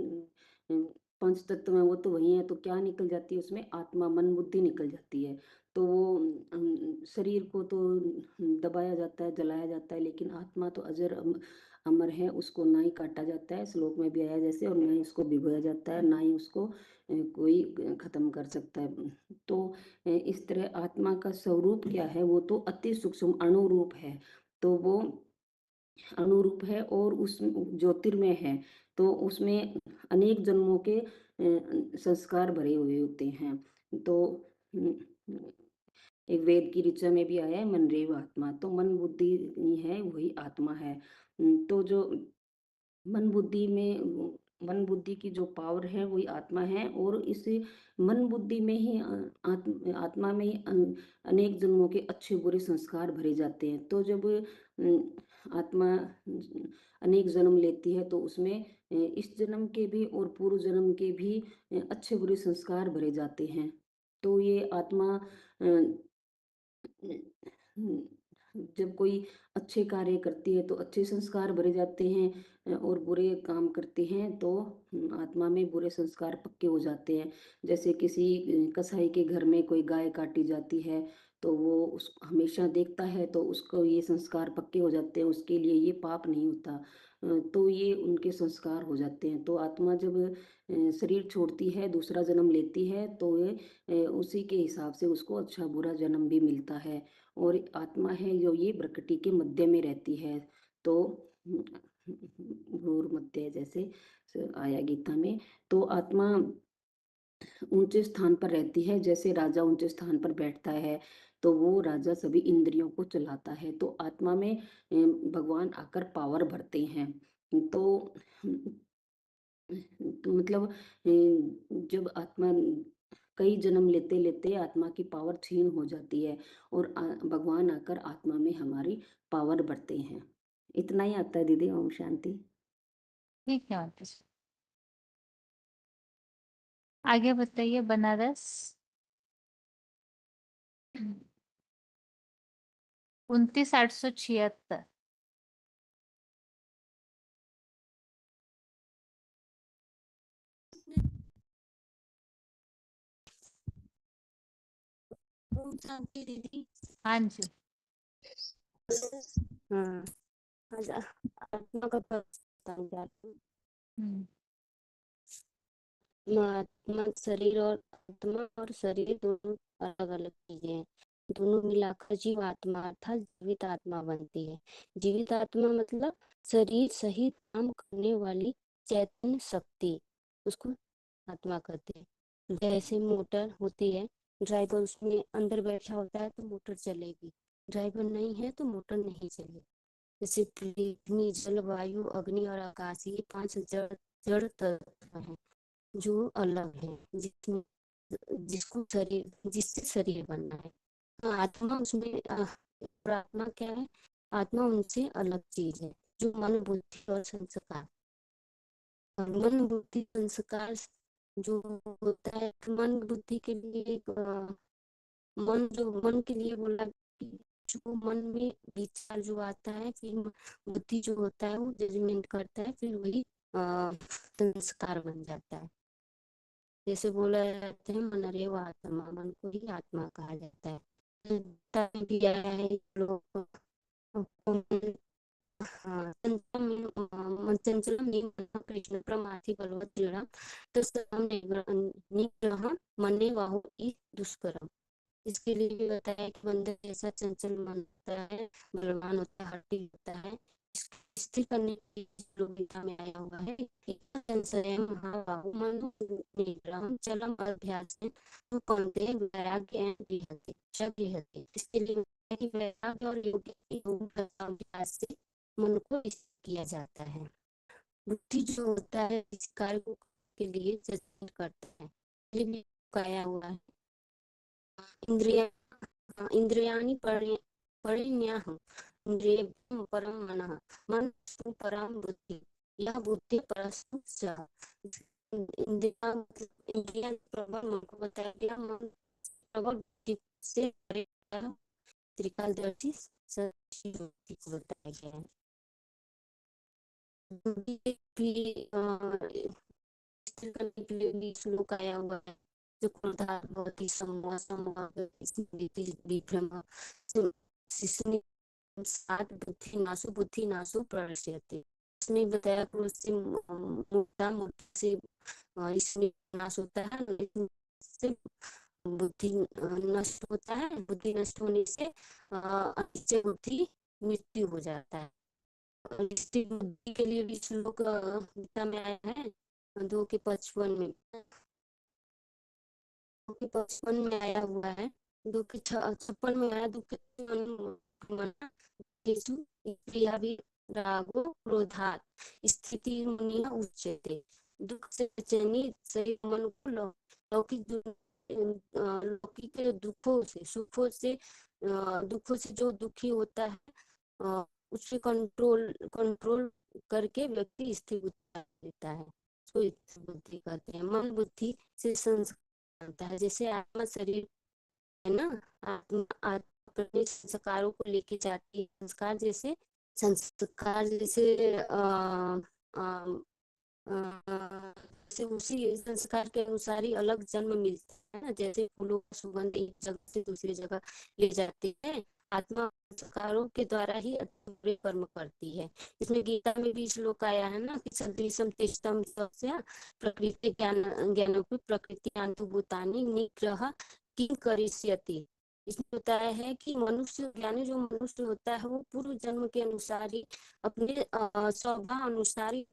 5 तत्व हैं वो तो वही है, तो क्या निकल जाती है उसमें? आत्मा, मन, बुद्धि निकल जाती है। तो वो शरीर को तो दबाया जाता है, जलाया जाता है, लेकिन आत्मा तो अजर अमर है, उसको ना ही काटा जाता है, श्लोक में भी आया जैसे, और ना ही उसको भिगोया जाता है, ना ही उसको कोई खत्म कर सकता है। तो इस तरह आत्मा का स्वरूप क्या है? वो तो अति सूक्ष्म अणुरूप है। तो वो अनुरूप है और उस ज्योतिर्मय है, तो उसमें अनेक जन्मों के संस्कार भरे हुए होते हैं। तो एक वेद की ऋचा में भी आया है, मनरेव आत्मा, तो मन बुद्धि है वही आत्मा है। तो जो मन बुद्धि की जो पावर है वही आत्मा है, और इस मन बुद्धि में ही आत्मा में ही अनेक जन्मों के अच्छे बुरे संस्कार भरे जाते हैं। तो जब आत्मा अनेक जन्म लेती है तो उसमें इस जन्म के भी और पूर्व जन्म के भी अच्छे बुरे संस्कार भरे जाते हैं। तो ये आत्मा जब कोई अच्छे कार्य करती है तो अच्छे संस्कार भरे जाते हैं, और बुरे काम करते हैं तो आत्मा में बुरे संस्कार पक्के हो जाते हैं। जैसे किसी कसाई के घर में कोई गाय काटी जाती है तो वो उस हमेशा देखता है, तो उसको ये संस्कार पक्के हो जाते हैं, उसके लिए ये पाप नहीं होता। तो ये उनके संस्कार हो जाते हैं। तो आत्मा जब शरीर छोड़ती है, दूसरा जन्म लेती है, तो ये उसी के हिसाब से उसको अच्छा बुरा जन्म भी मिलता है। और आत्मा है जो ये प्रकृति के मध्य में रहती है। तो घोर मध्य जैसे आया गीता में, तो आत्मा ऊंचे स्थान पर रहती है। जैसे राजा ऊंचे स्थान पर बैठता है तो वो राजा सभी इंद्रियों को चलाता है। तो आत्मा में भगवान आकर पावर भरते हैं। तो मतलब जब आत्मा कई जन्म लेते लेते आत्मा की पावर क्षीण हो जाती है, और भगवान आकर आत्मा में हमारी पावर भरते हैं। इतना ही आता है दीदी। ओम शांति। ठीक है माता जी। आगे बताइए। बनारस 29,876। शांति दीदी। हाँ जी। हाँ, आत्मा का आत्मा शरीर और आत्मा और शरीर दोनों अलग अलग चीजें हैं। दोनों मिलाकर जीव आत्मा अर्थात जीवित आत्मा बनती है। जीवित आत्मा मतलब शरीर सहित काम करने वाली चैतन्य शक्ति, उसको आत्मा कहते हैं। जैसे मोटर होती है, ड्राइवर उसमें अंदर बैठा होता है तो मोटर चलेगी, ड्राइवर नहीं है तो मोटर नहीं चलेगी। जैसे पृथ्वी, जल, वायु, अग्नि और आकाश, ये 5 जड़ तत्व हैं जो अलग है, जिसमें जिसको शरीर, जिससे शरीर बनना है। आत्मा उसमें और आत्मा क्या है? आत्मा उनसे अलग चीज है, जो मन, बुद्धि और संस्कार। मन, बुद्धि, संस्कार जो होता है, मन बुद्धि के लिए मन के लिए बोला कि जो मन में विचार जो आता है, फिर बुद्धि जो होता है वो जजमेंट करता है, फिर वही संस्कार बन जाता है। जैसे बोला जाता है मन रे आत्मा, मन को ही आत्मा कहा जाता है। में भी आया है लोग चंचलम कृष्ण प्रमाथि बलवत दृढ़ तत्सर्वं निग्रहं मन्ये बाहु दुष्करम। इसके लिए भी बताया कि बंदर जैसा चंचल मन होता है, बलवान होता है, हठी होता है, स्थिर करने के लिए गीता में आया हुआ है कि संशयम महाबाहु मनो निग्रहं चलम अभ्यास तो कौनते वैराग्य गृहते। इसके लिए कि वैराग्य और योग अभ्यास से मन को किया जाता है। बुद्धि जो होता है इस कार्य के लिए जजमेंट करता है, ये भी आया हुआ है। इंद्रियाणि परिण्याह इंद्रियेभ्यः परं मनः, मनस्तु परं बुद्धि, यह बुद्धि परस्तु सः। इंद्रियां प्रबल मन को बताया गया, मन प्रबल बुद्धि से त्रिकालदर्शी सच्ची बुद्धि को बताया गया है। बुद्धि भी स्थिर करने के लिए भी श्लोक आया हुआ है, जो क्रोधात् भवति सम्मोहः, सम्मोहः भवति स्मृतिर्विभ्रमः, शिष्य सात बुद्धि नाशो प्रणश्यते। इसमें बताया क्रोध से मूर्धा, मूर्धा से इसमें नाश होता है, से बुद्धि नष्ट होता है, बुद्धि नष्ट होने से अनिश्चय बुद्धि मृत्यु हो जाता है। निश्चय बुद्धि के लिए भी श्लोक गीता में आया है 2:55 में, 2:55 में आया हुआ है, 2:56 में आया, 2:56 रागो क्रोधात् स्थिति मुनिया उच्यते। दुख से चयनित शरीर मन को लौकिक दुखों से, सुखों से, दुखों से जो दुखी होता है उससे कंट्रोल करके व्यक्ति स्थिर बुद्धि लेता है, उसको स्थिर बुद्धि कहते हैं। मन बुद्धि से संस्कार बनता है, जैसे आत्मा शरीर है ना, आत्मा अपने संस्कारों को लेके जाती है। संस्कार जैसे से उसी संस्कार के अनुसार ही अलग जन्म मिलता है ना, जैसे फूलों का सुगंध एक जगह से दूसरी जगह ले जाती है, आत्मा संस्कारों के द्वारा ही अच्छे कर्म करती है। इसमें गीता में भी श्लोक आया है ना कि सदृशम तिष्ठम तस्य प्रकृति ज्ञान प्रकृति भूतानि निग्रह किं करिष्यति। इसमें बताया है कि मनुष्य ज्ञानी जो मनुष्य होता है वो पूर्व जन्म के अनुसार ही अपने स्वभाव अनुसार ही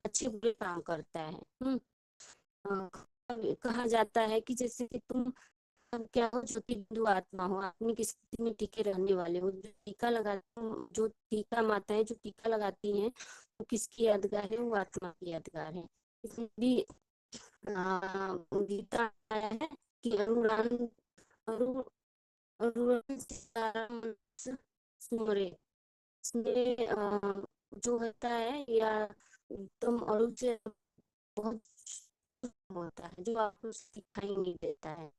अच्छे बुरे काम करता है। कहा जाता है कि जैसे कि तुम क्या हो, ज्योति बिंदु आत्मा हो, आत्मा की स्थिति में टिके रहने वाले हो। जो टीका माताएं जो टीका लगाती हैं वो किसकी यादगार है? वो आत्मा की यादगार है। इसमें भी गीता आया है कि सुमरे, जो होता है या एकदम अणु से बहुत होता है, जो आपको दिखाई नहीं देता है।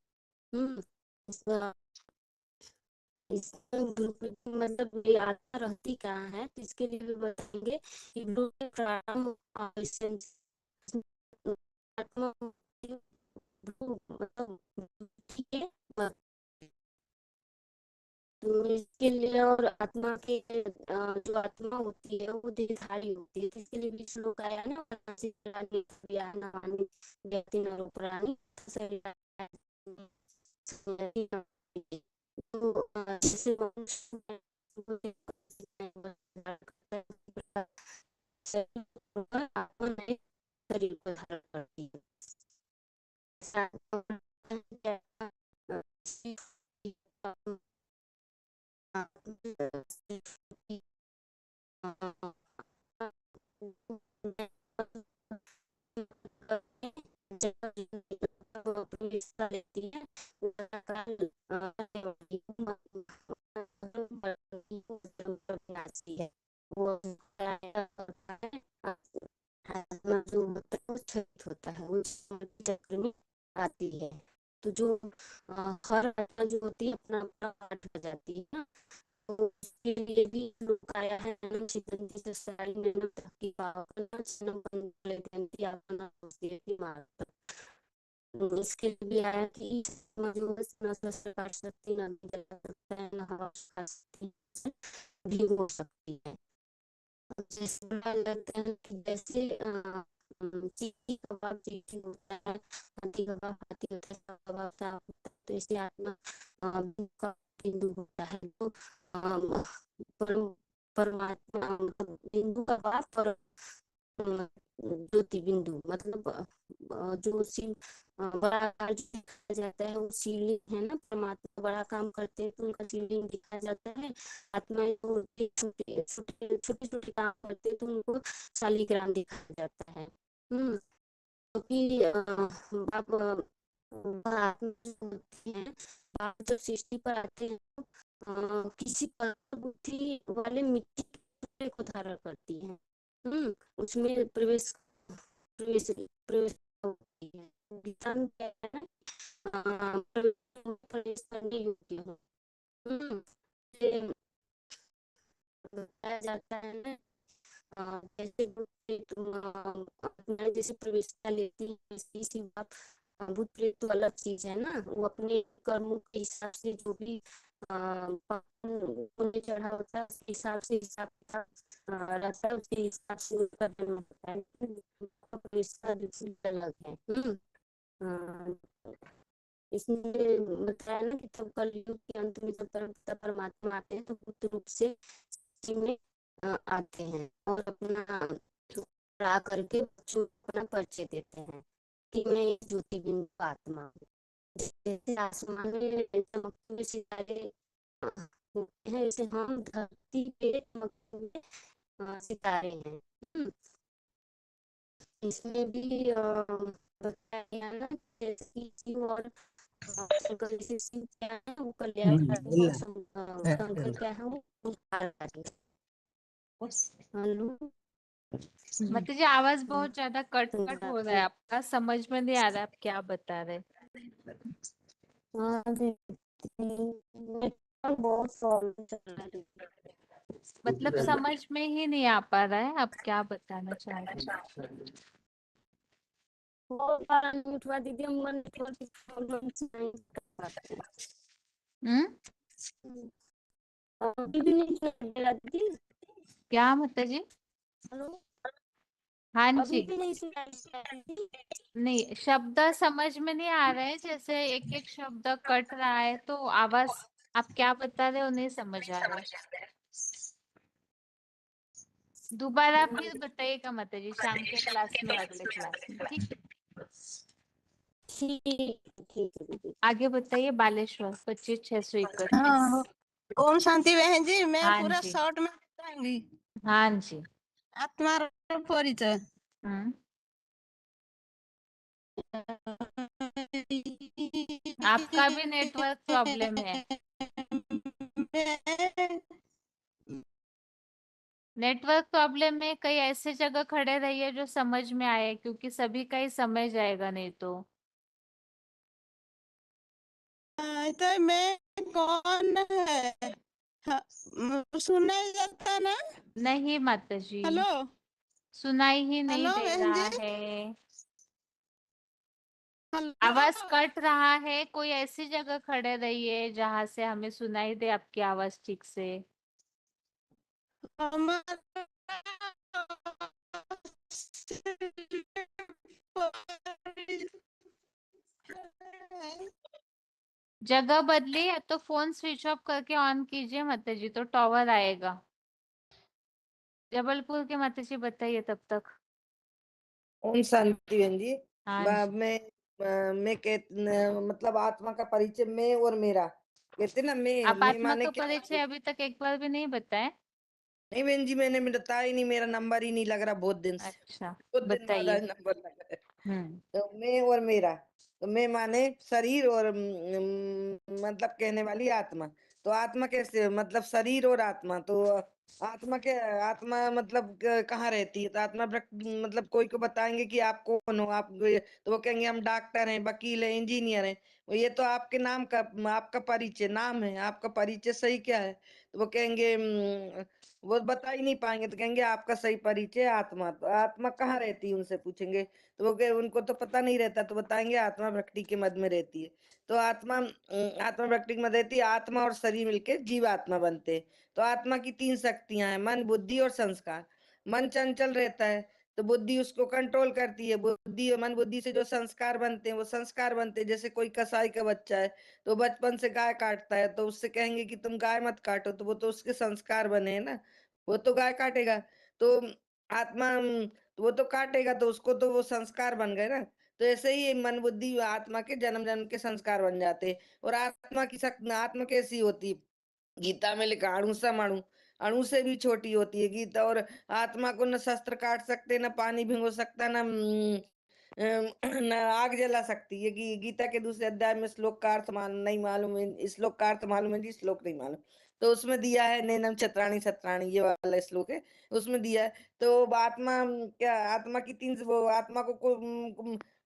मतलब ये आत्मा रहती कहाँ है, तो इसके लिए भी बताएंगे कि आत्मा मतलब ठीक है, तो इसके लिए और आत्मा के जो आत्मा होती है वो देहधारी होती है, इसके लिए भी श्लोक आया ना, शरीर को धारण करती है। लेती है है वो होता है उस चक्र में आती है। तो जो हर आत्मा जो होती है अपना अपना पाठ हो जाती है ना, तो उसके लिए भी लोग आया है इसके लिए भी आया कि भी हो सकती है। जैसे लगता है कि जैसे चीटी कबाब चीटी होता है, हाथी कबाब हाथी होता है, कबाब साफ होता है, तो इससे आत्मा का बिंदु होता है। तो परमात्मा बिंदु का भाव पर ज्योति बिंदु मतलब जो शिव बड़ा कार्य दिखाया जाता है वो शिवलिंग है ना, परमात्मा बड़ा काम करते हैं तो उनका शिवलिंग दिखाया जाता है। आत्माएं छोटे छोटे काम करते हैं तो उनको शालिग्राम दिखाया जाता है। क्योंकि आप आत्मा जो होती है, आप जब सृष्टि पर आते हैं तो किसी बुद्धि वाले मिट्टी के टुकड़े को धारण करती है, उसमें प्रवेश होती है। गीता में क्या है ना, प्रवेश करने योग्य हो, बताया जाता है ना जैसे भूत प्रेत आत्माएं जैसे प्रवेशता लेती है, वैसे ही शिव बाप भूत प्रेत तो अलग चीज है ना, वो अपने कर्मों के हिसाब से जो भी पुण्य चढ़ा होता है उसके हिसाब से हिसाब किताब रहता है, उसके हिसाब से उनका जन्म होता है। उनका प्रवेशता बिल्कुल अलग है। इसमें बताया ना कि तब कलयुग के अंत में जब परम परमात्मा आते हैं तो बुद्ध रूप से शिव में आते हैं और अपना पढ़ा करके बच्चों को अपना परिचय देते हैं कि मैं एक ज्योति बिंदु आत्मा हूँ। जैसे आसमान में चमकते हुए सितारे होते हैं, जैसे हम धरती पे चमकते हुए सितारे हैं। इसमें भी बताया गया ना जैसे कि शिव और शंकर, जैसे शिव क्या है वो कल्याणकारी और शंकर क्या है वो उद्धारकारी। हेलो मतलब जी आवाज बहुत ज्यादा कट कट हो रहा है आपका, समझ में नहीं आ रहा है आप क्या बता रहे। बहुत प्रॉब्लम चल रहा है। मतलब समझ में ही नहीं आ पा रहा है आप क्या बताना चाह रहे हैं। बहुत बार उठवा दीजिए, हम नेटवर्क की प्रॉब्लम से नहीं कर पाते। अभी भी नहीं सुनाई दे रहा दीदी। क्या माता जी? हेलो हाँ अभी जी। भी नहीं सुनाई दे रहा दीदी। नहीं, शब्द समझ में नहीं आ रहे, जैसे एक एक शब्द कट रहा है, तो आवाज आप क्या बता रहे हो नहीं समझ आ रहा है। दोबारा फिर बताइएगा माता जी, शाम के क्लास में, अगले क्लास में, ठीक है। ठीक है दीदी। आगे बताइए। बालेश्वर 25,631। हाँ, ओम शांति बहन जी, मैं हाँ पूरा जी। शॉर्ट में बताऊंगी। हाँ जी। आत्मा परिचय। आपका भी नेटवर्क प्रॉब्लम है। नेटवर्क प्रॉब्लम में कई ऐसे जगह खड़े रहिए जो समझ में आए, क्योंकि सभी का ही समझ जाएगा नहीं तो। तो मैं कौन है? हाँ, सुना जाता ना? नहीं माता जी, हेलो सुनाई ही नहीं हेलो दे बहन रहा जी, है, आवाज हेलो। कट रहा है। कोई ऐसी जगह खड़े रहिए जहां से हमें सुनाई दे आपकी आवाज ठीक से। जगह बदली या तो फोन स्विच ऑफ करके ऑन कीजिए माता जी, तो टावर आएगा। जबलपुर के माता जी बताइए तब तक। ओम शांति बहन जी। हाँ बा- जी। मैं मतलब आत्मा का परिचय मैं और मेरा कहते ना, आप मैं आत्मा माने का क्या? परिचय अभी तक एक बार भी नहीं बताए। नहीं बहन जी, मैंने बताया ही नहीं, मेरा नंबर ही नहीं लग रहा बहुत दिन से। अच्छा, बहुत दिन बाद बताइए। आज नंबर लगा है। हम्म। तो मैं और मेरा, तो मैं माने शरीर और मतलब कहने वाली आत्मा। तो आत्मा कैसे, मतलब शरीर और आत्मा, तो आत्मा के आत्मा मतलब कहाँ रहती है? तो आत्मा मतलब कोई को बताएंगे कि आप कौन हो, आप तो वो कहेंगे हम डॉक्टर हैं, वकील हैं, इंजीनियर हैं। ये तो आपके नाम का, आपका परिचय नाम है, आपका परिचय सही क्या है? तो वो कहेंगे वो बता ही नहीं पाएंगे, तो कहेंगे आपका सही परिचय आत्मा। तो आत्मा कहाँ रहती है उनसे पूछेंगे, तो वो उनको तो पता नहीं रहता, तो बताएंगे आत्मा भक्ति के मध्य में रहती है। तो आत्मा आत्मा भक्ति के मध्य रहती है। आत्मा और शरीर मिलके जीव आत्मा बनते हैं। तो आत्मा की 3 शक्तियां हैं, मन, बुद्धि और संस्कार। मन चंचल रहता है तो बुद्धि उसको कंट्रोल करती है। बुद्धि और मन बुद्धि से जो संस्कार बनते हैं वो संस्कार बनते हैं। जैसे कोई कसाई का बच्चा है तो बचपन से गाय काटता है, तो उससे कहेंगे कि तुम गाय मत काटो, तो वो तो उसके संस्कार बने हैं ना, वो तो गाय काटेगा। तो आत्मा तो वो तो काटेगा, तो उसको तो वो संस्कार बन गए ना। तो ऐसे ही मन बुद्धि आत्मा के जन्म जन्म के संस्कार बन जाते हैं। और आत्मा की शक्ति, आत्मा कैसी होती है? गीता में लिखा अणु सम अणु, अणु से भी छोटी होती है गीता। और आत्मा को न शस्त्र काट सकते, न पानी भिगो सकता, न आग जला सकती है। गीता के दूसरे अध्याय में श्लोक का अर्थ नहीं मालूम है, श्लोक का अर्थ मालूम है जी, श्लोक नहीं मालूम। तो उसमें दिया है नैनम छत्राणि छत्राणि, ये वाला श्लोक है, उसमें दिया है। तो आत्मा क्या, आत्मा की 3 वो आत्मा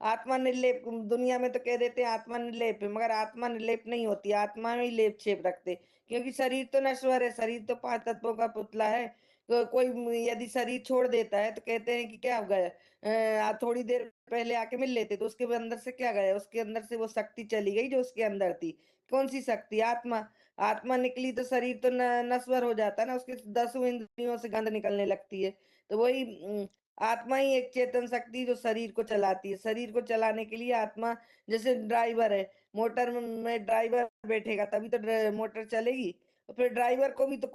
आत्मा निर्लेप, दुनिया में तो कह देते हैं आत्मा निर्लेप है, मगर आत्मा निर्लेप नहीं होती, आत्मा में ही लेप छेप रखते। क्योंकि शरीर तो नश्वर है, शरीर तो 5 तत्वों का पुतला है। कोई यदि शरीर छोड़ देता है तो कहते हैं कि क्या हो गया, थोड़ी देर पहले आके मिल लेते, तो उसके अंदर से क्या गया, उसके अंदर से वो शक्ति चली गई जो उसके अंदर थी। कौन सी शक्ति? आत्मा। आत्मा निकली तो शरीर तो नश्वर हो जाता है ना, उसके 10 इंद्रियों से गंध निकलने लगती है। तो वही आत्मा ही एक चेतन शक्ति जो शरीर को चलाती है। शरीर को चलाने के लिए आत्मा जैसे ड्राइवर है, मोटर में ड्राइवर बैठेगा तभी तो मोटर चलेगी। तो फिर ड्राइवर को भी तो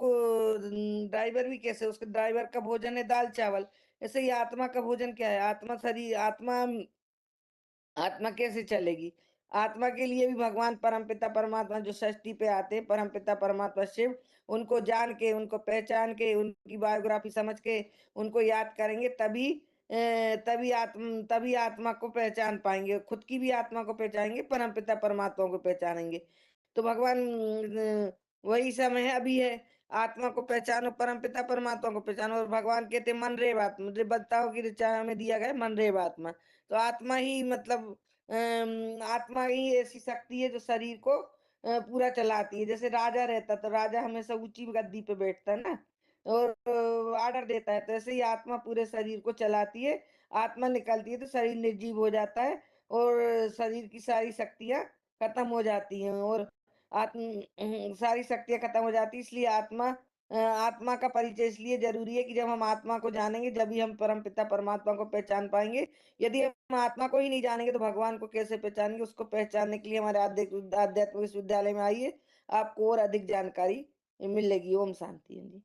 ड्राइवर भी कैसे, उसके ड्राइवर का भोजन है दाल चावल, ऐसे ही आत्मा का भोजन क्या है? आत्मा शरीर, आत्मा आत्मा कैसे चलेगी? आत्मा के लिए भी भगवान परमपिता परमात्मा जो षष्ठी पे आते हैं, परमपिता परमात्मा शिव, उनको जान के, उनको पहचान के, उनकी बायोग्राफी समझ के उनको याद करेंगे, तभी आत्मा को पहचान पाएंगे, खुद की भी आत्मा को पहचानेंगे, परमपिता परमात्मा को पहचानेंगे। तो भगवान वही समय है, अभी है। आत्मा को पहचानो, परमपिता परमात्मा को पहचानो। और भगवान कहते मन रेव आत्मा, मुझे बताओ कि ऋचा हमें दिया गया मन रेव आत्मा। तो आत्मा ही मतलब आत्मा ही ऐसी शक्ति है जो शरीर को पूरा चलाती है। जैसे राजा रहता तो राजा हमेशा ऊंची गद्दी पे बैठता है ना, और आर्डर देता है, तो ऐसे ही आत्मा पूरे शरीर को चलाती है। आत्मा निकलती है तो शरीर निर्जीव हो जाता है और शरीर की सारी शक्तियां खत्म हो जाती हैं, और सारी शक्तियां खत्म हो जाती है। इसलिए आत्मा का परिचय इसलिए जरूरी है कि जब हम आत्मा को जानेंगे जब ही हम परमपिता परमात्मा को पहचान पाएंगे। यदि हम आत्मा को ही नहीं जानेंगे तो भगवान को कैसे पहचानेंगे? उसको पहचानने के लिए हमारे आध्यात्मिक विश्वविद्यालय में आइए, आपको और अधिक जानकारी मिलेगी। ओम शांति। जी।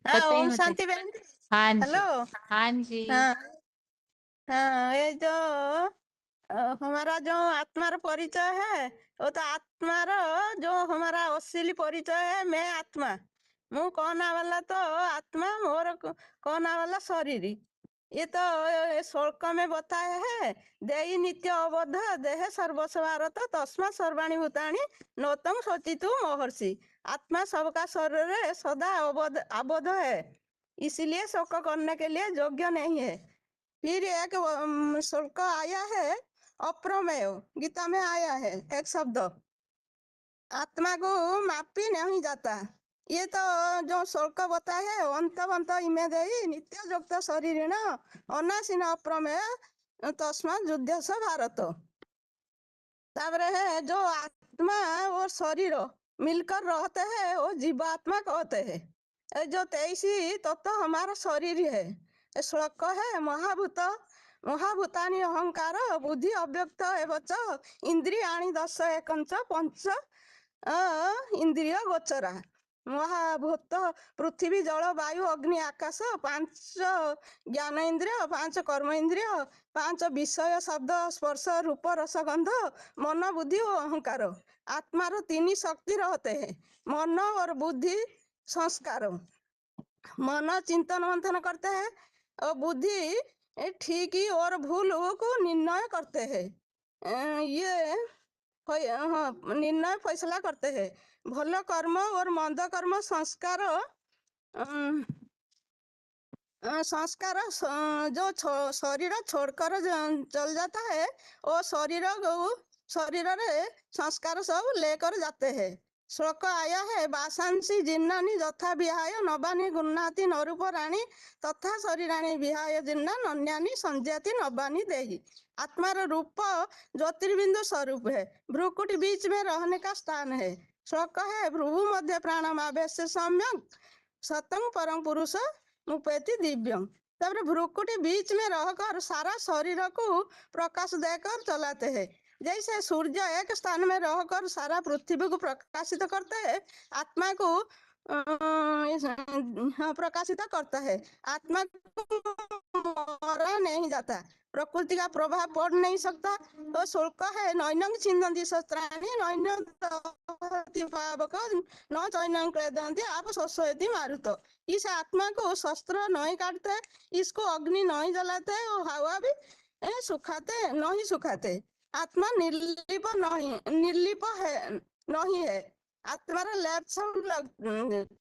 हाँ, बताइए ओम बताइए। शांति बहन। हाँ जी। हेलो। हाँ जी। हाँ हाँ, ये जो हमारा जो आत्मार परिचय है, वो तो आत्मार जो हमारा असली परिचय है, मैं आत्मा, मु कहना वाला तो आत्मा, मोर कहना वाला शरीर। ये तो श्लोक में बताया है, देहि नित्य अवध देह सर्वस्व भारत तस्मा सर्वाणी भूतानि नौतम सोचितु महर्षि। आत्मा सबका शरीर है, सदा आबद्ध है, इसलिए शोक करने के लिए योग्य नहीं है। फिर एक श्लोक आया है अप्रमेय, गीता में आया है एक शब्द, आत्मा को मापी नहीं जाता। ये तो जो श्लोक बताया है अंत इमे देहि नित्य युक्त शरीर न अनासीन अप्रमेय तस्मा युद्ध से भारत। तापरे है जो आत्मा और शरीर मिलकर रहते हैं वो जीवात्मा कहते हैं। जो 23 तत्व हमारा शरीर है। श्लोक है महाभूतानि अहंकार बुद्धि अव्यक्त एवं इंद्रियाणि दश एकंच पंच इंद्रिय गोचरा। महाभूत पृथ्वी जल वायु अग्नि आकाश 5 ज्ञान इंद्रिय, 5 कर्म इंद्रिय, 5 विषय शब्द स्पर्श रूप रस गंध, मन बुद्धि और अहंकार। आत्मार 3 शक्ति रहते हैं, मन और बुद्धि संस्कार। मन चिंतन मंथन करते हैं और बुद्धि ठीक और भूल को निर्णय करते हैं। ये निर्णय फैसला करते हैं। भलो कर्म और मंद कर्म संस्कार जो शरीर छोड़कर चल जाता है वो शरीर रे संस्कार सब लेकर जाते हैं। श्लोक आया है वासांसी जिन्नानि यथा विहाय नवानि गुणाति नरूप राणी तथा शरीराणि विहाय जिन्ना नन्यानि संज्ञाति नवानि देहि। आत्मार रूप ज्योतिर्बिंदु स्वरूप है, भ्रुकुटी बीच में रहने का स्थान है। श्लोक है भ्रुवु मध्य प्राणमावेश सम्यक सतंग परम पुरुष मुपेति दिव्यम। तब भ्रुकुटी बीच में रहकर सारा शरीर को प्रकाश देकर चलाते हैं। जैसे सूर्य एक स्थान में रहकर सारा पृथ्वी को प्रकाशित करता है, आत्मा को प्रकाशित करता है। आत्मा को मरा नहीं जाता, प्रकृति का प्रभाव पड़ नहीं सकता। तो शुल्क है नैनंग छिन्दन्ति शस्त्राणि नैन पावक न चैनंग क्लेदन्ति आप शोषयति मारुत। इस आत्मा को शस्त्र नहीं काटते, इसको अग्नि नहीं जलाते और हवा भी सुखाते नहीं सुखाते। आत्मा निर्लिप है नहीं है, आत्मा लेप सब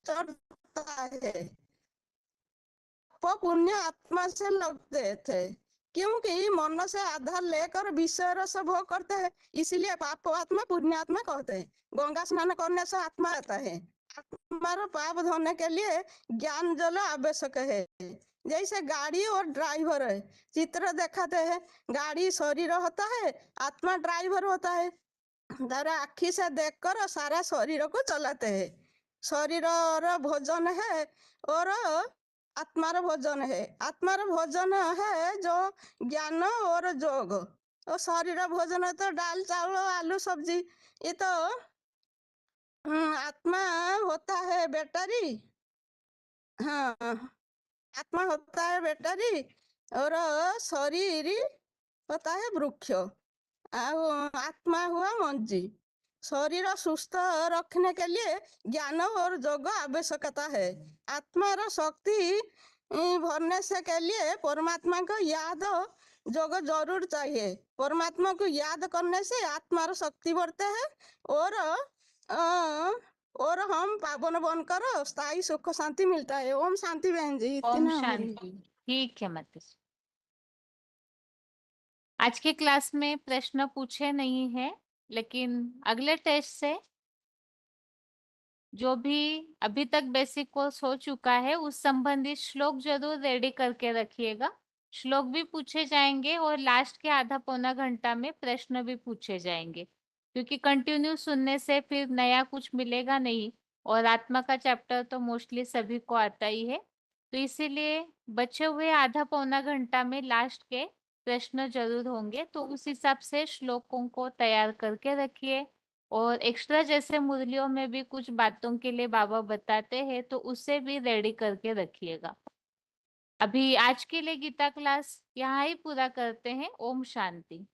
चढ़ता है। पाप पुण्य आत्मा से लगते थे, क्योंकि मन से आधार लेकर विषय रस भोग करते हैं, इसीलिए पाप आत्मा पुण्य आत्मा कहते हैं। गंगा स्नान करने से आत्मा आता है। आत्मा पाप धोने के लिए ज्ञान जल आवश्यक है। जैसे गाड़ी और ड्राइवर है, चित्र दिखाते हैं, गाड़ी शरीर होता है, आत्मा ड्राइवर होता है। तारा आखी से देखकर सारा शरीर को चलाते हैं। शरीर और भोजन है और आत्मार भोजन है। आत्मार भोजन है जो ज्ञान और जोग, और शरीर भोजन तो दाल चावल आलू सब्जी। ये तो आत्मा होता है बैटरी। हाँ, आत्मा होता है बैटरी और शरीर होता है वृक्ष। आत्मा हुआ मंजी। शरीर सुस्थ रखने के लिए ज्ञान और योग आवश्यकता है। आत्मार शक्ति भरने से के लिए परमात्मा को याद योग जरूर चाहिए। परमात्मा को याद करने से आत्मार शक्ति बढ़ते है और हम पावन बनकर स्थायी सुख शांति मिलता है। ओम शांति बहन जी। ओम इतना हमारी शांति। ठीक है माताजी। आज के क्लास में प्रश्न पूछे नहीं है, लेकिन अगले टेस्ट से जो भी अभी तक बेसिक कोर्स हो चुका है उस संबंधित श्लोक जरूर रेडी करके रखिएगा। श्लोक भी पूछे जाएंगे और लास्ट के आधा पौना घंटा में प्रश्न भी पूछे जाएंगे, क्योंकि कंटिन्यू सुनने से फिर नया कुछ मिलेगा नहीं, और आत्मा का चैप्टर तो मोस्टली सभी को आता ही है। तो इसीलिए बचे हुए आधा पौना घंटा में लास्ट के प्रश्न जरूर होंगे, तो उस हिसाब से श्लोकों को तैयार करके रखिए। और एक्स्ट्रा जैसे मुरलियों में भी कुछ बातों के लिए बाबा बताते हैं, तो उसे भी रेडी करके रखिएगा। अभी आज के लिए गीता क्लास यहाँ ही पूरा करते हैं। ओम शांति।